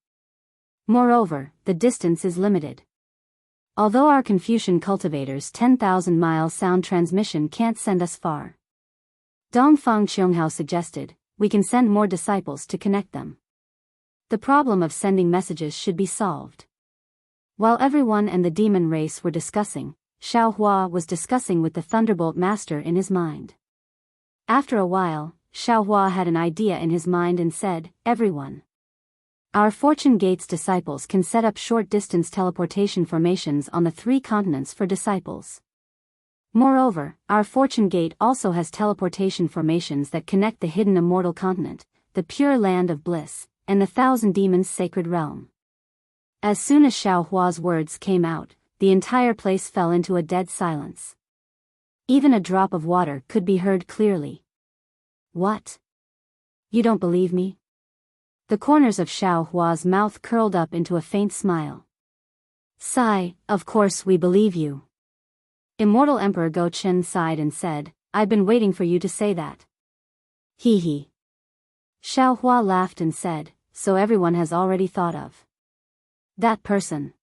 Moreover, the distance is limited. Although our Confucian cultivators' 10,000-mile sound transmission can't send us far. Dongfang Qianghao suggested, we can send more disciples to connect them. The problem of sending messages should be solved. While everyone and the demon race were discussing, Xiao Hua was discussing with the Thunderbolt Master in his mind. After a while, Xiao Hua had an idea in his mind and said, everyone. Our Fortune Gate's disciples can set up short-distance teleportation formations on the 3 continents for disciples. Moreover, our Fortune Gate also has teleportation formations that connect the hidden Immortal Continent, the Pure Land of Bliss, and the 1,000 Demons' Sacred Realm. As soon as Xiao Hua's words came out, the entire place fell into a dead silence. Even a drop of water could be heard clearly. What? You don't believe me? The corners of Xiao Hua's mouth curled up into a faint smile. Sigh, of course we believe you. Immortal Emperor Go Chen sighed and said, "I've been waiting for you to say that." Hee hee. Xiao Hua laughed and said, "So everyone has already thought of that person."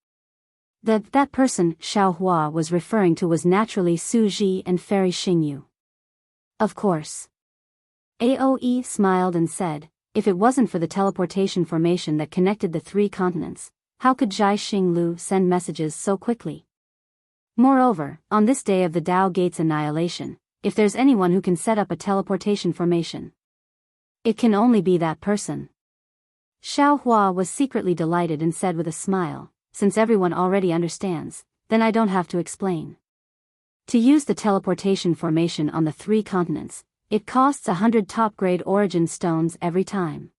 That person Xiao Hua was referring to was naturally Su Ji and Fairy Xingyu. Of course. Aoe smiled and said, "If it wasn't for the teleportation formation that connected the 3 continents, how could Zhai Xinglu send messages so quickly? Moreover, on this day of the Dao Gate's annihilation, if there's anyone who can set up a teleportation formation, it can only be that person." Xiao Hua was secretly delighted and said with a smile, "Since everyone already understands, then I don't have to explain. To use the teleportation formation on the 3 continents, it costs 100 top-grade origin stones every time.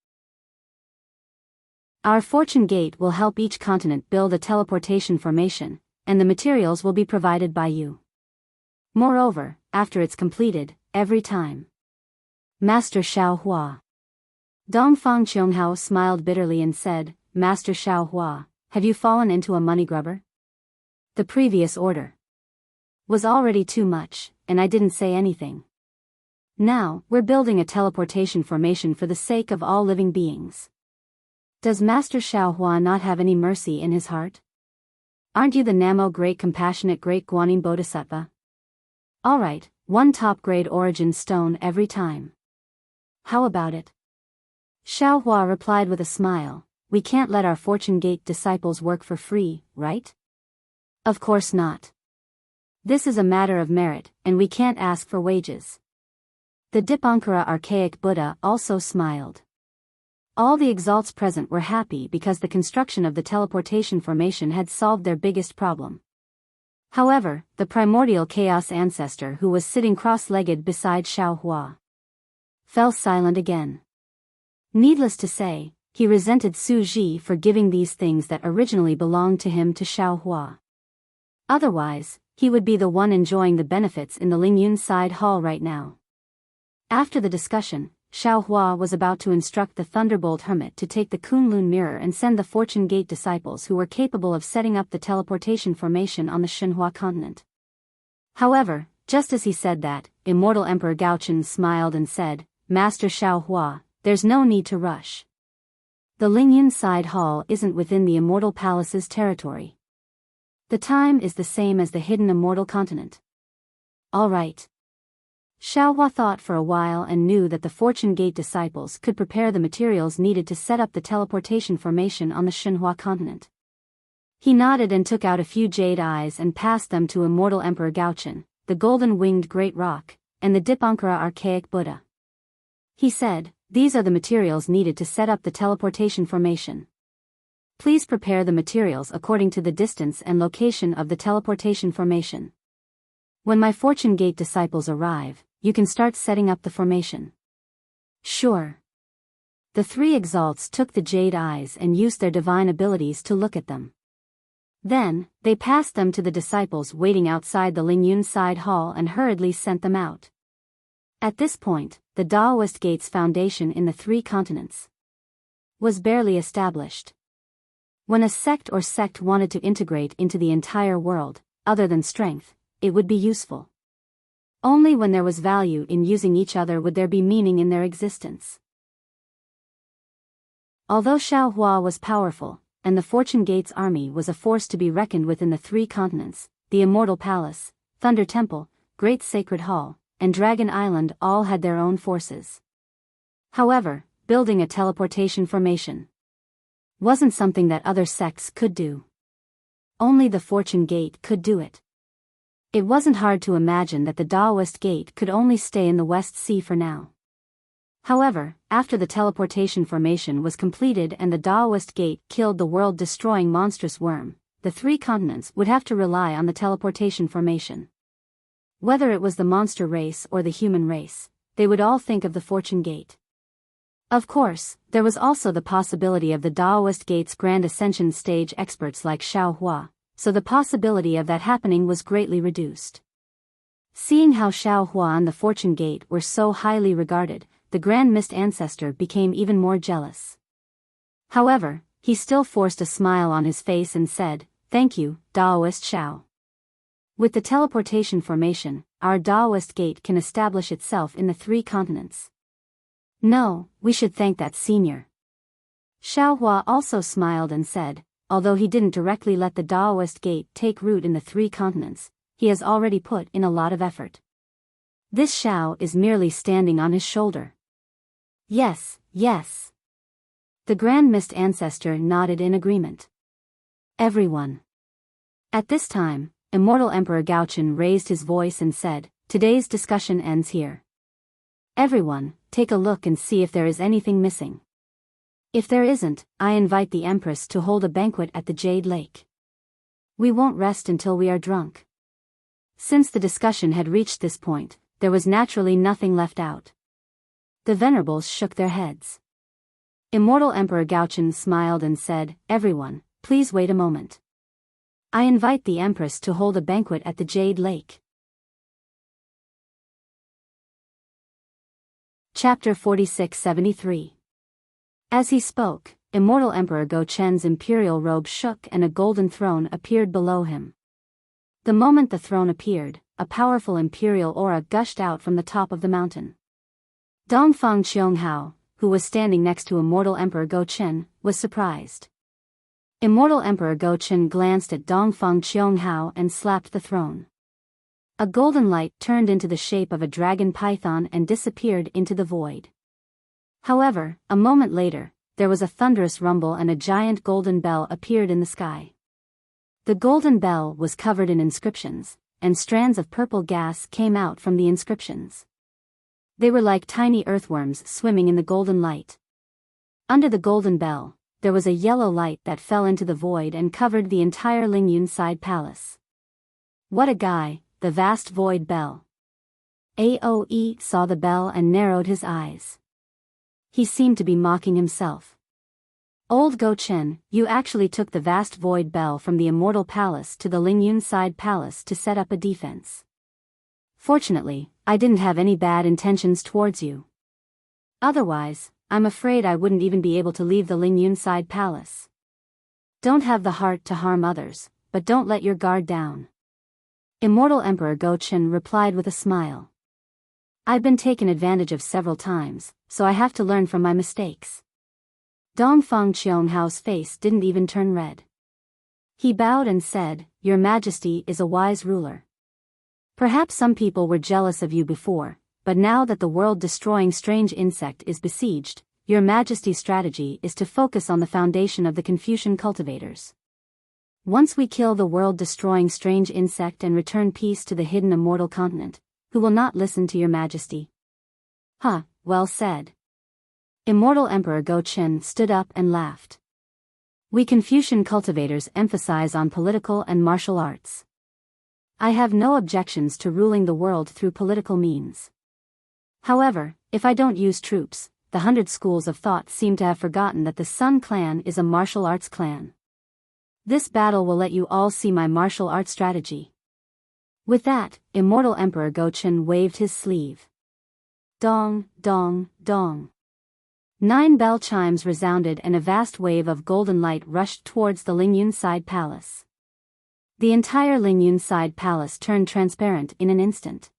Our Fortune Gate will help each continent build a teleportation formation, and the materials will be provided by you. Moreover, after it's completed, every time." Master Xiao Hua. Dongfang Qianghao smiled bitterly and said, "Master Xiao Hua, have you fallen into a money grubber? The previous order was already too much, and I didn't say anything. Now, we're building a teleportation formation for the sake of all living beings. Does Master Xiao Hua not have any mercy in his heart? Aren't you the Namo Great Compassionate Great Guanyin Bodhisattva? Alright, 1 top-grade origin stone every time. How about it?" Xiao Hua replied with a smile, "We can't let our Fortune Gate disciples work for free, right? Of course not. This is a matter of merit, and we can't ask for wages." The Dipankara archaic Buddha also smiled. All the exalts present were happy because the construction of the teleportation formation had solved their biggest problem. However, the primordial chaos ancestor who was sitting cross-legged beside Xiao Hua fell silent again. Needless to say, he resented Su Ji for giving these things that originally belonged to him to Xiao Hua. Otherwise, he would be the one enjoying the benefits in the Lingyun side hall right now. After the discussion, Xiao Hua was about to instruct the Thunderbolt Hermit to take the Kunlun Mirror and send the Fortune Gate disciples who were capable of setting up the teleportation formation on the Xinhua continent. However, just as he said that, Immortal Emperor Gaochen smiled and said, "Master Xiao Hua, there's no need to rush. The Lingyun side hall isn't within the Immortal Palace's territory. The time is the same as the hidden Immortal continent." All right. Xiao Hua thought for a while and knew that the Fortune Gate disciples could prepare the materials needed to set up the teleportation formation on the Xinhua continent. He nodded and took out a few jade eyes and passed them to Immortal Emperor Gaochen, the golden-winged Great Rock, and the Dipankara archaic Buddha. He said, "These are the materials needed to set up the teleportation formation. Please prepare the materials according to the distance and location of the teleportation formation. When my Fortune Gate disciples arrive, you can start setting up the formation." "Sure." The 3 exalts took the jade eyes and used their divine abilities to look at them. Then, they passed them to the disciples waiting outside the Lingyun side hall and hurriedly sent them out. At this point, the Daoist Gate's foundation in the 3 continents was barely established. When a sect or sect wanted to integrate into the entire world, other than strength, it would be useful. Only when there was value in using each other would there be meaning in their existence. Although Xiao Hua was powerful, and the Fortune Gate's army was a force to be reckoned with in the 3 continents, the Immortal Palace, Thunder Temple, Great Sacred Hall, and Dragon Island all had their own forces. However, building a teleportation formation wasn't something that other sects could do. Only the Fortune Gate could do it. It wasn't hard to imagine that the Daoist Gate could only stay in the West Sea for now. However, after the teleportation formation was completed and the Daoist Gate killed the world-destroying monstrous worm, the 3 continents would have to rely on the teleportation formation. Whether it was the monster race or the human race, they would all think of the Fortune Gate. Of course, there was also the possibility of the Daoist Gate's Grand Ascension stage experts like Xiao Hua, so the possibility of that happening was greatly reduced. Seeing how Xiao Hua and the Fortune Gate were so highly regarded, the Grand Mist Ancestor became even more jealous. However, he still forced a smile on his face and said, "Thank you, Daoist Xiao. With the teleportation formation, our Daoist gate can establish itself in the 3 continents. No, we should thank that senior. Xiaohua also smiled and said, although he didn't directly let the Daoist gate take root in the 3 continents, he has already put in a lot of effort. This Xiao is merely standing on his shoulder. Yes, yes. The Grand Mist Ancestor nodded in agreement. Everyone. At this time, Immortal Emperor Gaochen raised his voice and said, today's discussion ends here. Everyone, take a look and see if there is anything missing. If there isn't, I invite the Empress to hold a banquet at the Jade Lake. We won't rest until we are drunk. Since the discussion had reached this point, there was naturally nothing left out. The Venerables shook their heads. Immortal Emperor Gaochen smiled and said, everyone, please wait a moment. I invite the Empress to hold a banquet at the Jade Lake. Chapter 4673. As he spoke, Immortal Emperor Gochen's imperial robe shook and a golden throne appeared below him. The moment the throne appeared, a powerful imperial aura gushed out from the top of the mountain. Dongfang Qianghao, who was standing next to Immortal Emperor Gochen, was surprised. Immortal Emperor Gochen glanced at Dongfang Qianghao and slapped the throne. A golden light turned into the shape of a dragon python and disappeared into the void. However, a moment later, there was a thunderous rumble and a giant golden bell appeared in the sky. The golden bell was covered in inscriptions, and strands of purple gas came out from the inscriptions. They were like tiny earthworms swimming in the golden light. Under the golden bell, there was a yellow light that fell into the void and covered the entire Lingyun side palace. What a guy, the vast void bell. Aoe saw the bell and narrowed his eyes. He seemed to be mocking himself. Old Gochen, you actually took the vast void bell from the Immortal Palace to the Lingyun side palace to set up a defense. Fortunately, I didn't have any bad intentions towards you. Otherwise, I'm afraid I wouldn't even be able to leave the Lingyun side palace. Don't have the heart to harm others, but don't let your guard down. Immortal Emperor Gochen replied with a smile. I've been taken advantage of several times, so I have to learn from my mistakes. Dongfang Qianghao's face didn't even turn red. He bowed and said, Your Majesty is a wise ruler. Perhaps some people were jealous of you before, but now that the world-destroying strange insect is besieged, Your Majesty's strategy is to focus on the foundation of the Confucian cultivators. Once we kill the world-destroying strange insect and return peace to the hidden immortal continent, who will not listen to Your Majesty? Well said. Immortal Emperor Gochen stood up and laughed. We Confucian cultivators emphasize on political and martial arts. I have no objections to ruling the world through political means. However, if I don't use troops, the 100 schools of thought seem to have forgotten that the Sun Clan is a martial arts clan. This battle will let you all see my martial arts strategy. With that, Immortal Emperor Gochen waved his sleeve. Dong, dong, dong. 9 bell chimes resounded and a vast wave of golden light rushed towards the Lingyun side palace. The entire Lingyun side palace turned transparent in an instant.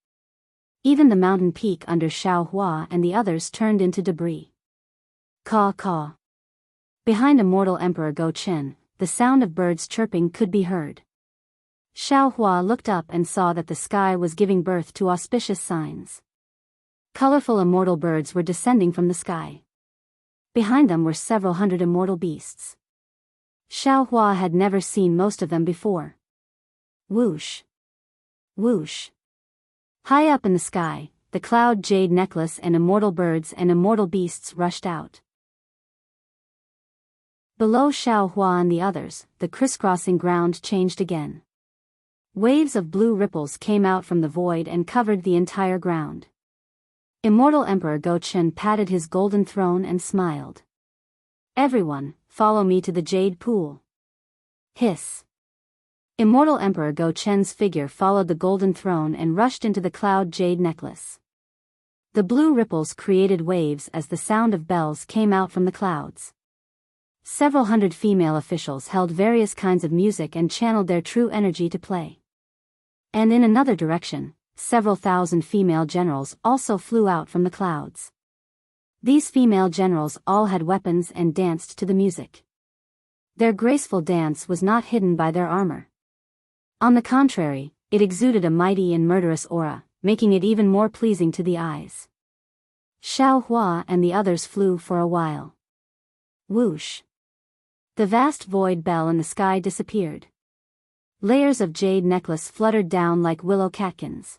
Even the mountain peak under Xiaohua and the others turned into debris. Caw caw. Behind Immortal Emperor Gochen, the sound of birds chirping could be heard. Xiaohua looked up and saw that the sky was giving birth to auspicious signs. Colorful immortal birds were descending from the sky. Behind them were several hundred immortal beasts. Xiaohua had never seen most of them before. Whoosh! Whoosh! High up in the sky, the cloud jade necklace and immortal birds and immortal beasts rushed out. Below Xiaohua and the others, the crisscrossing ground changed again. Waves of blue ripples came out from the void and covered the entire ground. Immortal Emperor Gochen patted his golden throne and smiled. Everyone, follow me to the jade pool. Hiss. Immortal Emperor Gochen's figure followed the golden throne and rushed into the cloud jade necklace. The blue ripples created waves as the sound of bells came out from the clouds. Several hundred female officials held various kinds of music and channeled their true energy to play. And in another direction, several thousand female generals also flew out from the clouds. These female generals all had weapons and danced to the music. Their graceful dance was not hidden by their armor. On the contrary, it exuded a mighty and murderous aura, making it even more pleasing to the eyes. Xiao Hua and the others flew for a while. Whoosh! The vast void bell in the sky disappeared. Layers of jade necklace fluttered down like willow catkins.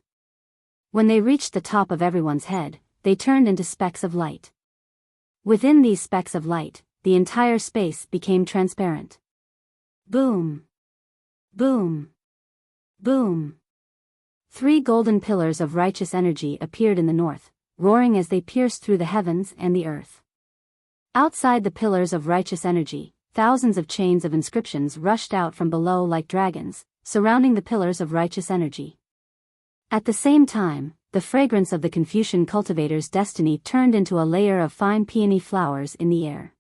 When they reached the top of everyone's head, they turned into specks of light. Within these specks of light, the entire space became transparent. Boom! Boom! Boom! 3 golden pillars of righteous energy appeared in the north, roaring as they pierced through the heavens and the earth. Outside the pillars of righteous energy, thousands of chains of inscriptions rushed out from below like dragons, surrounding the pillars of righteous energy. At the same time, the fragrance of the Confucian cultivator's destiny turned into a layer of fine peony flowers in the air.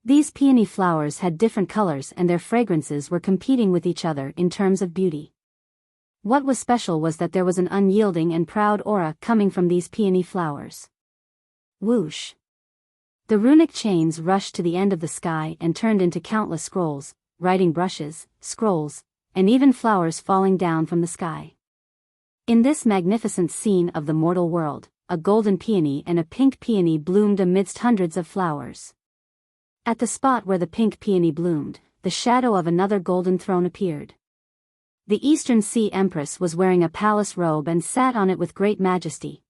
These peony flowers had different colors and their fragrances were competing with each other in terms of beauty. What was special was that there was an unyielding and proud aura coming from these peony flowers. Whoosh! The runic chains rushed to the end of the sky and turned into countless scrolls, writing brushes, scrolls, and even flowers falling down from the sky. In this magnificent scene of the mortal world, a golden peony and a pink peony bloomed amidst hundreds of flowers. At the spot where the pink peony bloomed, the shadow of another golden throne appeared. The Eastern Sea Empress was wearing a palace robe and sat on it with great majesty.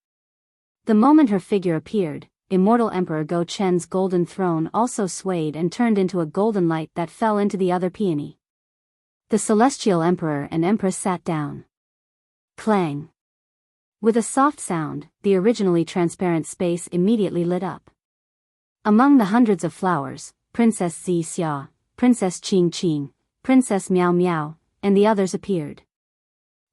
The moment her figure appeared, Immortal Emperor Go Chen's golden throne also swayed and turned into a golden light that fell into the other peony. The Celestial Emperor and Empress sat down. Clang! With a soft sound, the originally transparent space immediately lit up. Among the hundreds of flowers, Princess Zi Xia, Princess Qing Qing, Princess Miao Miao, and the others appeared.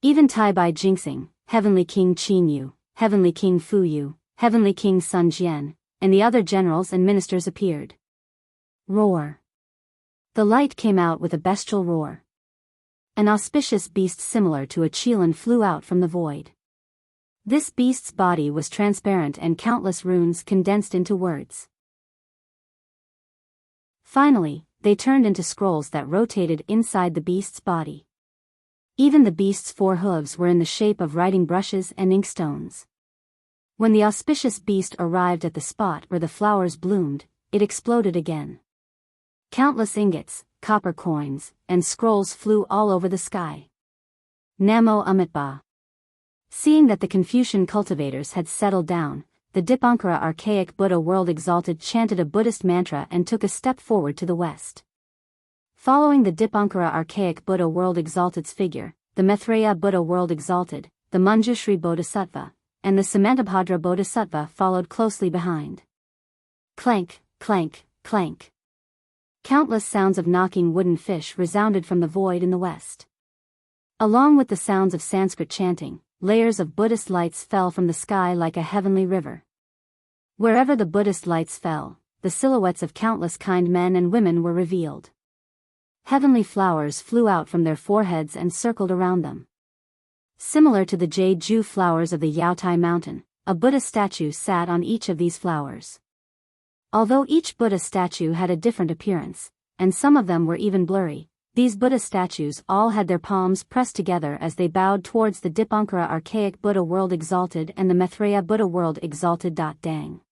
Even Tai Bai Jinxing, Heavenly King Qin Yu, Heavenly King Fu Yu, Heavenly King Sun Jian, and the other generals and ministers appeared. Roar! The light came out with a bestial roar. An auspicious beast similar to a qilin flew out from the void. This beast's body was transparent and countless runes condensed into words. Finally, they turned into scrolls that rotated inside the beast's body. Even the beast's 4 hooves were in the shape of writing brushes and inkstones. When the auspicious beast arrived at the spot where the flowers bloomed, it exploded again. Countless ingots, copper coins, and scrolls flew all over the sky. Namo Amitabha. Seeing that the Confucian cultivators had settled down, the Dipankara archaic Buddha world exalted chanted a Buddhist mantra and took a step forward to the west. Following the Dipankara archaic Buddha world exalted's figure, the Maitreya Buddha world exalted, the Manjushri Bodhisattva, and the Samantabhadra Bodhisattva followed closely behind. Clank, clank, clank. Countless sounds of knocking wooden fish resounded from the void in the west. Along with the sounds of Sanskrit chanting, layers of Buddhist lights fell from the sky like a heavenly river. Wherever the Buddhist lights fell, the silhouettes of countless kind men and women were revealed. Heavenly flowers flew out from their foreheads and circled around them. Similar to the jade Ju flowers of the Yaotai mountain, a Buddha statue sat on each of these flowers. Although each Buddha statue had a different appearance, and some of them were even blurry, these Buddha statues all had their palms pressed together as they bowed towards the Dipankara archaic Buddha world exalted and the Maitreya Buddha world exalted. Dang.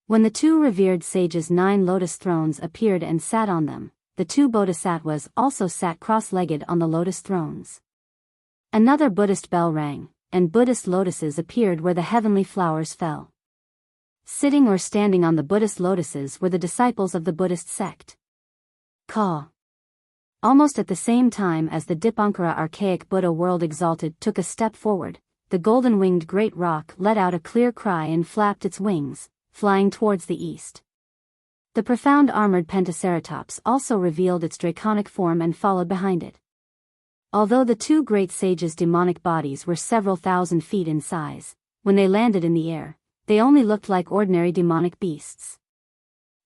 When the 2 revered sages' 9 lotus thrones appeared and sat on them, the 2 bodhisattvas also sat cross-legged on the lotus thrones. Another Buddhist bell rang, and Buddhist lotuses appeared where the heavenly flowers fell. Sitting or standing on the Buddhist lotuses were the disciples of the Buddhist sect. Ka. Almost at the same time as the Dipankara archaic Buddha world exalted took a step forward, the golden-winged great rock let out a clear cry and flapped its wings, flying towards the east. The profound armored Pentaceratops also revealed its draconic form and followed behind it. Although the 2 great sages' demonic bodies were several thousand feet in size, when they landed in the air, they only looked like ordinary demonic beasts.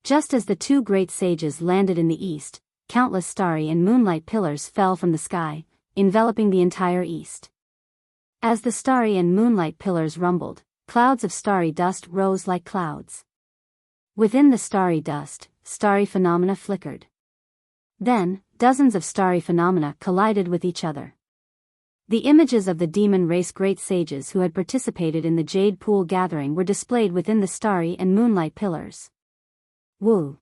Just as the 2 great sages landed in the east, countless starry and moonlight pillars fell from the sky, enveloping the entire east. As the starry and moonlight pillars rumbled, clouds of starry dust rose like clouds. Within the starry dust, starry phenomena flickered. Then, dozens of starry phenomena collided with each other. The images of the demon race great sages who had participated in the Jade Pool gathering were displayed within the starry and moonlight pillars. Woo!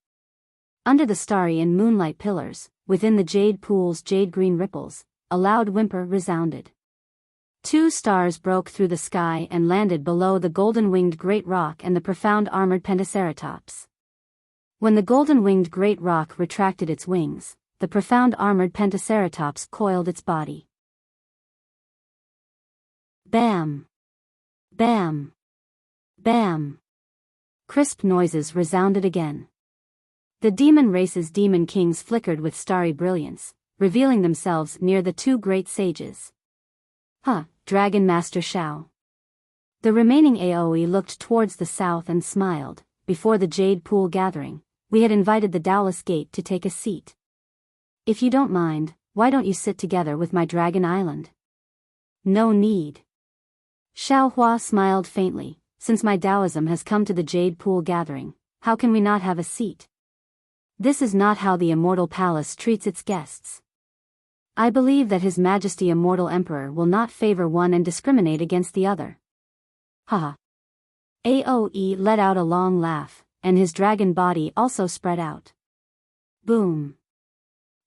Under the starry and moonlight pillars, within the Jade Pool's jade-green ripples, a loud whimper resounded. 2 stars broke through the sky and landed below the golden-winged great rock and the profound armored pentaceratops. When the golden-winged great rock retracted its wings, the profound armored pentaceratops coiled its body. Bam! Bam! Bam! Crisp noises resounded again. The demon race's demon kings flickered with starry brilliance, revealing themselves near the 2 great sages. Dragon Master Shao. The remaining Aoe looked towards the south and smiled. Before the Jade Pool gathering, we had invited the Daoless Gate to take a seat. If you don't mind, why don't you sit together with my Dragon Island? No need. Xiao Hua smiled faintly. Since my Taoism has come to the Jade Pool gathering, how can we not have a seat? This is not how the Immortal Palace treats its guests. I believe that His Majesty Immortal Emperor will not favor one and discriminate against the other. Haha. Aoe let out a long laugh, and his dragon body also spread out. Boom.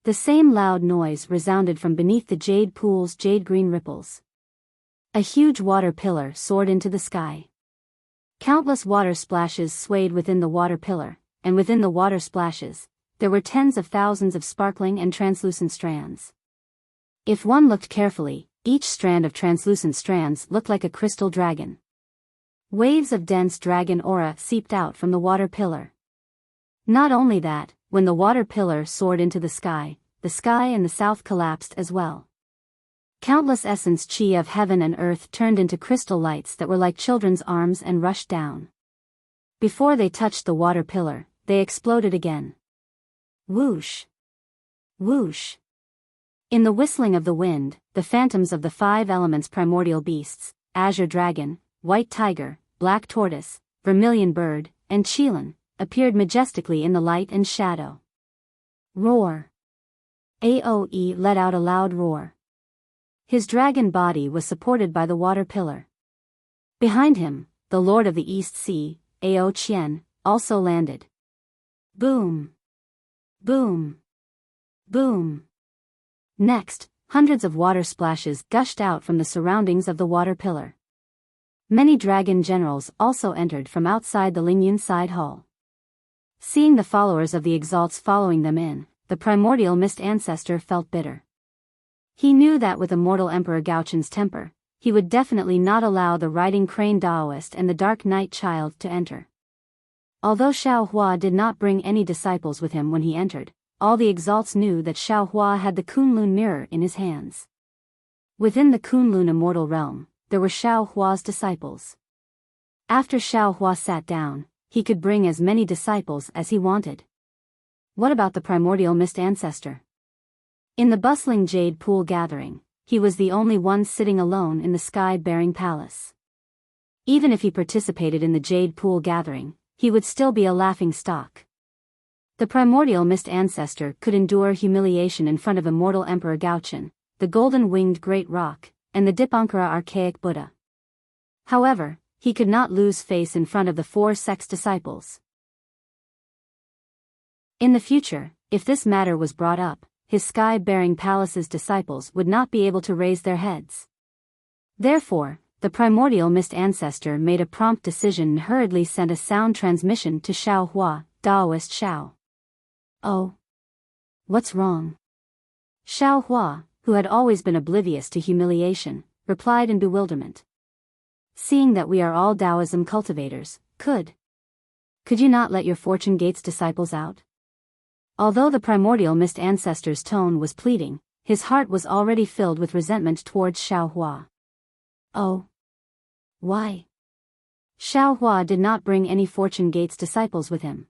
The same loud noise resounded from beneath the Jade Pool's jade-green ripples. A huge water pillar soared into the sky. Countless water splashes swayed within the water pillar, and within the water splashes, there were tens of thousands of sparkling and translucent strands. If one looked carefully, each strand of translucent strands looked like a crystal dragon. Waves of dense dragon aura seeped out from the water pillar. Not only that, when the water pillar soared into the sky in the south collapsed as well. Countless essence chi of heaven and earth turned into crystal lights that were like children's arms and rushed down. Before they touched the water pillar, they exploded again. Whoosh! Whoosh! In the whistling of the wind, the phantoms of the 5 elements primordial beasts, azure dragon, white tiger, black tortoise, vermilion bird, and Qilin, appeared majestically in the light and shadow. Roar! Aoe let out a loud roar. His dragon body was supported by the water pillar. Behind him, the Lord of the East Sea, Ao Qian, also landed. Boom! Boom! Boom! Next, hundreds of water splashes gushed out from the surroundings of the water pillar. Many dragon generals also entered from outside the Lingyun side hall. Seeing the followers of the Exalts following them in, the primordial mist ancestor felt bitter. He knew that with Immortal Emperor Gaochun's temper, he would definitely not allow the riding crane Daoist and the Dark Knight child to enter. Although Xiao Hua did not bring any disciples with him when he entered, all the Exalts knew that Xiao Hua had the Kunlun mirror in his hands. Within the Kunlun immortal realm, there were Xiao Hua's disciples. After Xiao Hua sat down, he could bring as many disciples as he wanted. What about the primordial mist ancestor? In the bustling Jade Pool gathering, he was the only one sitting alone in the sky-bearing palace. Even if he participated in the Jade Pool gathering, he would still be a laughing stock. The primordial mist ancestor could endure humiliation in front of Immortal Emperor Gaochun, the golden-winged great rock, and the Dipankara archaic Buddha. However, he could not lose face in front of the 4 sex disciples. In the future, if this matter was brought up, his sky-bearing palace's disciples would not be able to raise their heads. Therefore, the primordial mist ancestor made a prompt decision and hurriedly sent a sound transmission to Xiao Hua, Daoist Xiao. Oh. What's wrong? Xiao Hua, who had always been oblivious to humiliation, replied in bewilderment. Seeing that we are all Taoism cultivators, could you not let your Fortune Gates disciples out? Although the primordial mist ancestor's tone was pleading, his heart was already filled with resentment towards Xiao Hua. Oh. Why? Xiao Hua did not bring any Fortune Gates disciples with him.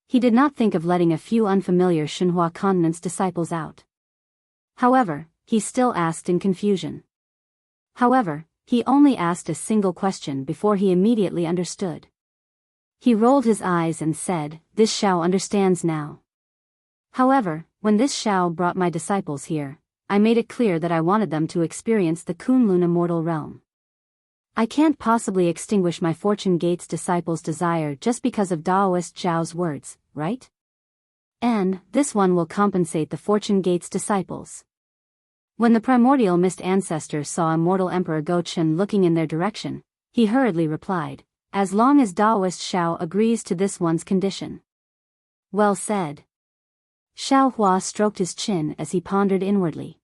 He did not think of letting a few unfamiliar Shenhua continent's disciples out. However, he still asked in confusion. However, he only asked a single question before he immediately understood. He rolled his eyes and said, "This Shao understands now. However, when this Shao brought my disciples here, I made it clear that I wanted them to experience the Kunlun immortal realm. I can't possibly extinguish my Fortune Gate's disciples' desire just because of Daoist Zhao's words, right? And this one will compensate the Fortune Gate's disciples." When the primordial mist ancestor saw Immortal Emperor Gochen looking in their direction, he hurriedly replied, "As long as Daoist Shao agrees to this one's condition." Well said. Xiao Hua stroked his chin as he pondered inwardly.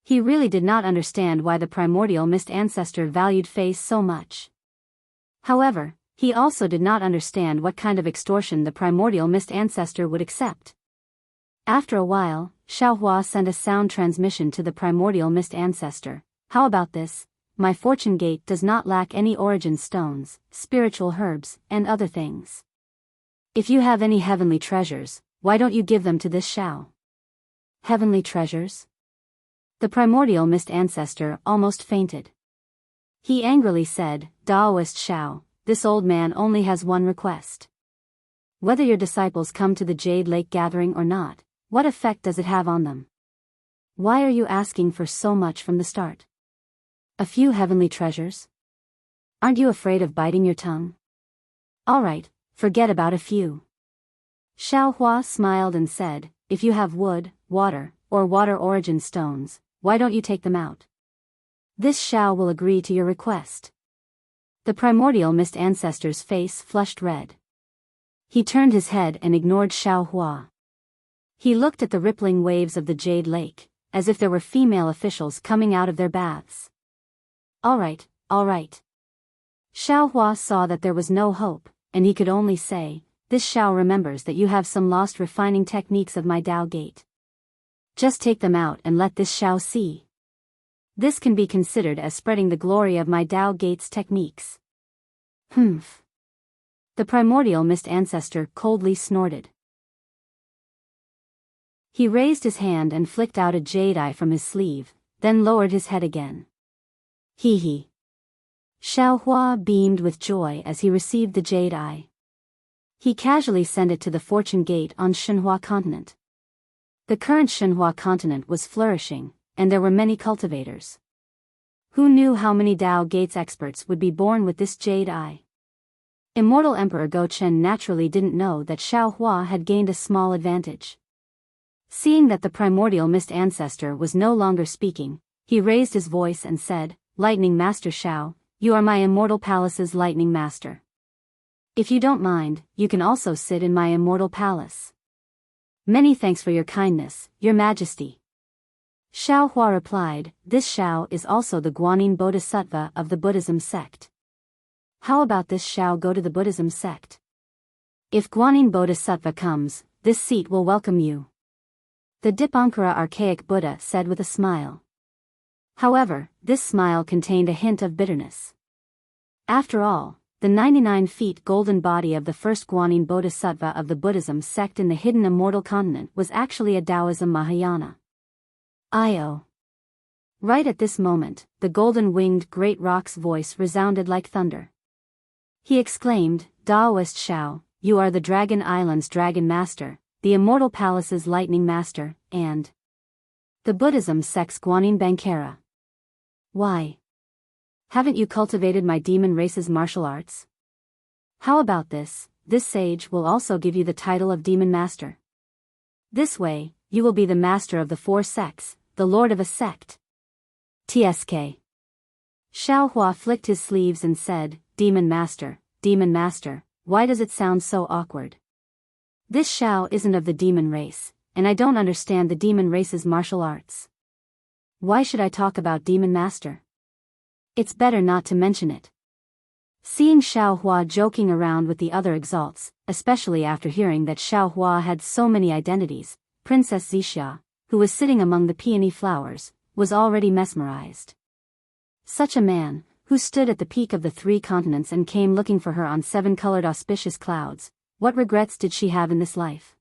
He really did not understand why the primordial mist ancestor valued face so much. However, he also did not understand what kind of extortion the primordial mist ancestor would accept. After a while, Xiao Hua sent a sound transmission to the primordial mist ancestor. "How about this? My Fortune Gate does not lack any origin stones, spiritual herbs, and other things. If you have any heavenly treasures, why don't you give them to this Shao?" Heavenly treasures? The primordial mist ancestor almost fainted. He angrily said, "Daoist Shao, this old man only has one request. Whether your disciples come to the Jade Lake gathering or not, what effect does it have on them? Why are you asking for so much from the start? A few heavenly treasures? Aren't you afraid of biting your tongue? Alright, forget about a few." Xiao Hua smiled and said, "If you have wood, water, or water origin stones, why don't you take them out? This Shao will agree to your request." The primordial mist ancestor's face flushed red. He turned his head and ignored Xiao Hua. He looked at the rippling waves of the Jade Lake, as if there were female officials coming out of their baths. Alright. Xiao Hua saw that there was no hope, and he could only say, "This Shao remembers that you have some lost refining techniques of my Dao Gate. Just take them out and let this Shao see. This can be considered as spreading the glory of my Dao Gate's techniques." Humph. The primordial mist ancestor coldly snorted. He raised his hand and flicked out a jade eye from his sleeve, then lowered his head again. Hee. Xiao Hua beamed with joy as he received the jade eye. He casually sent it to the Fortune Gate on Shenhua continent. The current Shenhua continent was flourishing, and there were many cultivators. Who knew how many Dao Gates experts would be born with this jade eye? Immortal Emperor Gochen naturally didn't know that Xiao Hua had gained a small advantage. Seeing that the primordial mist ancestor was no longer speaking, he raised his voice and said, "Lightning Master Shao, you are my Immortal Palace's Lightning Master. If you don't mind, you can also sit in my Immortal Palace." "Many thanks for your kindness, Your Majesty." Xiao Hua replied, "This Shao is also the Guanyin Bodhisattva of the Buddhism sect. How about this Shao go to the Buddhism sect? If Guanyin Bodhisattva comes, this seat will welcome you." The Dipankara archaic Buddha said with a smile. However, this smile contained a hint of bitterness. After all, the 99 feet golden body of the first Guanyin Bodhisattva of the Buddhism sect in the hidden immortal continent was actually a Taoism Mahayana. Io. Right at this moment, the golden-winged great rock's voice resounded like thunder. He exclaimed, "Daoist Shao, you are the Dragon Island's Dragon Master, the Immortal Palace's Lightning Master, and the Buddhism sect's Guanyin Bankara. Why? Haven't you cultivated my demon race's martial arts? How about this sage will also give you the title of Demon Master. This way, you will be the master of the 4 sects, the lord of a sect." TSK. Xiao Hua flicked his sleeves and said, Demon Master, why does it sound so awkward? This Shao isn't of the demon race, and I don't understand the demon race's martial arts. Why should I talk about Demon Master? It's better not to mention it. Seeing Xiao Hua joking around with the other exalts, especially after hearing that Xiao Hua had so many identities, Princess Zixia, who was sitting among the peony flowers, was already mesmerized. Such a man, who stood at the peak of the 3 continents and came looking for her on 7-colored auspicious clouds, what regrets did she have in this life?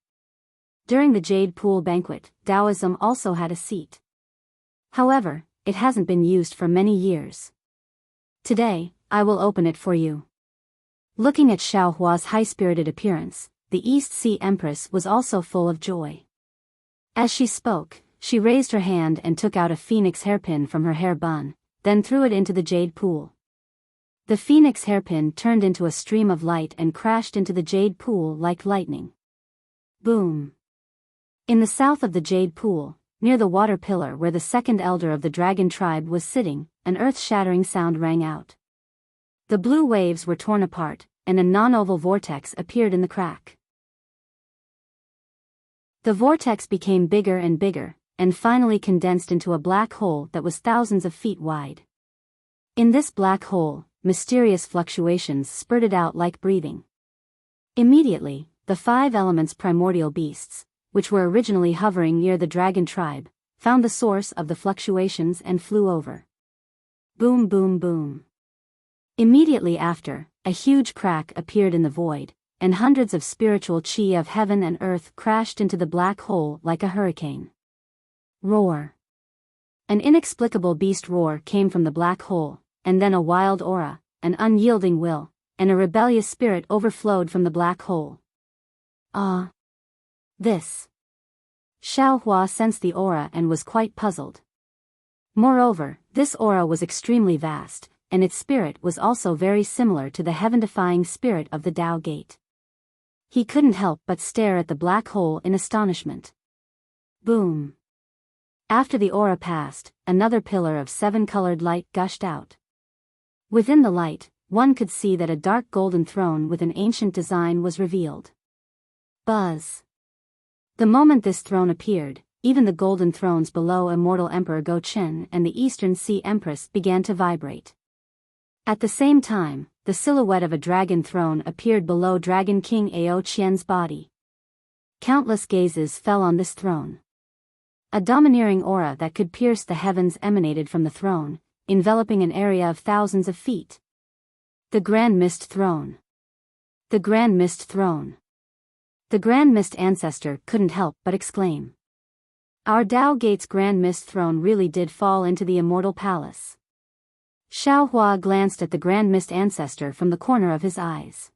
During the Jade Pool banquet, Taoism also had a seat. However, it hasn't been used for many years. Today, I will open it for you. Looking at Xiao Hua's high-spirited appearance, the East Sea Empress was also full of joy. As she spoke, she raised her hand and took out a phoenix hairpin from her hair bun, then threw it into the jade pool. The phoenix hairpin turned into a stream of light and crashed into the jade pool like lightning. Boom! In the south of the jade pool, near the water pillar where the second elder of the dragon tribe was sitting, an earth-shattering sound rang out. The blue waves were torn apart, and a non-oval vortex appeared in the crack. The vortex became bigger and bigger, and finally condensed into a black hole that was thousands of feet wide. In this black hole, mysterious fluctuations spurted out like breathing. Immediately, the 5 elements primordial beasts, which were originally hovering near the dragon tribe, found the source of the fluctuations and flew over. Boom, boom, boom. Immediately after, a huge crack appeared in the void, and hundreds of spiritual chi of heaven and earth crashed into the black hole like a hurricane. Roar. An inexplicable beast roar came from the black hole, and then a wild aura, an unyielding will, and a rebellious spirit overflowed from the black hole. Ah. This. Xiao Hua sensed the aura and was quite puzzled. Moreover, this aura was extremely vast, and its spirit was also very similar to the heaven-defying spirit of the Tao Gate. He couldn't help but stare at the black hole in astonishment. Boom. After the aura passed, another pillar of 7-colored light gushed out. Within the light, one could see that a dark golden throne with an ancient design was revealed. Buzz. The moment this throne appeared, even the golden thrones below Immortal Emperor Go Chen and the Eastern Sea Empress began to vibrate. At the same time, the silhouette of a dragon throne appeared below Dragon King Ao Qian's body. Countless gazes fell on this throne. A domineering aura that could pierce the heavens emanated from the throne, enveloping an area of thousands of feet. The Grand Mist Throne. The Grand Mist Throne. The Grand Mist Ancestor couldn't help but exclaim. Our Tao Gate's Grand Mist Throne really did fall into the Immortal Palace. Xiao Hua glanced at the Grand Mist Ancestor from the corner of his eyes.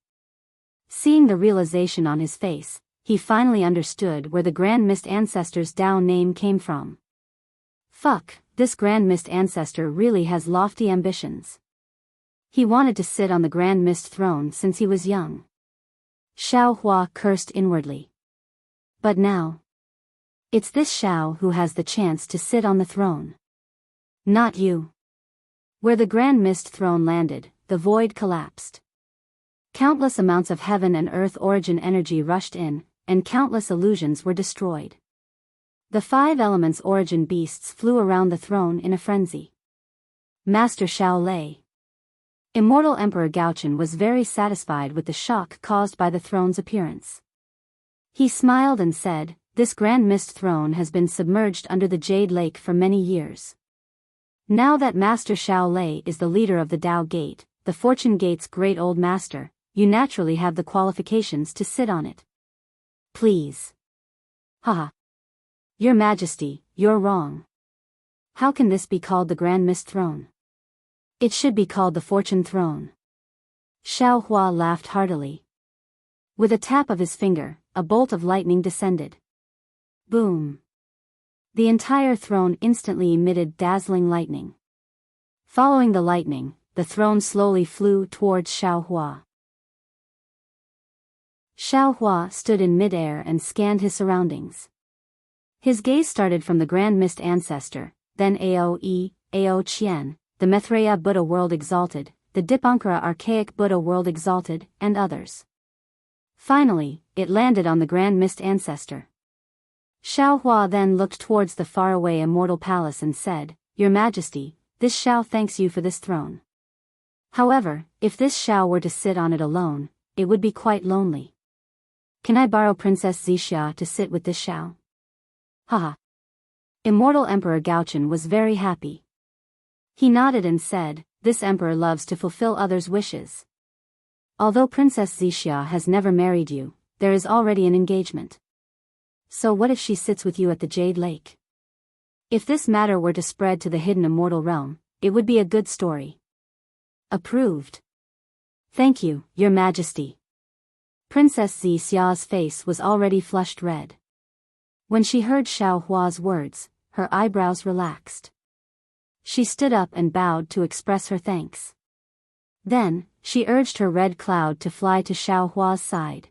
Seeing the realization on his face, he finally understood where the Grand Mist Ancestor's Tao name came from. Fuck, this Grand Mist Ancestor really has lofty ambitions. He wanted to sit on the Grand Mist Throne since he was young. Xiao Hua cursed inwardly. But now, it's this Xiao who has the chance to sit on the throne. Not you. Where the Grand Mist Throne landed, the void collapsed. Countless amounts of heaven and earth origin energy rushed in, and countless illusions were destroyed. The 5 elements origin beasts flew around the throne in a frenzy. Master Xiao Lei. Immortal Emperor Gaochen was very satisfied with the shock caused by the throne's appearance. He smiled and said, "This Grand Mist Throne has been submerged under the Jade Lake for many years. Now that Master Xiao Lei is the leader of the Tao Gate, the Fortune Gate's great old master, you naturally have the qualifications to sit on it. Please." Haha. Your Majesty, you're wrong. How can this be called the Grand Mist Throne? It should be called the Fortune Throne. Xiao Hua laughed heartily. With a tap of his finger, a bolt of lightning descended. Boom. The entire throne instantly emitted dazzling lightning. Following the lightning, the throne slowly flew towards Xiao Hua. Xiao Hua stood in mid-air and scanned his surroundings. His gaze started from the Grand Mist Ancestor, then Ao Qian, the Maitreya Buddha World Exalted, the Dipankara Archaic Buddha World Exalted, and others. Finally, it landed on the Grand Mist Ancestor. Xiao Hua then looked towards the faraway Immortal Palace and said, "Your Majesty, this Xiao thanks you for this throne. However, if this Xiao were to sit on it alone, it would be quite lonely. Can I borrow Princess Zixia to sit with this Xiao?" Haha. Immortal Emperor Gaochen was very happy. He nodded and said, "This emperor loves to fulfill others' wishes. Although Princess Zixia has never married you, there is already an engagement. So what if she sits with you at the Jade Lake?" If this matter were to spread to the hidden immortal realm, it would be a good story. Approved. Thank you, Your Majesty. Princess Xiao's face was already flushed red. When she heard Xiao Hua's words, her eyebrows relaxed. She stood up and bowed to express her thanks. Then, she urged her red cloud to fly to Xiao Hua's side.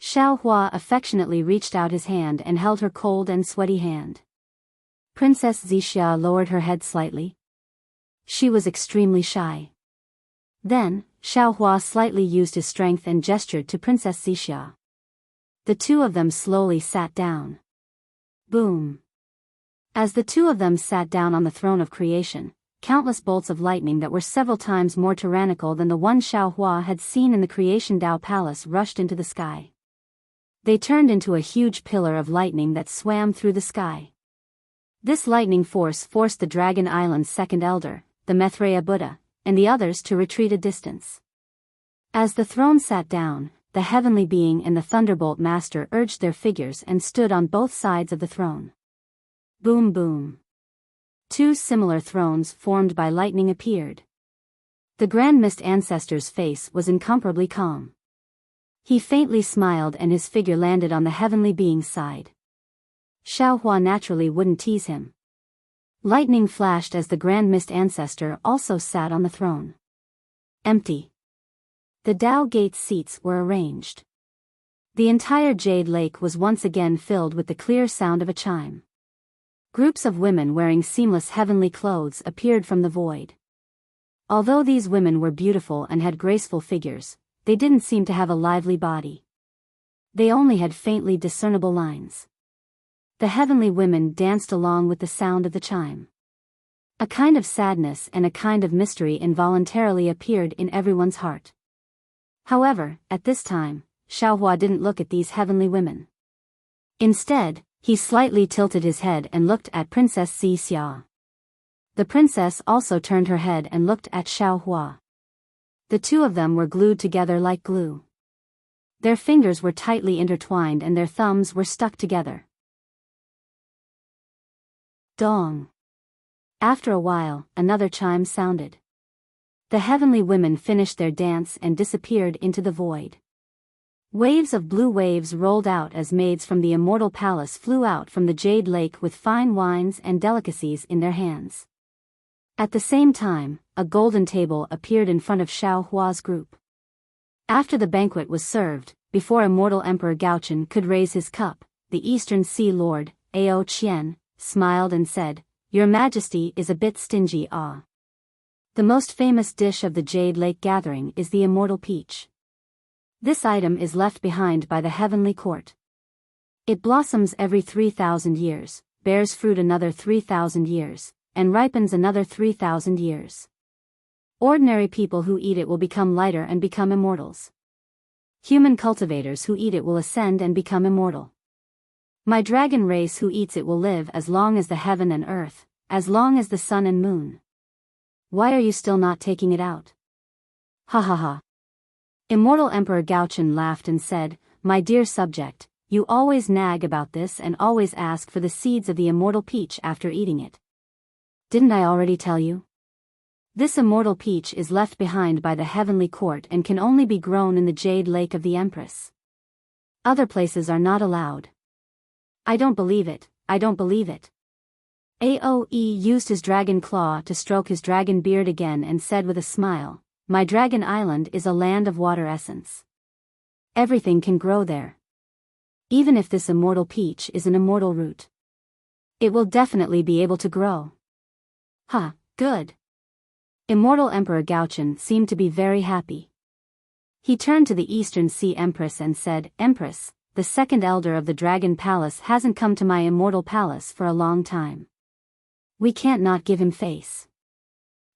Xiao Hua affectionately reached out his hand and held her cold and sweaty hand. Princess Xia lowered her head slightly. She was extremely shy. Then, Xiao Hua slightly used his strength and gestured to Princess Xia. The two of them slowly sat down. Boom. As the two of them sat down on the throne of creation, countless bolts of lightning that were several times more tyrannical than the one Xiao Hua had seen in the Creation Dao Palace rushed into the sky. They turned into a huge pillar of lightning that swam through the sky. This lightning force forced the Dragon Island's second elder, the Maitreya Buddha, and the others to retreat a distance. As the throne sat down, the heavenly being and the Thunderbolt Master urged their figures and stood on both sides of the throne. Boom boom. Two similar thrones formed by lightning appeared. The Grand Mist Ancestor's face was incomparably calm. He faintly smiled and his figure landed on the heavenly being's side. Xiao Hua naturally wouldn't tease him. Lightning flashed as the Grand Mist Ancestor also sat on the throne. Empty. The Dao Gate seats were arranged. The entire Jade Lake was once again filled with the clear sound of a chime. Groups of women wearing seamless heavenly clothes appeared from the void. Although these women were beautiful and had graceful figures, they didn't seem to have a lively body. They only had faintly discernible lines. The heavenly women danced along with the sound of the chime. A kind of sadness and a kind of mystery involuntarily appeared in everyone's heart. However, at this time, Xiao Hua didn't look at these heavenly women. Instead, he slightly tilted his head and looked at Princess Xia. The princess also turned her head and looked at Xiao Hua. The two of them were glued together like glue. Their fingers were tightly intertwined and their thumbs were stuck together. Dong. After a while, another chime sounded. The heavenly women finished their dance and disappeared into the void. Waves of blue waves rolled out as maids from the Immortal Palace flew out from the Jade Lake with fine wines and delicacies in their hands. At the same time, a golden table appeared in front of Xiao Hua's group. After the banquet was served, before Immortal Emperor Gaochen could raise his cup, the Eastern Sea Lord, Ao Qian, smiled and said, "Your Majesty is a bit stingy, ah. The most famous dish of the Jade Lake gathering is the Immortal Peach. This item is left behind by the heavenly court. It blossoms every 3,000 years, bears fruit another 3,000 years, and ripens another 3,000 years. Ordinary people who eat it will become lighter and become immortals. Human cultivators who eat it will ascend and become immortal. My dragon race who eats it will live as long as the heaven and earth, as long as the sun and moon. Why are you still not taking it out?" Ha ha ha. Immortal Emperor Gaochen laughed and said, "My dear subject, you always nag about this and always ask for the seeds of the immortal peach after eating it. Didn't I already tell you? This immortal peach is left behind by the heavenly court and can only be grown in the Jade Lake of the Empress. Other places are not allowed." "I don't believe it, I don't believe it." Aoe used his dragon claw to stroke his dragon beard again and said with a smile, "My dragon island is a land of water essence. Everything can grow there. Even if this immortal peach is an immortal root, it will definitely be able to grow." "Huh, good." Immortal Emperor Gaochen seemed to be very happy. He turned to the Eastern Sea Empress and said, "Empress, the second elder of the Dragon Palace hasn't come to my Immortal Palace for a long time. We can't not give him face.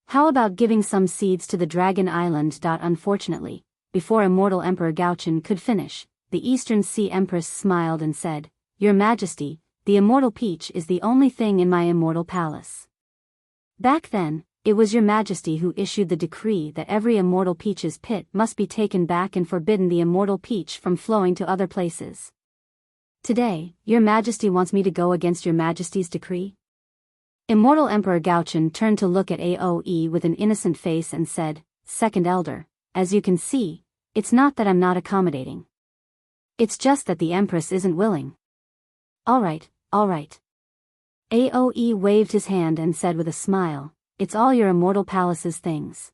How about giving some seeds to the Dragon Island?" Unfortunately, before Immortal Emperor Gaochen could finish, the Eastern Sea Empress smiled and said, "Your Majesty, the Immortal Peach is the only thing in my Immortal Palace. Back then, it was Your Majesty who issued the decree that every Immortal Peach's pit must be taken back and forbidden the Immortal Peach from flowing to other places. Today, Your Majesty wants me to go against Your Majesty's decree? Immortal Emperor Gaochen turned to look at Aoe with an innocent face and said, "Second elder, as you can see, it's not that I'm not accommodating. It's just that the Empress isn't willing." All right. Aoe waved his hand and said with a smile, "It's all your Immortal Palace's things.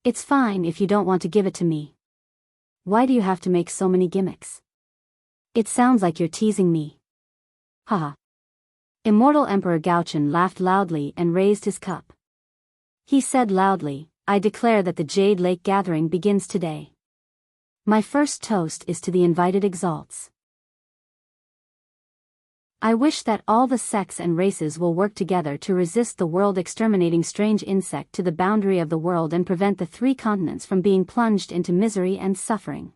It's fine if you don't want to give it to me. Why do you have to make so many gimmicks? It sounds like you're teasing me." Haha. Immortal Emperor Gaochen laughed loudly and raised his cup. He said loudly, "I declare that the Jade Lake Gathering begins today. My first toast is to the invited exalts. I wish that all the sects and races will work together to resist the world-exterminating strange insect to the boundary of the world and prevent the 3 continents from being plunged into misery and suffering.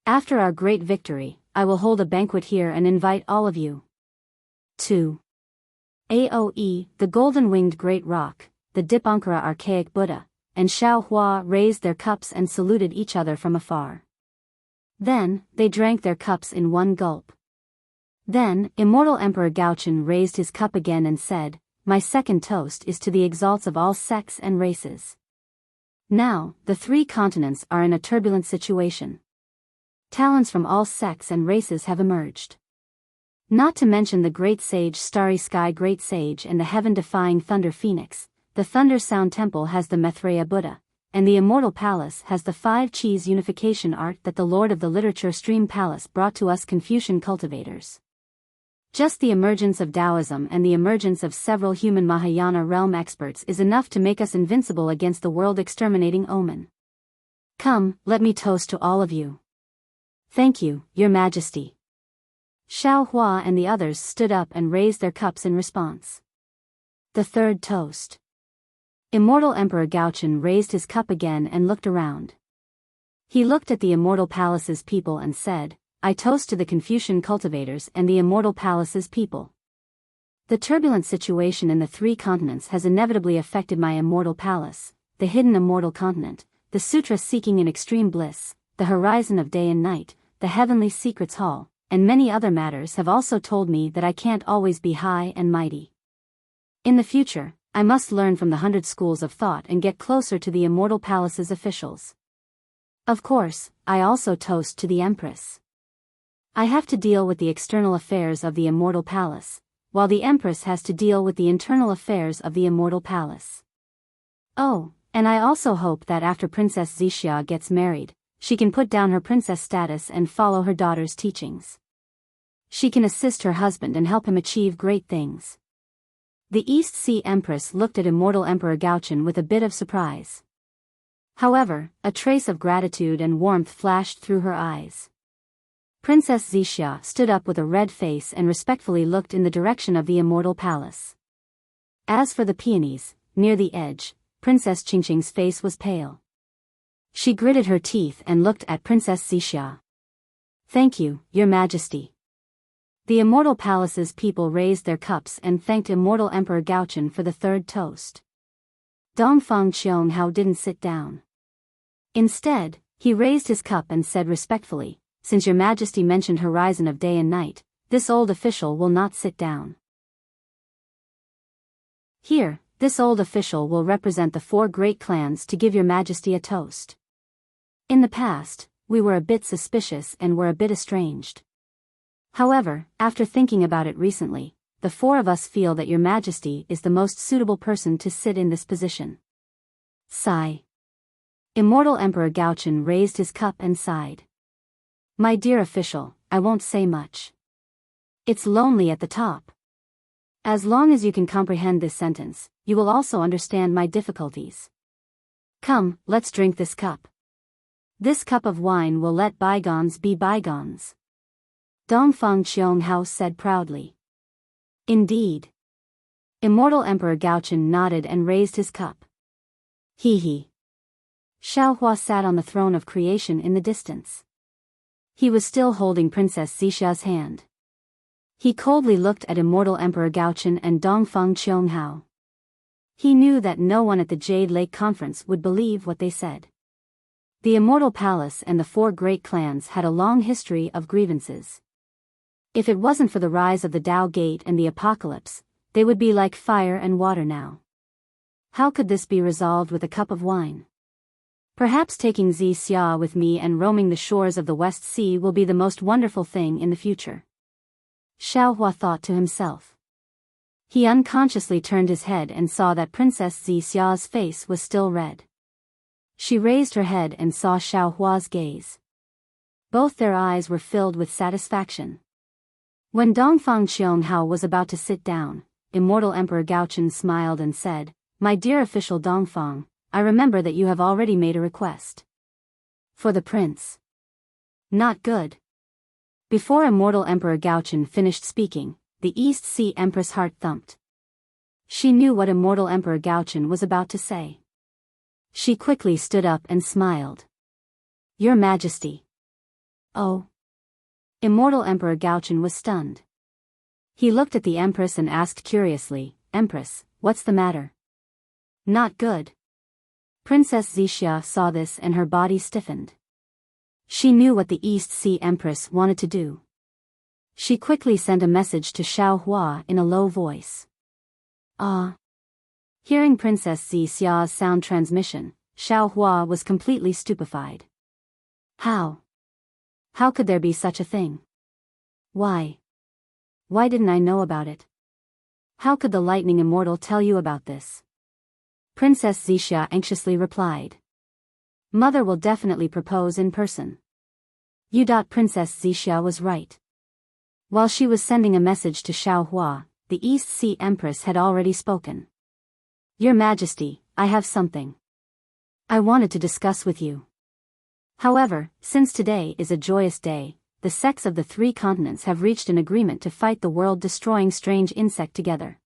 After our great victory, I will hold a banquet here and invite all of you." 2. Aoe, the golden-winged great rock, the Dipankara archaic Buddha, and Xiaohua raised their cups and saluted each other from afar. Then, they drank their cups in one gulp. Then, Immortal Emperor Gaochen raised his cup again and said, "My second toast is to the exalts of all sects and races. Now, the 3 continents are in a turbulent situation. Talents from all sects and races have emerged. Not to mention the Great Sage Starry Sky Great Sage and the heaven-defying Thunder Phoenix, the Thunder Sound Temple has the Maitreya Buddha, and the Immortal Palace has the 5 Cheese unification art that the Lord of the Literature Stream Palace brought to us Confucian cultivators. Just the emergence of Taoism and the emergence of several human Mahayana realm experts is enough to make us invincible against the world-exterminating omen. Come, let me toast to all of you." "Thank you, Your Majesty." Xiaohua and the others stood up and raised their cups in response. The third toast. Immortal Emperor Gaochen raised his cup again and looked around. He looked at the Immortal Palace's people and said, "I toast to the Confucian cultivators and the Immortal Palace's people. The turbulent situation in the 3 continents has inevitably affected my Immortal Palace, the hidden Immortal Continent, the Sutra Seeking in Extreme Bliss, the Horizon of Day and Night, the Heavenly Secrets Hall, and many other matters have also told me that I can't always be high and mighty. In the future, I must learn from the 100 schools of thought and get closer to the Immortal Palace's officials. Of course, I also toast to the Empress. I have to deal with the external affairs of the Immortal Palace, while the Empress has to deal with the internal affairs of the Immortal Palace. Oh, and I also hope that after Princess Zixia gets married, she can put down her princess status and follow her daughter's teachings. She can assist her husband and help him achieve great things." The East Sea Empress looked at Immortal Emperor Gaochen with a bit of surprise. However, a trace of gratitude and warmth flashed through her eyes. Princess Zixia stood up with a red face and respectfully looked in the direction of the Immortal Palace. As for the peonies, near the edge, Princess Qingqing's face was pale. She gritted her teeth and looked at Princess Zixia. "Thank you, Your Majesty." The Immortal Palace's people raised their cups and thanked Immortal Emperor Gaochen for the third toast. Dongfang Qianghao didn't sit down. Instead, he raised his cup and said respectfully, "Since Your Majesty mentioned Horizon of Day and Night, this old official will not sit down. Here, this old official will represent the 4 great clans to give Your Majesty a toast. In the past, we were a bit suspicious and were a bit estranged. However, after thinking about it recently, the 4 of us feel that Your Majesty is the most suitable person to sit in this position." Sigh. Immortal Emperor Gaochen raised his cup and sighed. "My dear official, I won't say much. It's lonely at the top. As long as you can comprehend this sentence, you will also understand my difficulties. Come, let's drink this cup. This cup of wine will let bygones be bygones." Dongfang Qianghao said proudly. "Indeed." Immortal Emperor Gaochen nodded and raised his cup. Hee. Xiaohua sat on the throne of creation in the distance. He was still holding Princess Zixia's hand. He coldly looked at Immortal Emperor Gaochen and Dongfang Qianghao. He knew that no one at the Jade Lake Conference would believe what they said. The Immortal Palace and the 4 great clans had a long history of grievances. If it wasn't for the rise of the Tao Gate and the apocalypse, they would be like fire and water now. How could this be resolved with a cup of wine? Perhaps taking Xia with me and roaming the shores of the West Sea will be the most wonderful thing in the future. Xiaohua thought to himself. He unconsciously turned his head and saw that Princess Xia's face was still red. She raised her head and saw Xiaohua's gaze. Both their eyes were filled with satisfaction. When Dongfang Qianghao was about to sit down, Immortal Emperor Gaochen smiled and said, "My dear official Dongfang, I remember that you have already made a request. For the prince." Not good. Before Immortal Emperor Gaochen finished speaking, the East Sea Empress' heart thumped. She knew what Immortal Emperor Gaochen was about to say. She quickly stood up and smiled. "Your Majesty." Oh. Immortal Emperor Gaochen was stunned. He looked at the Empress and asked curiously, "Empress, what's the matter?" "Not good." Princess Xia saw this and her body stiffened. She knew what the East Sea Empress wanted to do. She quickly sent a message to Xiaohua in a low voice. Ah. Hearing Princess Xia's sound transmission, Xiaohua was completely stupefied. How? How could there be such a thing? Why? Why didn't I know about it? How could the Lightning Immortal tell you about this? Princess Xia anxiously replied. Mother will definitely propose in person. Princess Xia was right. While she was sending a message to Xiaohua, the East Sea Empress had already spoken. Your Majesty, I have something I wanted to discuss with you. However, since today is a joyous day, the sects of the 3 continents have reached an agreement to fight the world-destroying strange insect together.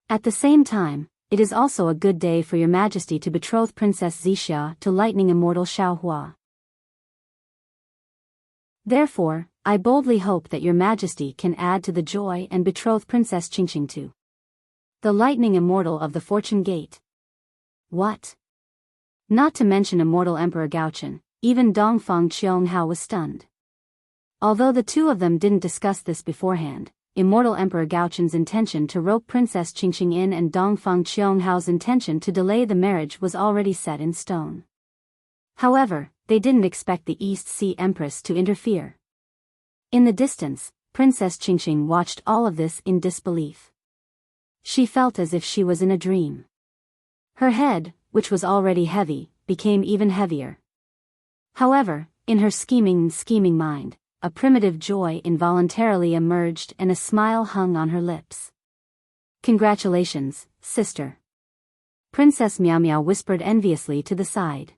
At the same time, it is also a good day for your Majesty to betroth Princess Xia to Lightning Immortal Xiaohua. Therefore, I boldly hope that your Majesty can add to the joy and betroth Princess Qingqing to the Lightning Immortal of the Fortune Gate. What? Not to mention Immortal Emperor Gaochen, even Dongfang Qianghao was stunned. Although the two of them didn't discuss this beforehand, Immortal Emperor Gaochen's intention to rope Princess Qingqing in and Dongfang Qianghao's intention to delay the marriage was already set in stone. However, they didn't expect the East Sea Empress to interfere. In the distance, Princess Qingqing watched all of this in disbelief. She felt as if she was in a dream. Her head, which was already heavy, became even heavier. However, in her scheming mind, a primitive joy involuntarily emerged and a smile hung on her lips. Congratulations, sister. Princess Miao Miao whispered enviously to the side.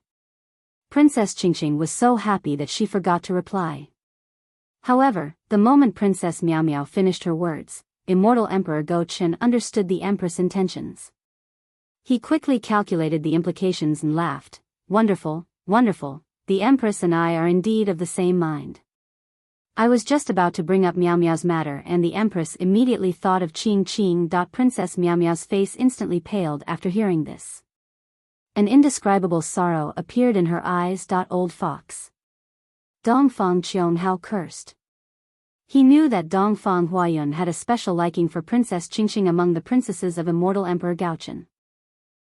Princess Qingqing was so happy that she forgot to reply. However, the moment Princess Miao Miao finished her words, Immortal Emperor Go Chen understood the Empress' intentions. He quickly calculated the implications and laughed. Wonderful, wonderful, the Empress and I are indeed of the same mind. I was just about to bring up Miao Miao's matter and the Empress immediately thought of Qing. Princess Miao Miao's face instantly paled after hearing this. An indescribable sorrow appeared in her eyes. Old fox. Dongfang Qianghao cursed. He knew that Dongfang Huayun had a special liking for Princess Qingqing among the princesses of Immortal Emperor Gaochen.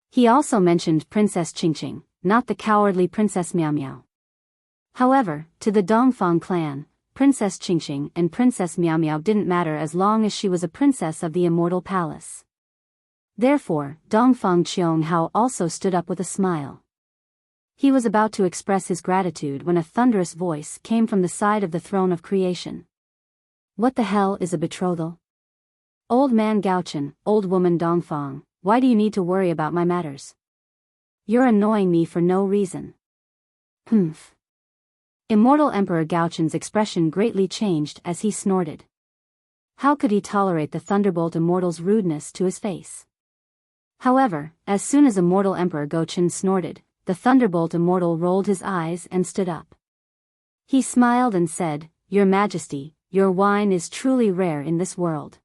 He also mentioned Princess Qingqing, not the cowardly Princess Miao Miao. However, to the Dongfang clan, Princess Qingqing and Princess Miao Miao didn't matter as long as she was a princess of the Immortal Palace. Therefore, Dongfang Qianghao also stood up with a smile. He was about to express his gratitude when a thunderous voice came from the side of the throne of creation. What the hell is a betrothal? Old man Gaochen, old woman Dongfang, why do you need to worry about my matters? You're annoying me for no reason. Humph. Immortal Emperor Gaochen's expression greatly changed as he snorted. How could he tolerate the Thunderbolt Immortal's rudeness to his face? However, as soon as Immortal Emperor Gaochen snorted, the Thunderbolt Immortal rolled his eyes and stood up. He smiled and said, Your Majesty, your wine is truly rare in this world.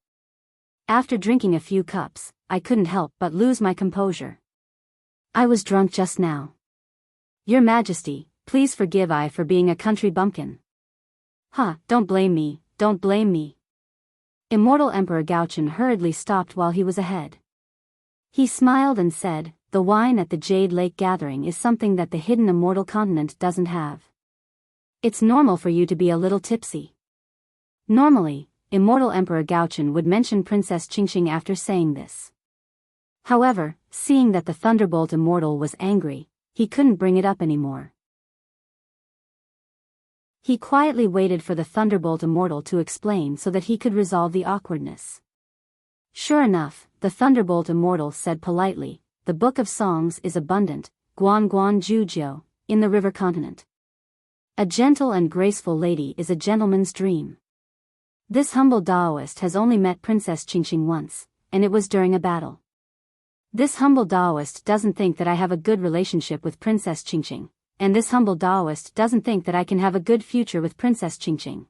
After drinking a few cups, I couldn't help but lose my composure. I was drunk just now. Your Majesty, please forgive I for being a country bumpkin. Don't blame me, don't blame me. Immortal Emperor Gaochen hurriedly stopped while he was ahead. He smiled and said, "The wine at the Jade Lake Gathering is something that the hidden immortal continent doesn't have. It's normal for you to be a little tipsy." Normally, Immortal Emperor Gaochen would mention Princess Qingqing after saying this. However, seeing that the Thunderbolt Immortal was angry, he couldn't bring it up anymore. He quietly waited for the Thunderbolt Immortal to explain so that he could resolve the awkwardness. Sure enough, the Thunderbolt Immortal said politely, "The Book of Songs is abundant, Guan Guan Jujiu, in the river continent. A gentle and graceful lady is a gentleman's dream. This humble Taoist has only met Princess Qingqing once, and it was during a battle. This humble Taoist doesn't think that I have a good relationship with Princess Qingqing, and this humble Taoist doesn't think that I can have a good future with Princess Qingqing.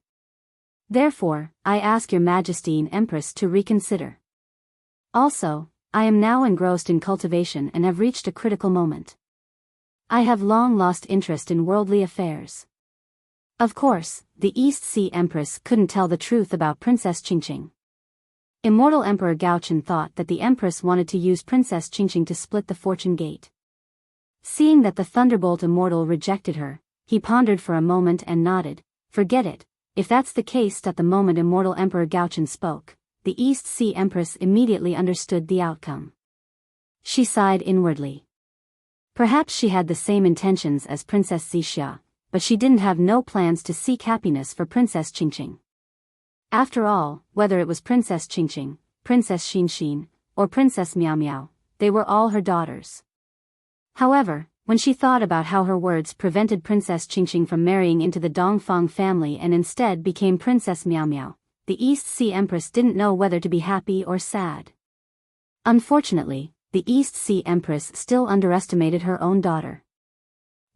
Therefore, I ask your Majesty and Empress to reconsider. Also, I am now engrossed in cultivation and have reached a critical moment. I have long lost interest in worldly affairs." Of course, the East Sea Empress couldn't tell the truth about Princess Qingqing. Immortal Emperor Gaochen thought that the Empress wanted to use Princess Qingqing to split the Fortune Gate. Seeing that the Thunderbolt Immortal rejected her, he pondered for a moment and nodded, "Forget it, if that's the case." At the moment Immortal Emperor Gaochen spoke, the East Sea Empress immediately understood the outcome. She sighed inwardly. Perhaps she had the same intentions as Princess Zixia, but she didn't have no plans to seek happiness for Princess Qingqing. After all, whether it was Princess Qingqing, Princess Xinxin, or Princess Miao Miao, they were all her daughters. However, when she thought about how her words prevented Princess Qingqing from marrying into the Dongfang family and instead became Princess Miao Miao, the East Sea Empress didn't know whether to be happy or sad. Unfortunately, the East Sea Empress still underestimated her own daughter.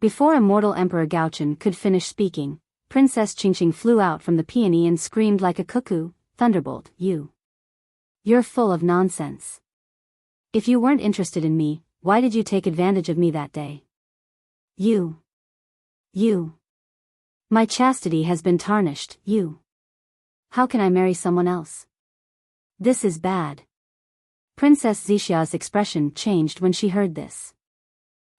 Before Immortal Emperor Gaochen could finish speaking, Princess Qingqing flew out from the peony and screamed like a cuckoo, "Thunderbolt, you're full of nonsense. If you weren't interested in me, why did you take advantage of me that day? You. My chastity has been tarnished, How can I marry someone else? This is bad." Princess Zixia's expression changed when she heard this.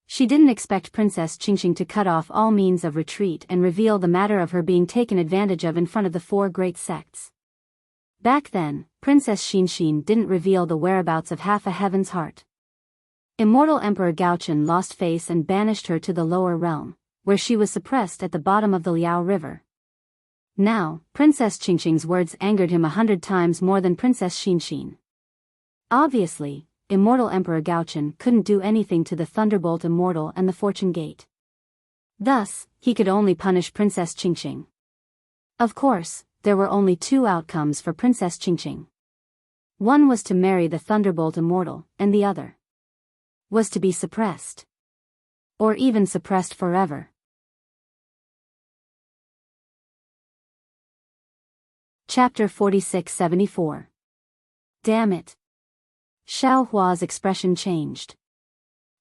She didn't expect Princess Qingqing to cut off all means of retreat and reveal the matter of her being taken advantage of in front of the four great sects. Back then, Princess Xinxin didn't reveal the whereabouts of half a heaven's heart. Immortal Emperor Gaochen lost face and banished her to the lower realm, where she was suppressed at the bottom of the Liao River. Now, Princess Qingqing's words angered him 100 times more than Princess Xinxin. Obviously, Immortal Emperor Gaochen couldn't do anything to the Thunderbolt Immortal and the Fortune Gate. Thus, he could only punish Princess Qingqing. Of course, there were only two outcomes for Princess Qingqing. One was to marry the Thunderbolt Immortal, and the other was to be suppressed. Or even suppressed forever. Chapter 46-74. Damn it. Xiao Hua's expression changed.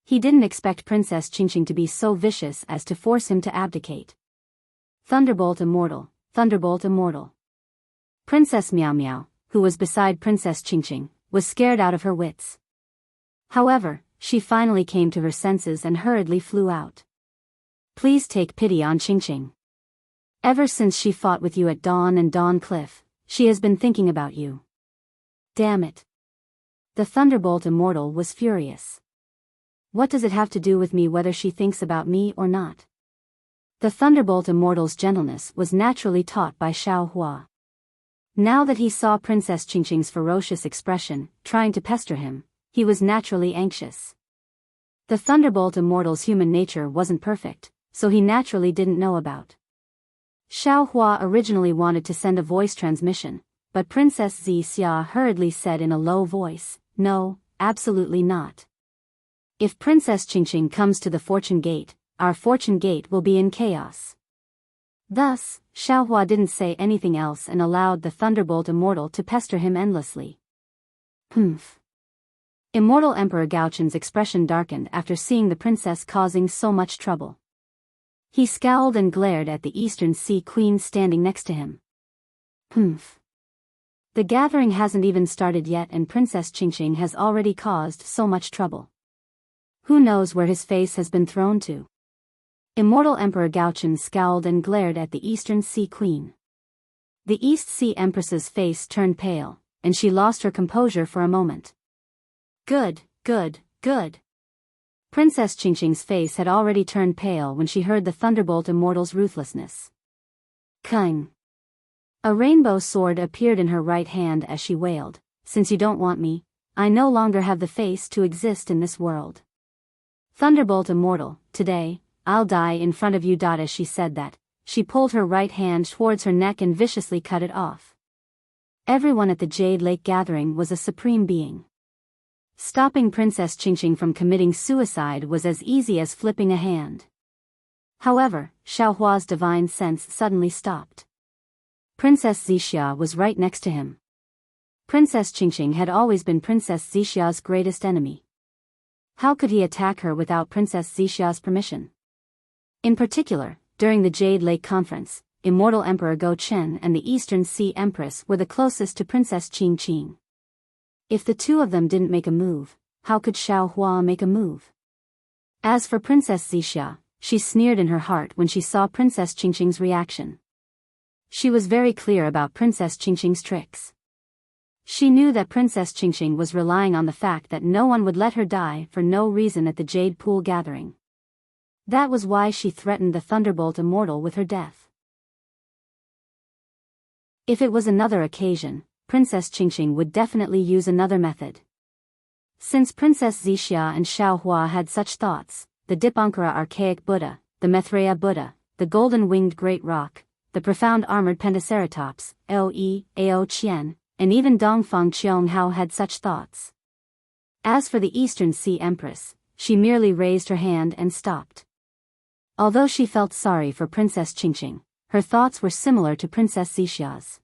He didn't expect Princess Qingqing to be so vicious as to force him to abdicate. Thunderbolt Immortal, Thunderbolt Immortal. Princess Miao Miao, who was beside Princess Qingqing, was scared out of her wits. However, she finally came to her senses and hurriedly flew out. Please take pity on Qingqing. Ever since she fought with you at Dawn and Dawn Cliff, she has been thinking about you. Damn it. The Thunderbolt Immortal was furious. What does it have to do with me whether she thinks about me or not? The Thunderbolt Immortal's gentleness was naturally taught by Xiao Hua. Now that he saw Princess Qingqing's ferocious expression, trying to pester him, he was naturally anxious. The Thunderbolt Immortal's human nature wasn't perfect, so he naturally didn't know about. Xiao Hua originally wanted to send a voice transmission, but Princess Zixia hurriedly said in a low voice, "No, absolutely not. If Princess Qingqing comes to the Fortune Gate, our Fortune Gate will be in chaos." Thus, Xiao Hua didn't say anything else and allowed the Thunderbolt Immortal to pester him endlessly. Humph. Immortal Emperor Gaochen's expression darkened after seeing the princess causing so much trouble. He scowled and glared at the Eastern Sea Queen standing next to him. Humph. The gathering hasn't even started yet and Princess Qingqing has already caused so much trouble. Who knows where his face has been thrown to? Immortal Emperor Gaochen scowled and glared at the Eastern Sea Queen. The East Sea Empress's face turned pale, and she lost her composure for a moment. Good, good, good. Princess Qingqing's face had already turned pale when she heard the Thunderbolt Immortal's ruthlessness. Kung. A rainbow sword appeared in her right hand as she wailed, "Since you don't want me, I no longer have the face to exist in this world. Thunderbolt Immortal, today, I'll die in front of you." As she said that, she pulled her right hand towards her neck and viciously cut it off. Everyone at the Jade Lake gathering was a supreme being. Stopping Princess Qingqing from committing suicide was as easy as flipping a hand. However, Xiaohua's divine sense suddenly stopped. Princess Zixia was right next to him. Princess Qingqing had always been Princess Zixia's greatest enemy. How could he attack her without Princess Zixia's permission? In particular, during the Jade Lake Conference, Immortal Emperor Go Chen and the Eastern Sea Empress were the closest to Princess Qingqing. If the two of them didn't make a move, how could Xiaohua make a move? As for Princess Zixia, she sneered in her heart when she saw Princess Qingqing's reaction. She was very clear about Princess Qingqing's tricks. She knew that Princess Qingqing was relying on the fact that no one would let her die for no reason at the Jade Pool gathering. That was why she threatened the Thunderbolt Immortal with her death. If it was another occasion, Princess Qingqing would definitely use another method. Since Princess Zixia and Xiaohua had such thoughts, the Dipankara Archaic Buddha, the Maitreya Buddha, the Golden-Winged Great Rock, the Profound Armored Pentaceratops, Ao Qian, and even Dongfang Qianghao had such thoughts. As for the Eastern Sea Empress, she merely raised her hand and stopped. Although she felt sorry for Princess Qingqing, her thoughts were similar to Princess Zixia's.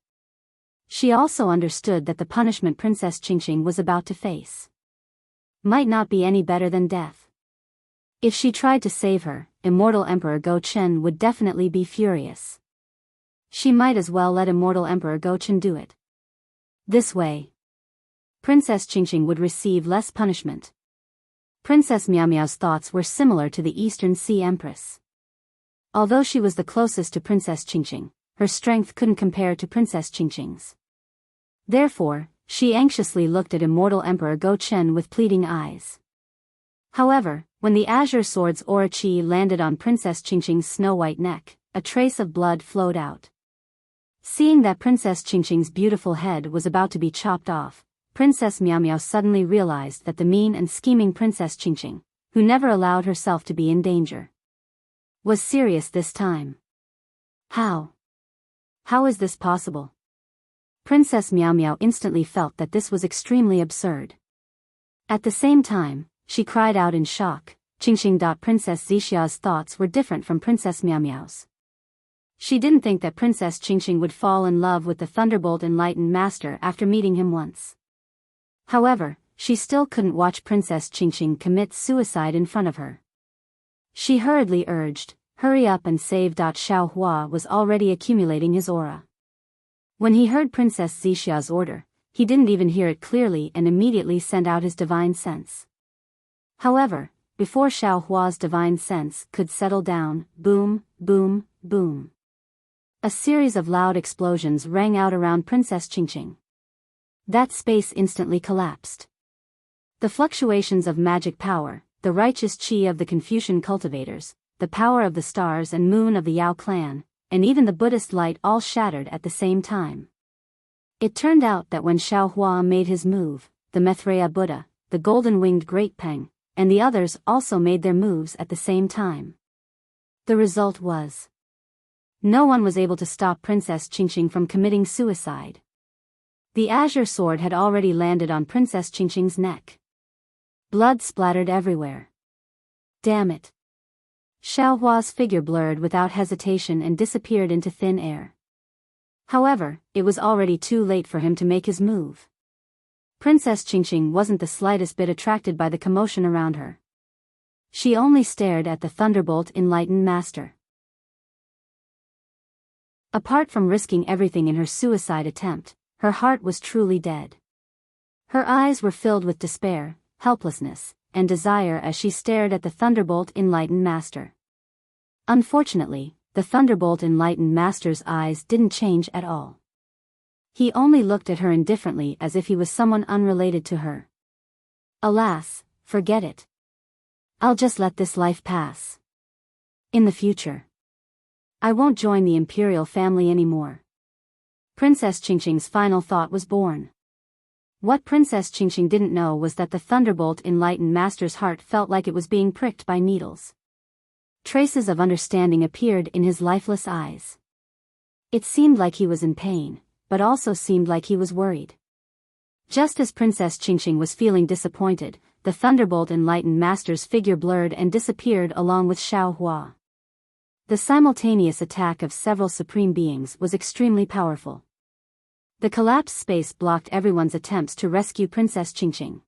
She also understood that the punishment Princess Qingqing was about to face might not be any better than death. If she tried to save her, Immortal Emperor Go Chen would definitely be furious. She might as well let Immortal Emperor Go Chen do it. This way, Princess Qingqing would receive less punishment. Princess Miao Miao's thoughts were similar to the Eastern Sea Empress. Although she was the closest to Princess Qingqing, her strength couldn't compare to Princess Qingqing's. Therefore, she anxiously looked at Immortal Emperor Go Chen with pleading eyes. However, when the azure sword's aura chi landed on Princess Qingqing's snow-white neck, a trace of blood flowed out. Seeing that Princess Qingqing's beautiful head was about to be chopped off, Princess Miao Miao suddenly realized that the mean and scheming Princess Qingqing, who never allowed herself to be in danger, was serious this time. How? How is this possible? Princess Miao Miao instantly felt that this was extremely absurd. At the same time, she cried out in shock, "Qingqing!" Princess Zixia's thoughts were different from Princess Miao Miao's. She didn't think that Princess Qingqing would fall in love with the Thunderbolt Enlightened Master after meeting him once. However, she still couldn't watch Princess Qingqing commit suicide in front of her. She hurriedly urged, "Hurry up and save." Xiaohua was already accumulating his aura. When he heard Princess Zixia's order, he didn't even hear it clearly and immediately sent out his divine sense. However, before Xiaohua's divine sense could settle down, boom, boom, boom. A series of loud explosions rang out around Princess Qingqing. That space instantly collapsed. The fluctuations of magic power, the righteous qi of the Confucian cultivators, the power of the stars and moon of the Yao clan, and even the Buddhist light all shattered at the same time. It turned out that when Xiaohua made his move, the Maitreya Buddha, the Golden-Winged Great Peng, and the others also made their moves at the same time. The result was, no one was able to stop Princess Qingqing from committing suicide. The azure sword had already landed on Princess Qingqing's neck. Blood splattered everywhere. Damn it. Xiaohua's figure blurred without hesitation and disappeared into thin air. However, it was already too late for him to make his move. Princess Qingqing wasn't the slightest bit attracted by the commotion around her. She only stared at the Thunderbolt Enlightened Master. Apart from risking everything in her suicide attempt, her heart was truly dead. Her eyes were filled with despair, helplessness, and desire as she stared at the Thunderbolt Enlightened Master. Unfortunately, the Thunderbolt Enlightened Master's eyes didn't change at all. He only looked at her indifferently as if he was someone unrelated to her. Alas, forget it. I'll just let this life pass. In the future, I won't join the imperial family anymore. Princess Qingqing's final thought was born. What Princess Qingqing didn't know was that the Thunderbolt Enlightened Master's heart felt like it was being pricked by needles. Traces of understanding appeared in his lifeless eyes. It seemed like he was in pain, but also seemed like he was worried. Just as Princess Qingqing was feeling disappointed, the Thunderbolt Enlightened Master's figure blurred and disappeared along with Xiaohua. The simultaneous attack of several supreme beings was extremely powerful. The collapsed space blocked everyone's attempts to rescue Princess Qingqing.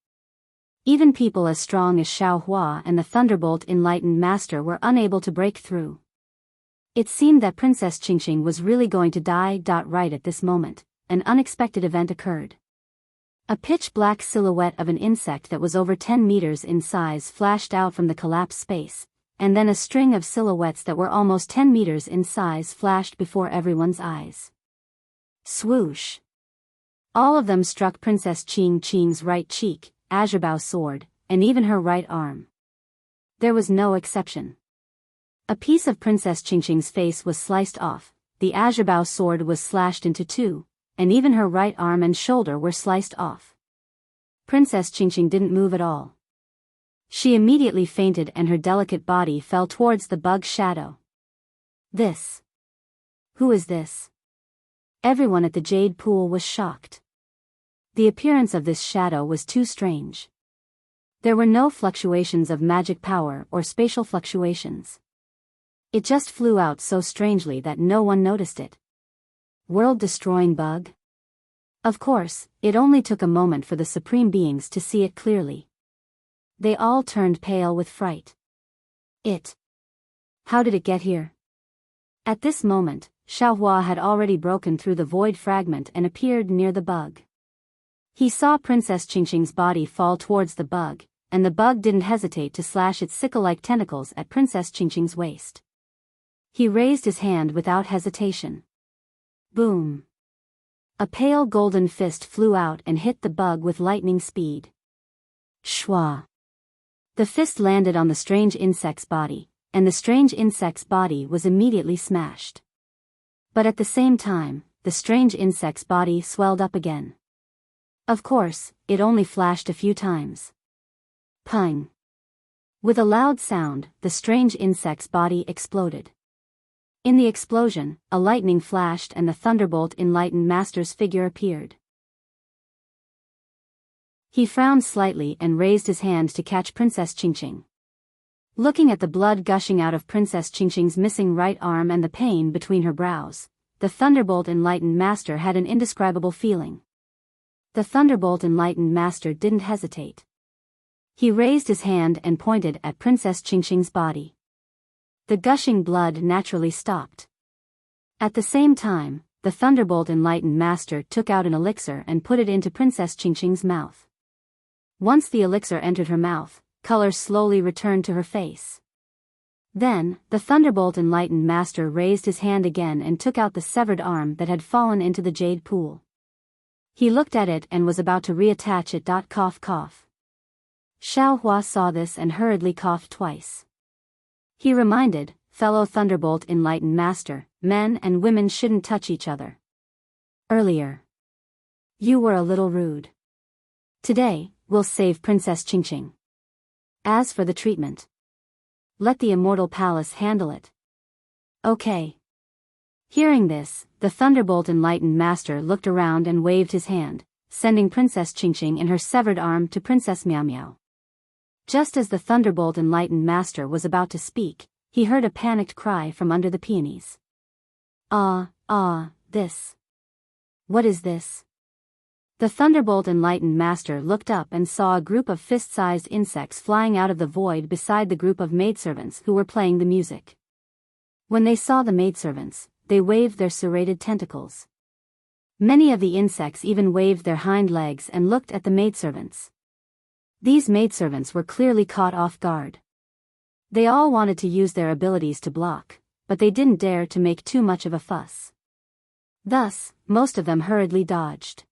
Even people as strong as Xiaohua and the Thunderbolt Enlightened Master were unable to break through. It seemed that Princess Qingqing was really going to die. Right at this moment, an unexpected event occurred. A pitch-black silhouette of an insect that was over 10 meters in size flashed out from the collapsed space, and then a string of silhouettes that were almost 10 meters in size flashed before everyone's eyes. Swoosh! All of them struck Princess Qingqing's right cheek, Azurbao sword, and even her right arm. There was no exception. A piece of Princess Qingqing's face was sliced off, the Azurbao sword was slashed into two, and even her right arm and shoulder were sliced off. Princess Qingqing didn't move at all. She immediately fainted and her delicate body fell towards the bug shadow. This. Who is this? Everyone at the Jade Pool was shocked. The appearance of this shadow was too strange. There were no fluctuations of magic power or spatial fluctuations. It just flew out so strangely that no one noticed it. World-destroying bug? Of course, it only took a moment for the supreme beings to see it clearly. They all turned pale with fright. How did it get here? At this moment, Xiaohua had already broken through the void fragment and appeared near the bug. He saw Princess Qingqing's body fall towards the bug, and the bug didn't hesitate to slash its sickle-like tentacles at Princess Qingqing's waist. He raised his hand without hesitation. Boom! A pale golden fist flew out and hit the bug with lightning speed. Shwa! The fist landed on the strange insect's body, and the strange insect's body was immediately smashed. But at the same time, the strange insect's body swelled up again. Of course, it only flashed a few times. Pung! With a loud sound, the strange insect's body exploded. In the explosion, a lightning flashed and the Thunderbolt Enlightened Master's figure appeared. He frowned slightly and raised his hand to catch Princess Qingqing. Looking at the blood gushing out of Princess Qingqing's missing right arm and the pain between her brows, the Thunderbolt Enlightened Master had an indescribable feeling. The Thunderbolt Enlightened Master didn't hesitate. He raised his hand and pointed at Princess Qingqing's body. The gushing blood naturally stopped. At the same time, the Thunderbolt Enlightened Master took out an elixir and put it into Princess Qingqing's mouth. Once the elixir entered her mouth, color slowly returned to her face. Then, the Thunderbolt Enlightened Master raised his hand again and took out the severed arm that had fallen into the Jade Pool. He looked at it and was about to reattach it. Cough cough. Xiaohua saw this and hurriedly coughed twice. He reminded, fellow Thunderbolt Enlightened Master, men and women shouldn't touch each other. Earlier, you were a little rude. Today, we'll save Princess Qingqing. As for the treatment, let the Immortal Palace handle it. Okay. Hearing this, the Thunderbolt Enlightened Master looked around and waved his hand, sending Princess Qingqing and her severed arm to Princess Miao Miao. Just as the Thunderbolt Enlightened Master was about to speak, he heard a panicked cry from under the peonies. This. What is this? The Thunderbolt Enlightened Master looked up and saw a group of fist-sized insects flying out of the void beside the group of maidservants who were playing the music. When they saw the maidservants, they waved their serrated tentacles. Many of the insects even waved their hind legs and looked at the maidservants. These maidservants were clearly caught off guard. They all wanted to use their abilities to block, but they didn't dare to make too much of a fuss. Thus, most of them hurriedly dodged.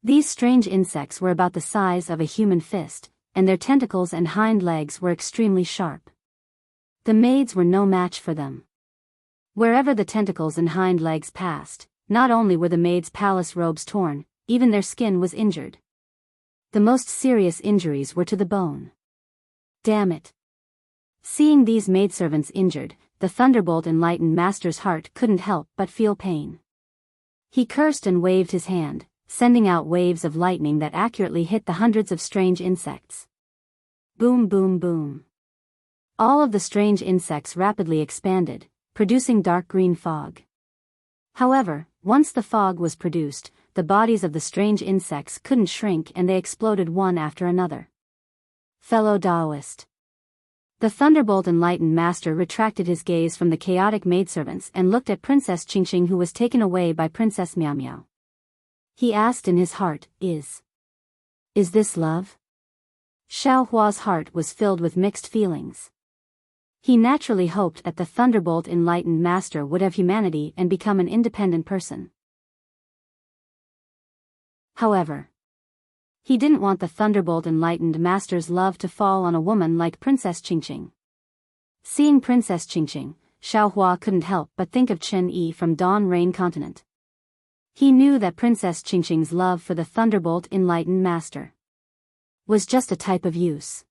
These strange insects were about the size of a human fist, and their tentacles and hind legs were extremely sharp. The maids were no match for them. Wherever the tentacles and hind legs passed, not only were the maids' palace robes torn, even their skin was injured. The most serious injuries were to the bone. Damn it. Seeing these maidservants injured, the Thunderbolt Enlightened Master's heart couldn't help but feel pain. He cursed and waved his hand, sending out waves of lightning that accurately hit the hundreds of strange insects. Boom, boom, boom. All of the strange insects rapidly expanded, producing dark green fog. However, once the fog was produced, the bodies of the strange insects couldn't shrink and they exploded one after another. Fellow Taoist. The Thunderbolt Enlightened Master retracted his gaze from the chaotic maidservants and looked at Princess Qingqing, who was taken away by Princess Miao Miao. He asked in his heart, Is this love? Xiao Hua's heart was filled with mixed feelings. He naturally hoped that the Thunderbolt Enlightened Master would have humanity and become an independent person. However, he didn't want the Thunderbolt Enlightened Master's love to fall on a woman like Princess Qingqing. Seeing Princess Qingqing, Xiao Hua couldn't help but think of Chen Yi from Dawn Rain Continent. He knew that Princess Qingqing's love for the Thunderbolt Enlightened Master was just a type of use.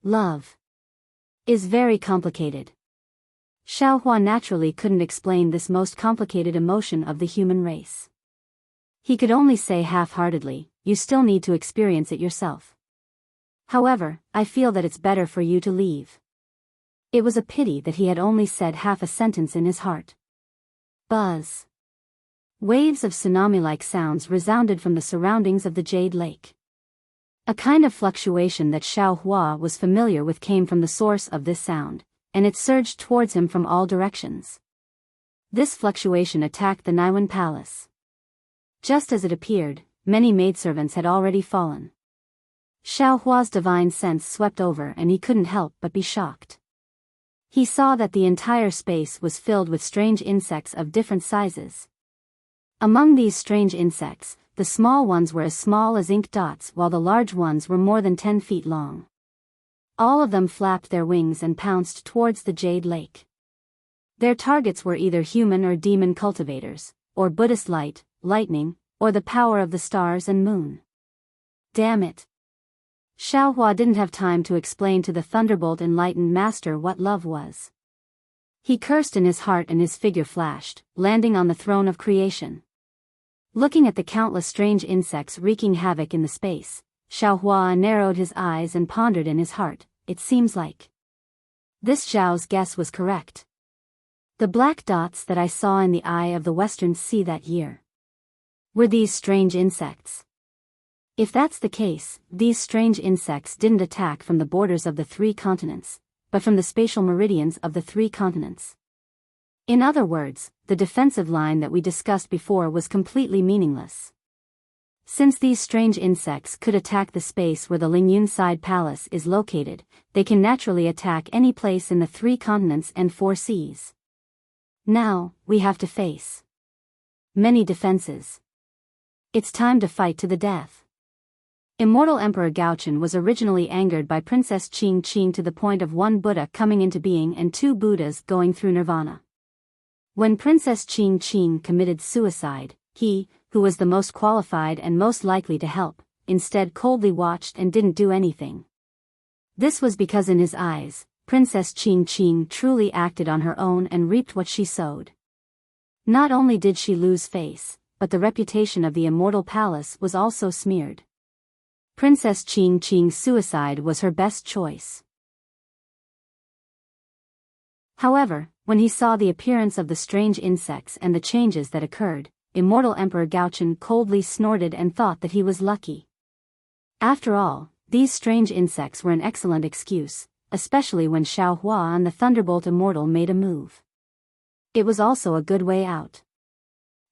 Love is very complicated. Xiao Hua naturally couldn't explain this most complicated emotion of the human race. He could only say half-heartedly, you still need to experience it yourself. However, I feel that it's better for you to leave. It was a pity that he had only said half a sentence in his heart. Buzz. Waves of tsunami-like sounds resounded from the surroundings of the Jade Lake. A kind of fluctuation that Xiao Hua was familiar with came from the source of this sound, and it surged towards him from all directions. This fluctuation attacked the Naiwan Palace. Just as it appeared, many maidservants had already fallen. Xiao Hua's divine sense swept over and he couldn't help but be shocked. He saw that the entire space was filled with strange insects of different sizes. Among these strange insects, the small ones were as small as ink dots while the large ones were more than 10 feet long. All of them flapped their wings and pounced towards the Jade Lake. Their targets were either human or demon cultivators, or Buddhist light, lightning, or the power of the stars and moon. Damn it. Xiao Hua didn't have time to explain to the Thunderbolt Enlightened Master what love was. He cursed in his heart and his figure flashed, landing on the throne of creation. Looking at the countless strange insects wreaking havoc in the space, Xiao Hua narrowed his eyes and pondered in his heart, it seems like this Zhao's guess was correct. The black dots that I saw in the eye of the Western Sea that year were these strange insects. If that's the case, these strange insects didn't attack from the borders of the 3 continents, but from the spatial meridians of the 3 continents. In other words, the defensive line that we discussed before was completely meaningless. Since these strange insects could attack the space where the Lingyun Side Palace is located, they can naturally attack any place in the 3 continents and 4 seas. Now, we have to face many defenses. It's time to fight to the death. Immortal Emperor Gaochen was originally angered by Princess Qingqing to the point of 1 Buddha coming into being and 2 Buddhas going through nirvana. When Princess Qingqing committed suicide, he, who was the most qualified and most likely to help, instead coldly watched and didn't do anything. This was because in his eyes, Princess Qingqing truly acted on her own and reaped what she sowed. Not only did she lose face, but the reputation of the Immortal Palace was also smeared. Princess Qingqing's suicide was her best choice. However, when he saw the appearance of the strange insects and the changes that occurred, Immortal Emperor Gaochen coldly snorted and thought that he was lucky. After all, these strange insects were an excellent excuse, especially when Xiao Hua and the Thunderbolt Immortal made a move. It was also a good way out.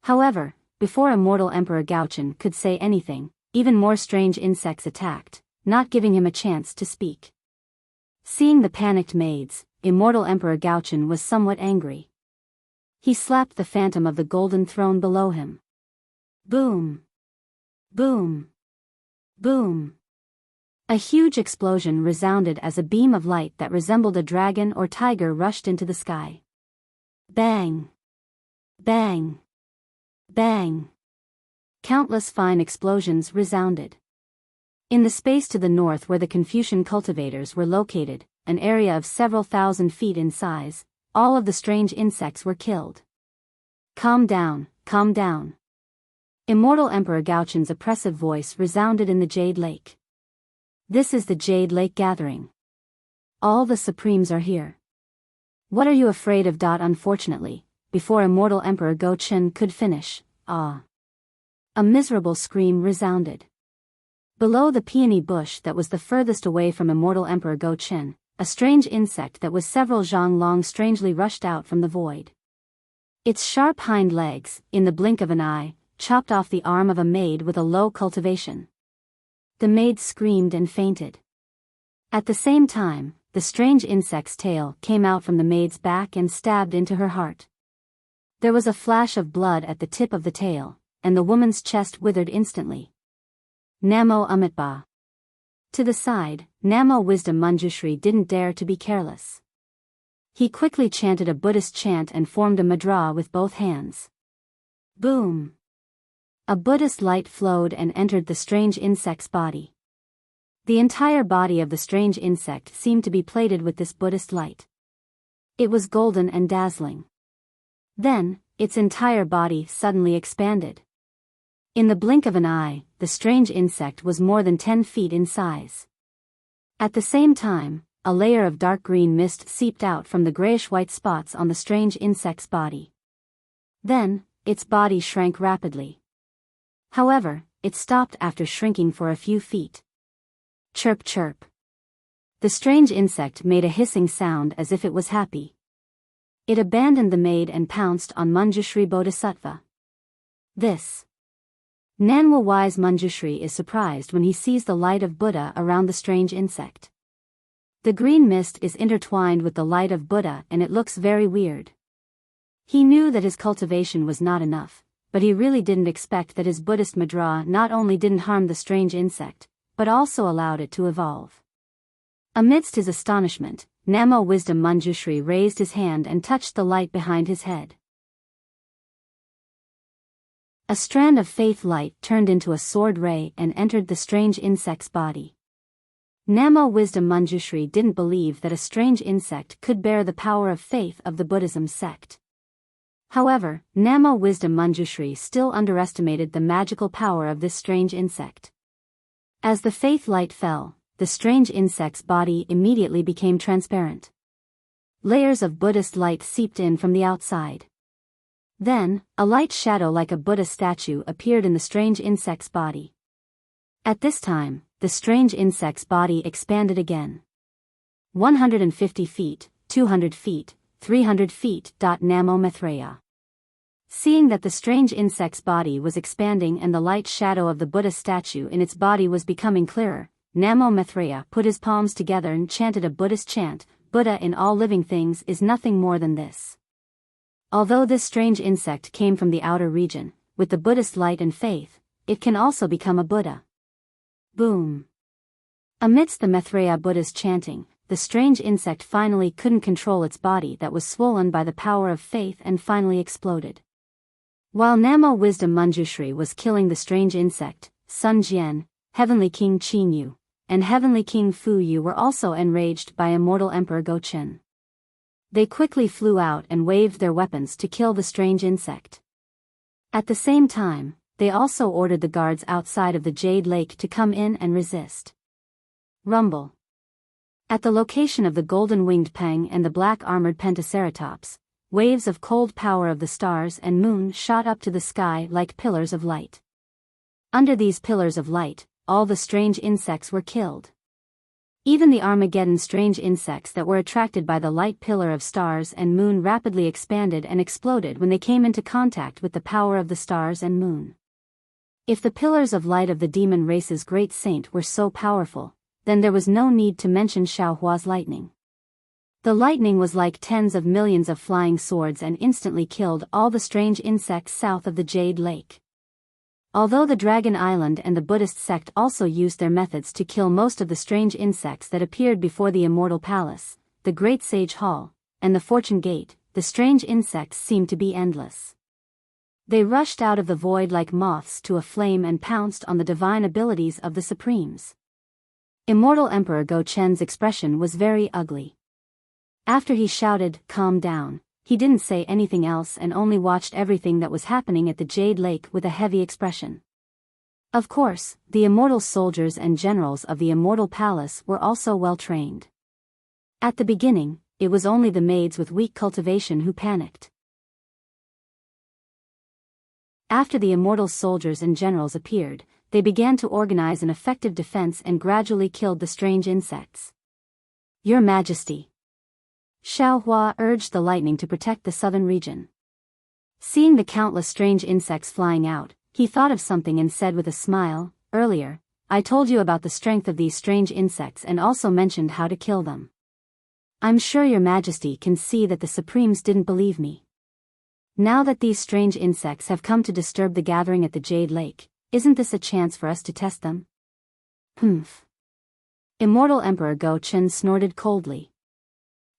However, before Immortal Emperor Gaochen could say anything, even more strange insects attacked, not giving him a chance to speak. Seeing the panicked maids, Immortal Emperor Gaochen was somewhat angry. He slapped the phantom of the golden throne below him. Boom! Boom! Boom! A huge explosion resounded as a beam of light that resembled a dragon or tiger rushed into the sky. Bang! Bang! Bang! Countless fine explosions resounded. In the space to the north where the Confucian cultivators were located, an area of several thousand feet in size, all of the strange insects were killed. Calm down, calm down. Immortal Emperor Gaochen's oppressive voice resounded in the Jade Lake. This is the Jade Lake gathering. All the Supremes are here. What are you afraid of? Unfortunately, before Immortal Emperor Gaochen could finish, a miserable scream resounded. Below the peony bush that was the furthest away from Immortal Emperor Gaochen, a strange insect that was several zhang long strangely rushed out from the void. Its sharp hind legs, in the blink of an eye, chopped off the arm of a maid with a low cultivation. The maid screamed and fainted. At the same time, the strange insect's tail came out from the maid's back and stabbed into her heart. There was a flash of blood at the tip of the tail, and the woman's chest withered instantly. Namo Amitba. To the side, Namo Wisdom Manjushri didn't dare to be careless. He quickly chanted a Buddhist chant and formed a mudra with both hands. Boom! A Buddhist light flowed and entered the strange insect's body. The entire body of the strange insect seemed to be plated with this Buddhist light. It was golden and dazzling. Then, its entire body suddenly expanded. In the blink of an eye, the strange insect was more than 10 feet in size. At the same time, a layer of dark green mist seeped out from the grayish-white spots on the strange insect's body. Then, its body shrank rapidly. However, it stopped after shrinking for a few feet. Chirp chirp. The strange insect made a hissing sound as if it was happy. It abandoned the maid and pounced on Manjushri Bodhisattva. This. Nanwa wise Manjushri is surprised when he sees the light of Buddha around the strange insect. The green mist is intertwined with the light of Buddha and it looks very weird. He knew that his cultivation was not enough, but he really didn't expect that his Buddhist mudra not only didn't harm the strange insect, but also allowed it to evolve. Amidst his astonishment, Namo Wisdom Manjushri raised his hand and touched the light behind his head. A strand of faith light turned into a sword ray and entered the strange insect's body. Namo Wisdom Manjushri didn't believe that a strange insect could bear the power of faith of the Buddhism sect. However, Namo Wisdom Manjushri still underestimated the magical power of this strange insect. As the faith light fell, the strange insect's body immediately became transparent. Layers of Buddhist light seeped in from the outside. Then, a light shadow like a Buddha statue appeared in the strange insect's body. At this time, the strange insect's body expanded again. 150 feet, 200 feet, 300 feet. Namo Maitreya. Seeing that the strange insect's body was expanding and the light shadow of the Buddha statue in its body was becoming clearer, Namo Maitreya put his palms together and chanted a Buddhist chant, Buddha in all living things is nothing more than this. Although this strange insect came from the outer region, with the Buddhist light and faith, it can also become a Buddha. Boom. Amidst the Maitreya Buddha's chanting, the strange insect finally couldn't control its body that was swollen by the power of faith and finally exploded. While Namo Wisdom Manjushri was killing the strange insect, Sun Jian, Heavenly King Qin Yu, and Heavenly King Fu Yu were also enraged by Immortal Emperor Gaochen. They quickly flew out and waved their weapons to kill the strange insect. At the same time, they also ordered the guards outside of the Jade Lake to come in and resist. Rumble. At the location of the golden-winged Peng and the black-armored Pentaceratops, waves of cold power of the stars and moon shot up to the sky like pillars of light. Under these pillars of light, all the strange insects were killed. Even the Armageddon strange insects that were attracted by the light pillar of stars and moon rapidly expanded and exploded when they came into contact with the power of the stars and moon. If the pillars of light of the demon race's great saint were so powerful, then there was no need to mention Xiaohua's lightning. The lightning was like tens of millions of flying swords and instantly killed all the strange insects south of the Jade Lake. Although the Dragon Island and the Buddhist sect also used their methods to kill most of the strange insects that appeared before the Immortal Palace, the Great Sage Hall, and the Fortune Gate, the strange insects seemed to be endless. They rushed out of the void like moths to a flame and pounced on the divine abilities of the Supremes. Immortal Emperor Go Chen's expression was very ugly. After he shouted, "Calm down," he didn't say anything else and only watched everything that was happening at the Jade Lake with a heavy expression. Of course, the immortal soldiers and generals of the Immortal Palace were also well trained. At the beginning, it was only the maids with weak cultivation who panicked. After the immortal soldiers and generals appeared, they began to organize an effective defense and gradually killed the strange insects. "Your Majesty," Xiaohua urged the lightning to protect the southern region. Seeing the countless strange insects flying out, he thought of something and said with a smile, "Earlier, I told you about the strength of these strange insects and also mentioned how to kill them. I'm sure your Majesty can see that the Supremes didn't believe me. Now that these strange insects have come to disturb the gathering at the Jade Lake, isn't this a chance for us to test them?" "Humph." Immortal Emperor Go Chen snorted coldly.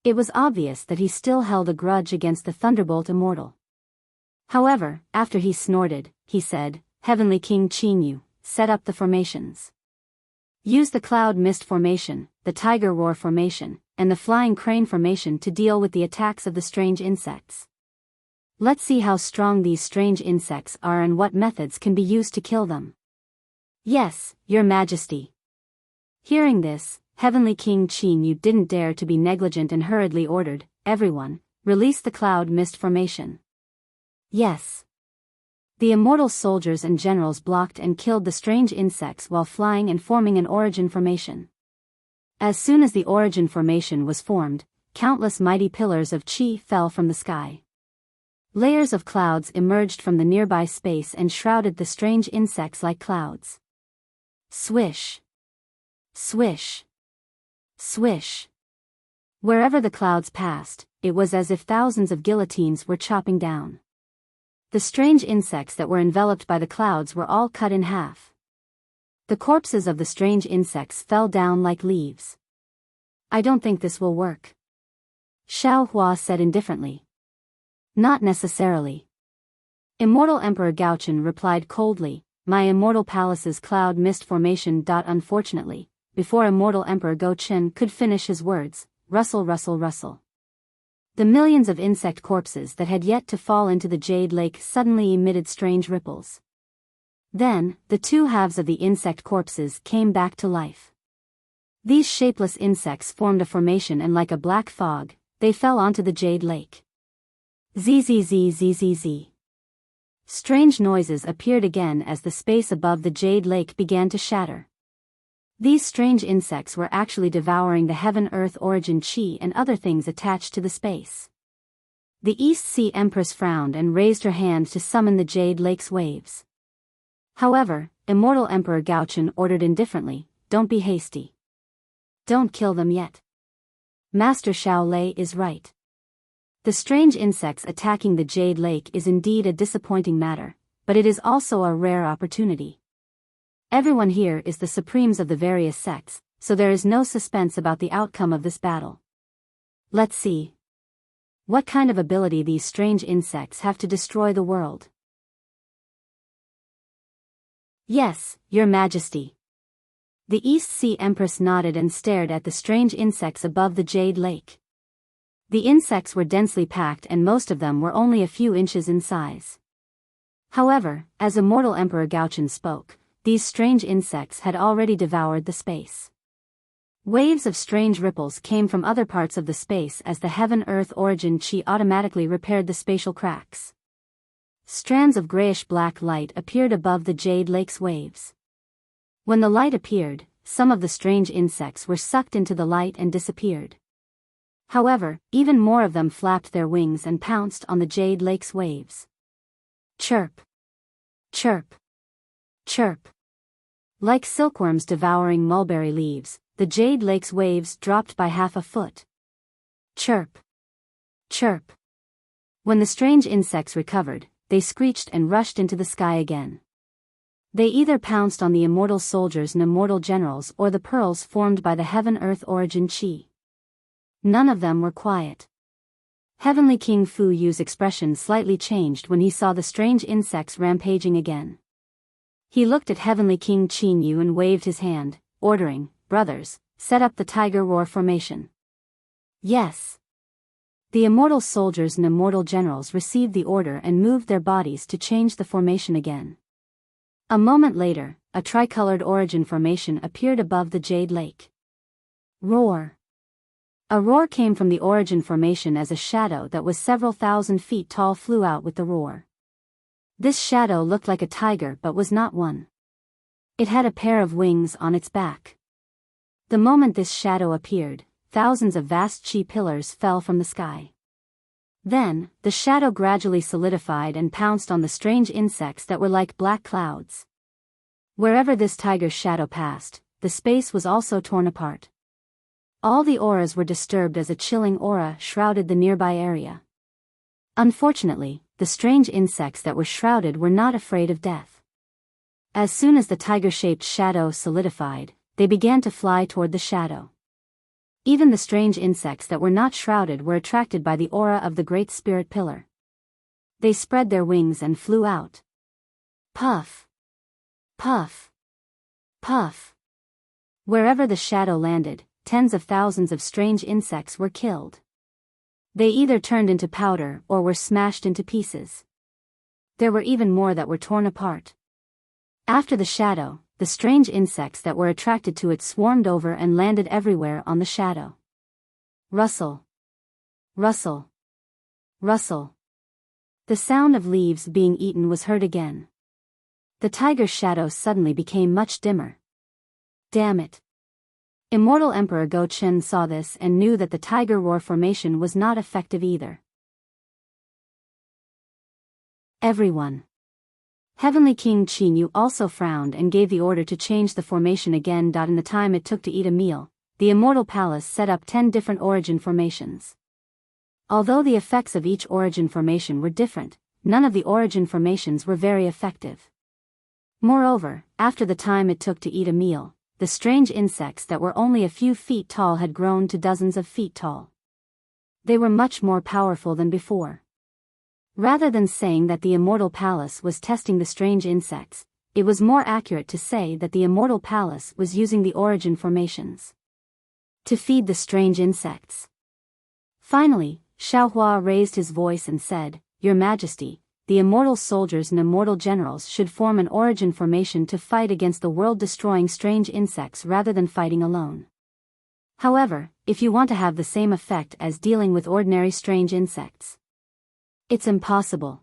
It was obvious that he still held a grudge against the Thunderbolt Immortal. However, after he snorted, he said, "Heavenly King Qin Yu, set up the formations. Use the Cloud Mist Formation, the Tiger Roar Formation, and the Flying Crane Formation to deal with the attacks of the strange insects. Let's see how strong these strange insects are and what methods can be used to kill them." "Yes, your Majesty." Hearing this, Heavenly King Qin Yu didn't dare to be negligent and hurriedly ordered, "Everyone, release the Cloud Mist Formation." "Yes." The immortal soldiers and generals blocked and killed the strange insects while flying and forming an origin formation. As soon as the origin formation was formed, countless mighty pillars of qi fell from the sky. Layers of clouds emerged from the nearby space and shrouded the strange insects like clouds. Swish. Swish. Swish. Wherever the clouds passed, it was as if thousands of guillotines were chopping down. The strange insects that were enveloped by the clouds were all cut in half. The corpses of the strange insects fell down like leaves. "I don't think this will work," Xiaohua said indifferently. "Not necessarily." Immortal Emperor Gaochen replied coldly, "My Immortal Palace's Cloud Mist Formation. Unfortunately, before Immortal Emperor Go Chen could finish his words, rustle rustle rustle. The millions of insect corpses that had yet to fall into the Jade Lake suddenly emitted strange ripples. Then, the two halves of the insect corpses came back to life. These shapeless insects formed a formation and like a black fog, they fell onto the Jade Lake. Zzz. Strange noises appeared again as the space above the Jade Lake began to shatter. These strange insects were actually devouring the heaven-earth origin chi and other things attached to the space. The East Sea Empress frowned and raised her hand to summon the Jade Lake's waves. However, Immortal Emperor Gaochen ordered indifferently, "Don't be hasty. Don't kill them yet. Master Shaolei is right. The strange insects attacking the Jade Lake is indeed a disappointing matter, but it is also a rare opportunity. Everyone here is the Supremes of the various sects, so there is no suspense about the outcome of this battle. Let's see what kind of ability these strange insects have to destroy the world." "Yes, your Majesty." The East Sea Empress nodded and stared at the strange insects above the Jade Lake. The insects were densely packed and most of them were only a few inches in size. However, as Immortal Emperor Gaochen spoke, these strange insects had already devoured the space. Waves of strange ripples came from other parts of the space as the heaven-earth origin chi automatically repaired the spatial cracks. Strands of grayish-black light appeared above the Jade Lake's waves. When the light appeared, some of the strange insects were sucked into the light and disappeared. However, even more of them flapped their wings and pounced on the Jade Lake's waves. Chirp! Chirp! Chirp! Like silkworms devouring mulberry leaves, the Jade Lake's waves dropped by half a foot. Chirp! Chirp! When the strange insects recovered, they screeched and rushed into the sky again. They either pounced on the immortal soldiers and immortal generals or the pearls formed by the heaven-earth origin chi. None of them were quiet. Heavenly King Fu Yu's expression slightly changed when he saw the strange insects rampaging again. He looked at Heavenly King Qin Yu and waved his hand, ordering, "Brothers, set up the tiger roar formation." Yes. The immortal soldiers and immortal generals received the order and moved their bodies to change the formation again. A moment later, a tricolored origin formation appeared above the Jade Lake. Roar! A roar came from the origin formation as a shadow that was several thousand feet tall flew out with the roar. This shadow looked like a tiger but was not one. It had a pair of wings on its back. The moment this shadow appeared, thousands of vast chi pillars fell from the sky. Then, the shadow gradually solidified and pounced on the strange insects that were like black clouds. Wherever this tiger's shadow passed, the space was also torn apart. All the auras were disturbed as a chilling aura shrouded the nearby area. Unfortunately, the strange insects that were shrouded were not afraid of death. As soon as the tiger-shaped shadow solidified, they began to fly toward the shadow. Even the strange insects that were not shrouded were attracted by the aura of the Great Spirit Pillar. They spread their wings and flew out. Puff! Puff! Puff! Wherever the shadow landed, tens of thousands of strange insects were killed. They either turned into powder or were smashed into pieces. There were even more that were torn apart. After the shadow, the strange insects that were attracted to it swarmed over and landed everywhere on the shadow. Rustle! Rustle! Rustle! The sound of leaves being eaten was heard again. The tiger's shadow suddenly became much dimmer. Damn it! Immortal Emperor Go Chen saw this and knew that the tiger roar formation was not effective either. Everyone. Heavenly King Qin Yu also frowned and gave the order to change the formation again. In the time it took to eat a meal, the Immortal Palace set up 10 different origin formations. Although the effects of each origin formation were different, none of the origin formations were very effective. Moreover, after the time it took to eat a meal, the strange insects that were only a few feet tall had grown to dozens of feet tall. They were much more powerful than before. Rather than saying that the Immortal Palace was testing the strange insects, it was more accurate to say that the Immortal Palace was using the origin formations to feed the strange insects. Finally, Xiaohua raised his voice and said, "Your Majesty, the immortal soldiers and immortal generals should form an origin formation to fight against the world-destroying strange insects rather than fighting alone. However, if you want to have the same effect as dealing with ordinary strange insects, it's impossible.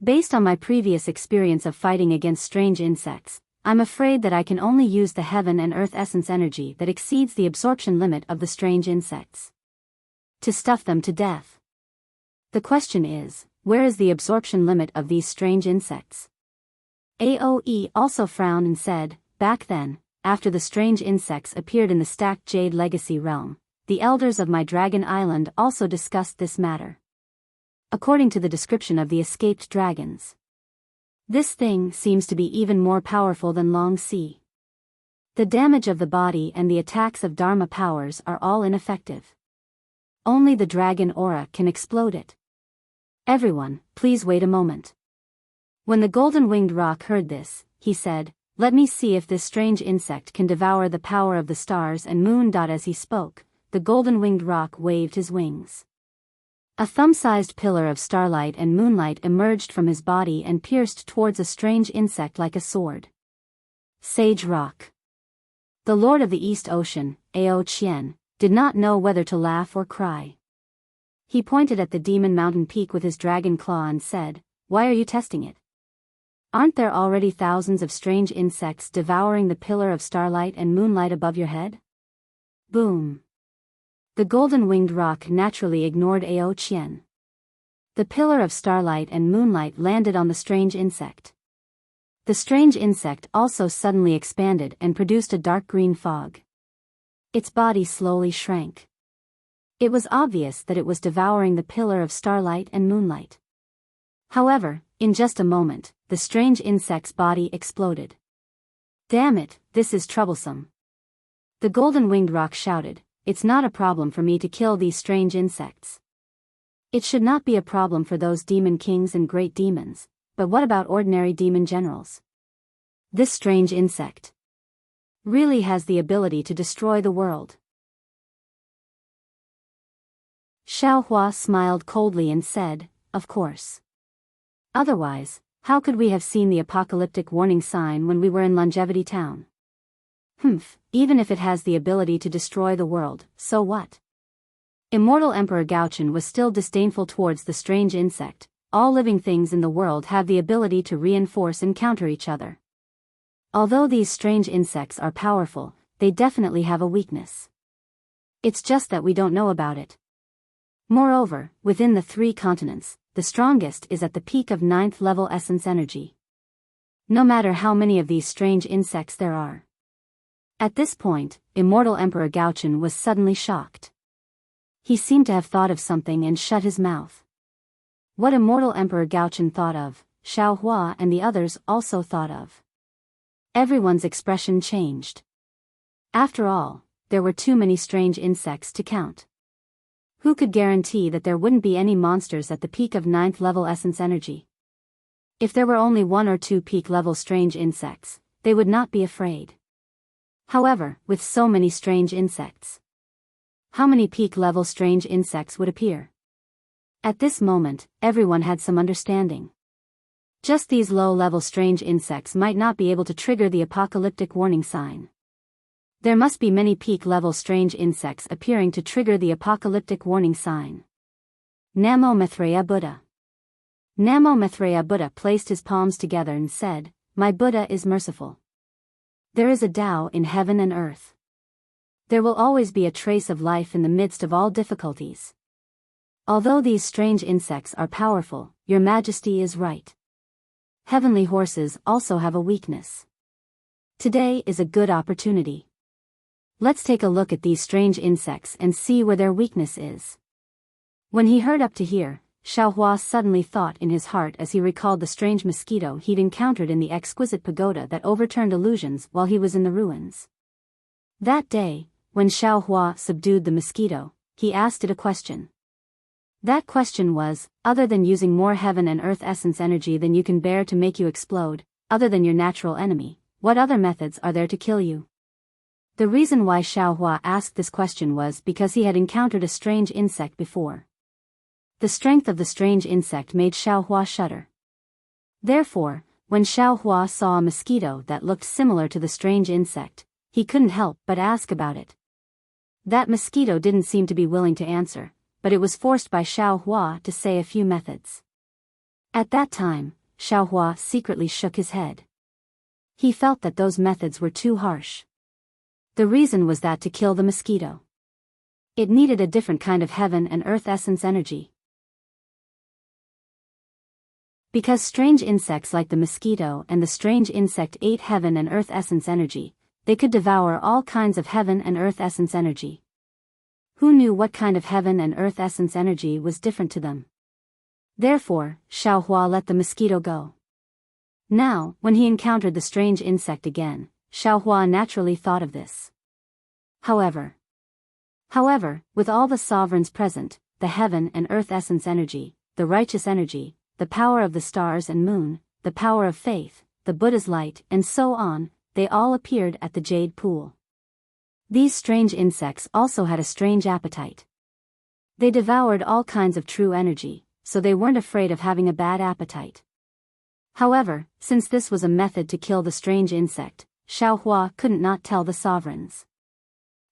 Based on my previous experience of fighting against strange insects, I'm afraid that I can only use the heaven and earth essence energy that exceeds the absorption limit of the strange insects to stuff them to death. The question is, where is the absorption limit of these strange insects?" Aoe also frowned and said, "Back then, after the strange insects appeared in the stacked Jade Legacy realm, the elders of my Dragon Island also discussed this matter. According to the description of the escaped dragons, this thing seems to be even more powerful than Long Sea. The damage of the body and the attacks of Dharma powers are all ineffective. Only the dragon aura can explode it. Everyone, please wait a moment." When the golden-winged roc heard this, he said, "Let me see if this strange insect can devour the power of the stars and moon." As he spoke, the golden-winged roc waved his wings. A thumb-sized pillar of starlight and moonlight emerged from his body and pierced towards a strange insect like a sword. Sage Rock. The Lord of the East Ocean, Ao Qian, did not know whether to laugh or cry. He pointed at the Demon Mountain Peak with his dragon claw and said, "Why are you testing it?" Aren't there already thousands of strange insects devouring the pillar of starlight and moonlight above your head? Boom. The golden-winged rock naturally ignored Ao Qian. The pillar of starlight and moonlight landed on the strange insect. The strange insect also suddenly expanded and produced a dark green fog. Its body slowly shrank. It was obvious that it was devouring the pillar of starlight and moonlight. However, in just a moment, the strange insect's body exploded. Damn it, this is troublesome. The golden-winged rock shouted, it's not a problem for me to kill these strange insects. It should not be a problem for those demon kings and great demons, but what about ordinary demon generals? This strange insect really has the ability to destroy the world. Xiaohua smiled coldly and said, of course. Otherwise, how could we have seen the apocalyptic warning sign when we were in Longevity Town? Even if it has the ability to destroy the world, so what? Immortal Emperor Gaochen was still disdainful towards the strange insect. All living things in the world have the ability to reinforce and counter each other. Although these strange insects are powerful, they definitely have a weakness. It's just that we don't know about it. Moreover, within the 3 continents, the strongest is at the peak of 9th level essence energy. No matter how many of these strange insects there are. At this point, Immortal Emperor Gaochen was suddenly shocked. He seemed to have thought of something and shut his mouth. What Immortal Emperor Gaochen thought of, Xiaohua and the others also thought of. Everyone's expression changed. After all, there were too many strange insects to count. Who could guarantee that there wouldn't be any monsters at the peak of 9th level essence energy? If there were only 1 or 2 peak level strange insects, they would not be afraid. However, with so many strange insects, how many peak level strange insects would appear? At this moment, everyone had some understanding. Just these low-level strange insects might not be able to trigger the apocalyptic warning sign. There must be many peak-level strange insects appearing to trigger the apocalyptic warning sign. Namo Maitreya Buddha. Namo Maitreya Buddha placed his palms together and said, my Buddha is merciful. There is a Tao in heaven and earth. There will always be a trace of life in the midst of all difficulties. Although these strange insects are powerful, your majesty is right. Heavenly horses also have a weakness. Today is a good opportunity. Let's take a look at these strange insects and see where their weakness is. When he heard up to here, Xiaohua suddenly thought in his heart as he recalled the strange mosquito he'd encountered in the exquisite pagoda that overturned illusions while he was in the ruins. That day, when Xiaohua subdued the mosquito, he asked it a question. That question was, other than using more heaven and earth essence energy than you can bear to make you explode, other than your natural enemy, what other methods are there to kill you? The reason why Xiaohua asked this question was because he had encountered a strange insect before. The strength of the strange insect made Xiaohua shudder. Therefore, when Xiaohua saw a mosquito that looked similar to the strange insect, he couldn't help but ask about it. That mosquito didn't seem to be willing to answer, but it was forced by Xiaohua to say a few methods. At that time, Xiaohua secretly shook his head. He felt that those methods were too harsh. The reason was that to kill the mosquito, it needed a different kind of heaven and earth essence energy. Because strange insects like the mosquito and the strange insect ate heaven and earth essence energy, they could devour all kinds of heaven and earth essence energy. Who knew what kind of heaven and earth essence energy was different to them? Therefore, Xiaohua let the mosquito go. Now, when he encountered the strange insect again, Xiaohua naturally thought of this. However, with all the sovereigns present, the heaven and earth essence energy, the righteous energy, the power of the stars and moon, the power of faith, the Buddha's light, and so on, they all appeared at the jade pool. These strange insects also had a strange appetite. They devoured all kinds of true energy, so they weren't afraid of having a bad appetite. However, since this was a method to kill the strange insect, Xiaohua couldn't not tell the sovereigns.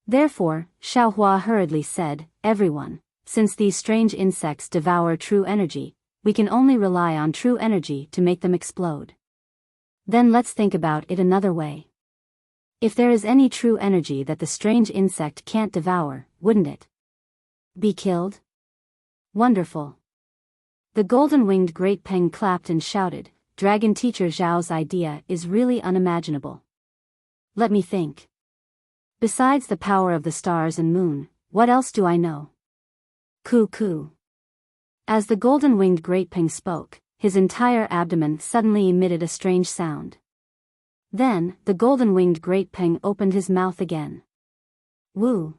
Therefore, Xiaohua hurriedly said, everyone, since these strange insects devour true energy, we can only rely on true energy to make them explode. Then let's think about it another way. If there is any true energy that the strange insect can't devour, wouldn't it be killed? Wonderful. The golden-winged great peng clapped and shouted, Dragon Teacher Zhao's idea is really unimaginable. Let me think. Besides the power of the stars and moon, what else do I know? Coo. As the golden-winged great peng spoke, his entire abdomen suddenly emitted a strange sound. Then, the golden-winged great peng opened his mouth again. Woo!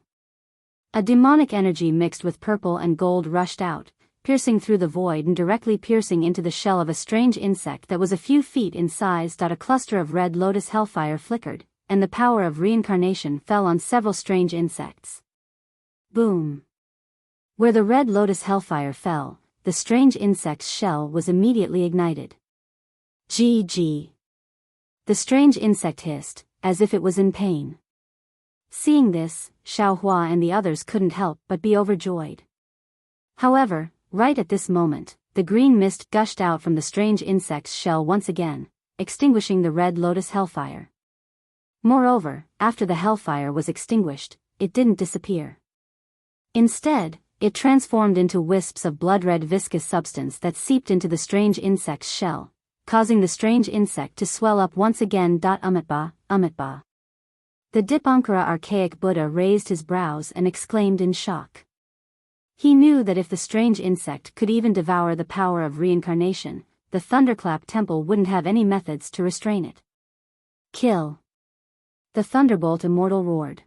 A demonic energy mixed with purple and gold rushed out, piercing through the void and directly piercing into the shell of a strange insect that was a few feet in size. A cluster of red lotus hellfire flickered, and the power of reincarnation fell on several strange insects. Boom! Where the red lotus hellfire fell, the strange insect's shell was immediately ignited. Gee. The strange insect hissed, as if it was in pain. Seeing this, Xiaohua and the others couldn't help but be overjoyed. However, right at this moment, the green mist gushed out from the strange insect's shell once again, extinguishing the red lotus hellfire. Moreover, after the hellfire was extinguished, it didn't disappear. Instead, it transformed into wisps of blood-red viscous substance that seeped into the strange insect's shell, causing the strange insect to swell up once again. Umitba. The Dipankara archaic Buddha raised his brows and exclaimed in shock. He knew that if the strange insect could even devour the power of reincarnation, the Thunderclap Temple wouldn't have any methods to restrain it. Kill! The Thunderbolt Immortal roared.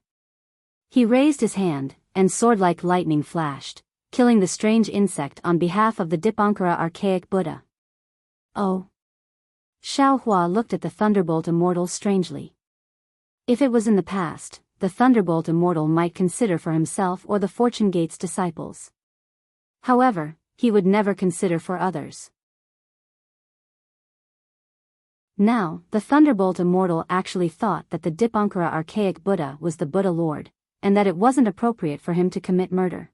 He raised his hand, and sword-like lightning flashed, killing the strange insect on behalf of the Dipankara archaic Buddha. Oh! Xiaohua looked at the Thunderbolt Immortal strangely. If it was in the past, the Thunderbolt Immortal might consider for himself or the Fortune Gate's disciples. However, he would never consider for others. Now, the Thunderbolt Immortal actually thought that the Dipankara archaic Buddha was the Buddha Lord, and that it wasn't appropriate for him to commit murder.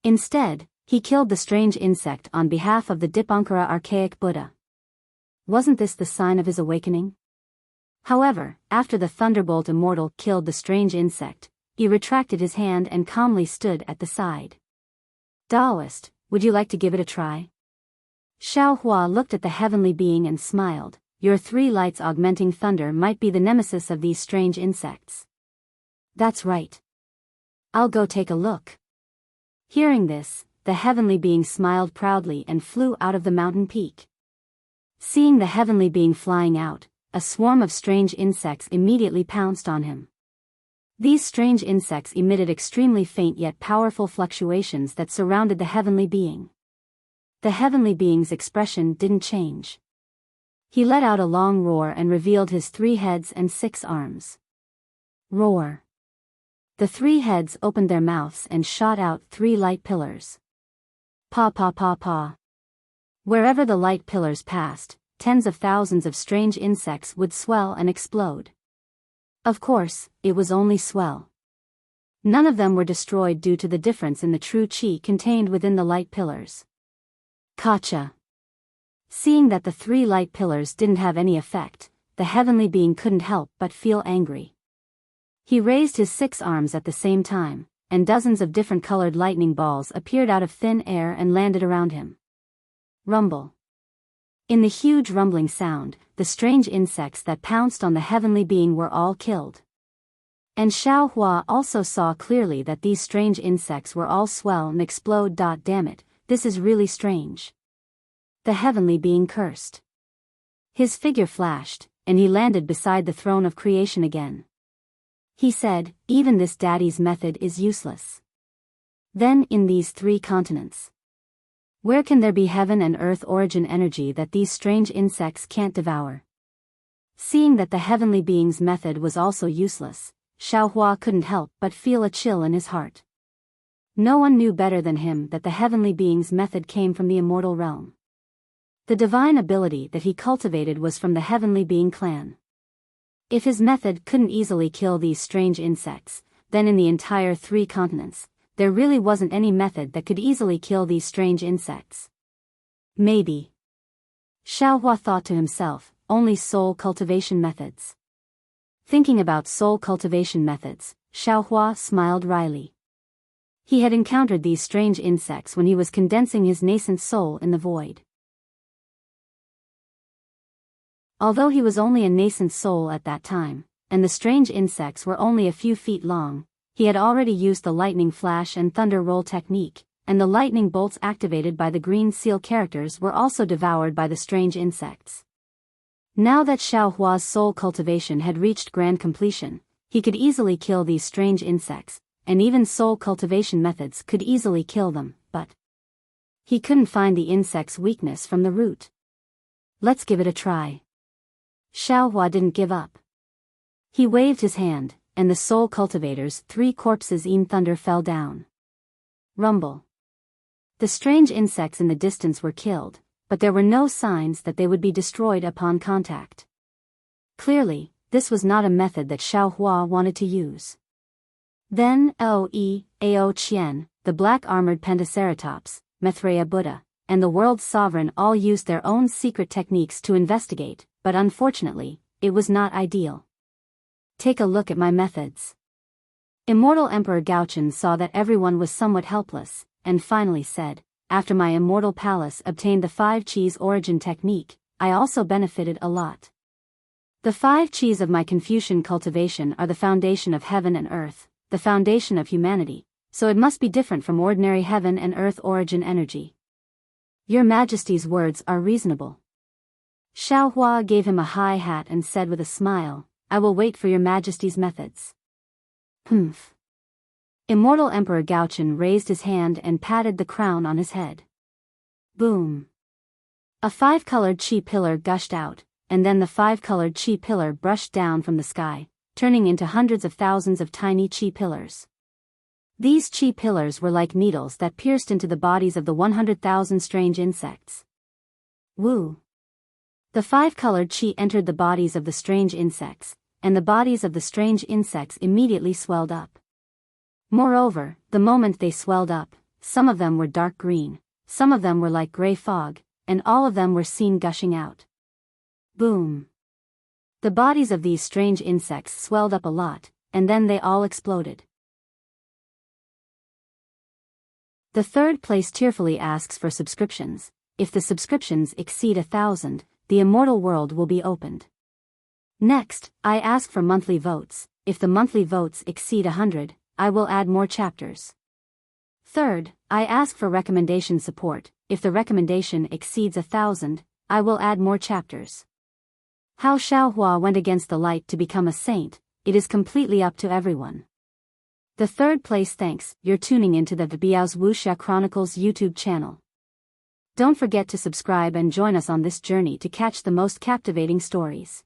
Instead, he killed the strange insect on behalf of the Dipankara archaic Buddha. Wasn't this the sign of his awakening? However, after the Thunderbolt Immortal killed the strange insect, he retracted his hand and calmly stood at the side. Taoist, would you like to give it a try? Xiaohua looked at the heavenly being and smiled. Your 3 lights augmenting thunder might be the nemesis of these strange insects. That's right. I'll go take a look. Hearing this, the heavenly being smiled proudly and flew out of the mountain peak. Seeing the heavenly being flying out, a swarm of strange insects immediately pounced on him. These strange insects emitted extremely faint yet powerful fluctuations that surrounded the heavenly being. The heavenly being's expression didn't change. He let out a long roar and revealed his 3 heads and 6 arms. Roar! The 3 heads opened their mouths and shot out 3 light pillars. Pa. Wherever the light pillars passed, tens of thousands of strange insects would swell and explode. Of course, it was only swell. None of them were destroyed due to the difference in the true qi contained within the light pillars. Gotcha! Seeing that the 3 light pillars didn't have any effect, the heavenly being couldn't help but feel angry. He raised his 6 arms at the same time, and dozens of different colored lightning balls appeared out of thin air and landed around him. Rumble. In the huge rumbling sound, the strange insects that pounced on the heavenly being were all killed. And Xiaohua also saw clearly that these strange insects were all swell and explode. Damn it, this is really strange. The heavenly being cursed. His figure flashed, and he landed beside the throne of creation again. He said, even this daddy's method is useless. Then in these 3 continents, where can there be heaven and earth origin energy that these strange insects can't devour? Seeing that the heavenly being's method was also useless, Xiaohua couldn't help but feel a chill in his heart. No one knew better than him that the heavenly being's method came from the immortal realm. The divine ability that he cultivated was from the heavenly being clan. If his method couldn't easily kill these strange insects, then in the entire 3 continents, there really wasn't any method that could easily kill these strange insects. Maybe. Xiaohua thought to himself, only soul cultivation methods. Thinking about soul cultivation methods, Xiaohua smiled wryly. He had encountered these strange insects when he was condensing his nascent soul in the void. Although he was only a nascent soul at that time, and the strange insects were only a few feet long, he had already used the lightning flash and thunder roll technique, and the lightning bolts activated by the green seal characters were also devoured by the strange insects. Now that Xiaohua's soul cultivation had reached grand completion, he could easily kill these strange insects, and even soul cultivation methods could easily kill them, but he couldn't find the insect's weakness from the root. Let's give it a try. Xiaohua didn't give up. He waved his hand, and the soul cultivator's 3 corpses in thunder fell down. Rumble. The strange insects in the distance were killed, but there were no signs that they would be destroyed upon contact. Clearly, this was not a method that Xiaohua wanted to use. Then Ao Qian, the black-armored Pentaceratops, Maitreya Buddha, and the world's sovereign all used their own secret techniques to investigate, but unfortunately, it was not ideal. Take a look at my methods. Immortal Emperor Gaochen saw that everyone was somewhat helpless, and finally said, after my immortal palace obtained the 5 Qis origin technique, I also benefited a lot. The 5 Qis of my Confucian cultivation are the foundation of heaven and earth, the foundation of humanity, so it must be different from ordinary heaven and earth origin energy. Your Majesty's words are reasonable. Xiaohua gave him a high hat and said with a smile, I will wait for your Majesty's methods. Humph. Immortal Emperor Gaochen raised his hand and patted the crown on his head. Boom. A 5-colored qi pillar gushed out, and then the 5-colored qi pillar brushed down from the sky, turning into hundreds of thousands of tiny qi pillars. These qi pillars were like needles that pierced into the bodies of the 100,000 strange insects. Woo. The 5-colored qi entered the bodies of the strange insects, and the bodies of the strange insects immediately swelled up. Moreover, the moment they swelled up, some of them were dark green, some of them were like gray fog, and all of them were seen gushing out. Boom. The bodies of these strange insects swelled up a lot, and then they all exploded. The 3rd place tearfully asks for subscriptions. If the subscriptions exceed 1,000, the immortal world will be opened. Next, I ask for monthly votes. If the monthly votes exceed 100, I will add more chapters. Third, I ask for recommendation support. If the recommendation exceeds 1,000, I will add more chapters. How Xiaohua went against the light to become a saint, it is completely up to everyone. The 3rd place thanks, you're tuning into the Biyao's Wuxia Chronicles YouTube channel. Don't forget to subscribe and join us on this journey to catch the most captivating stories.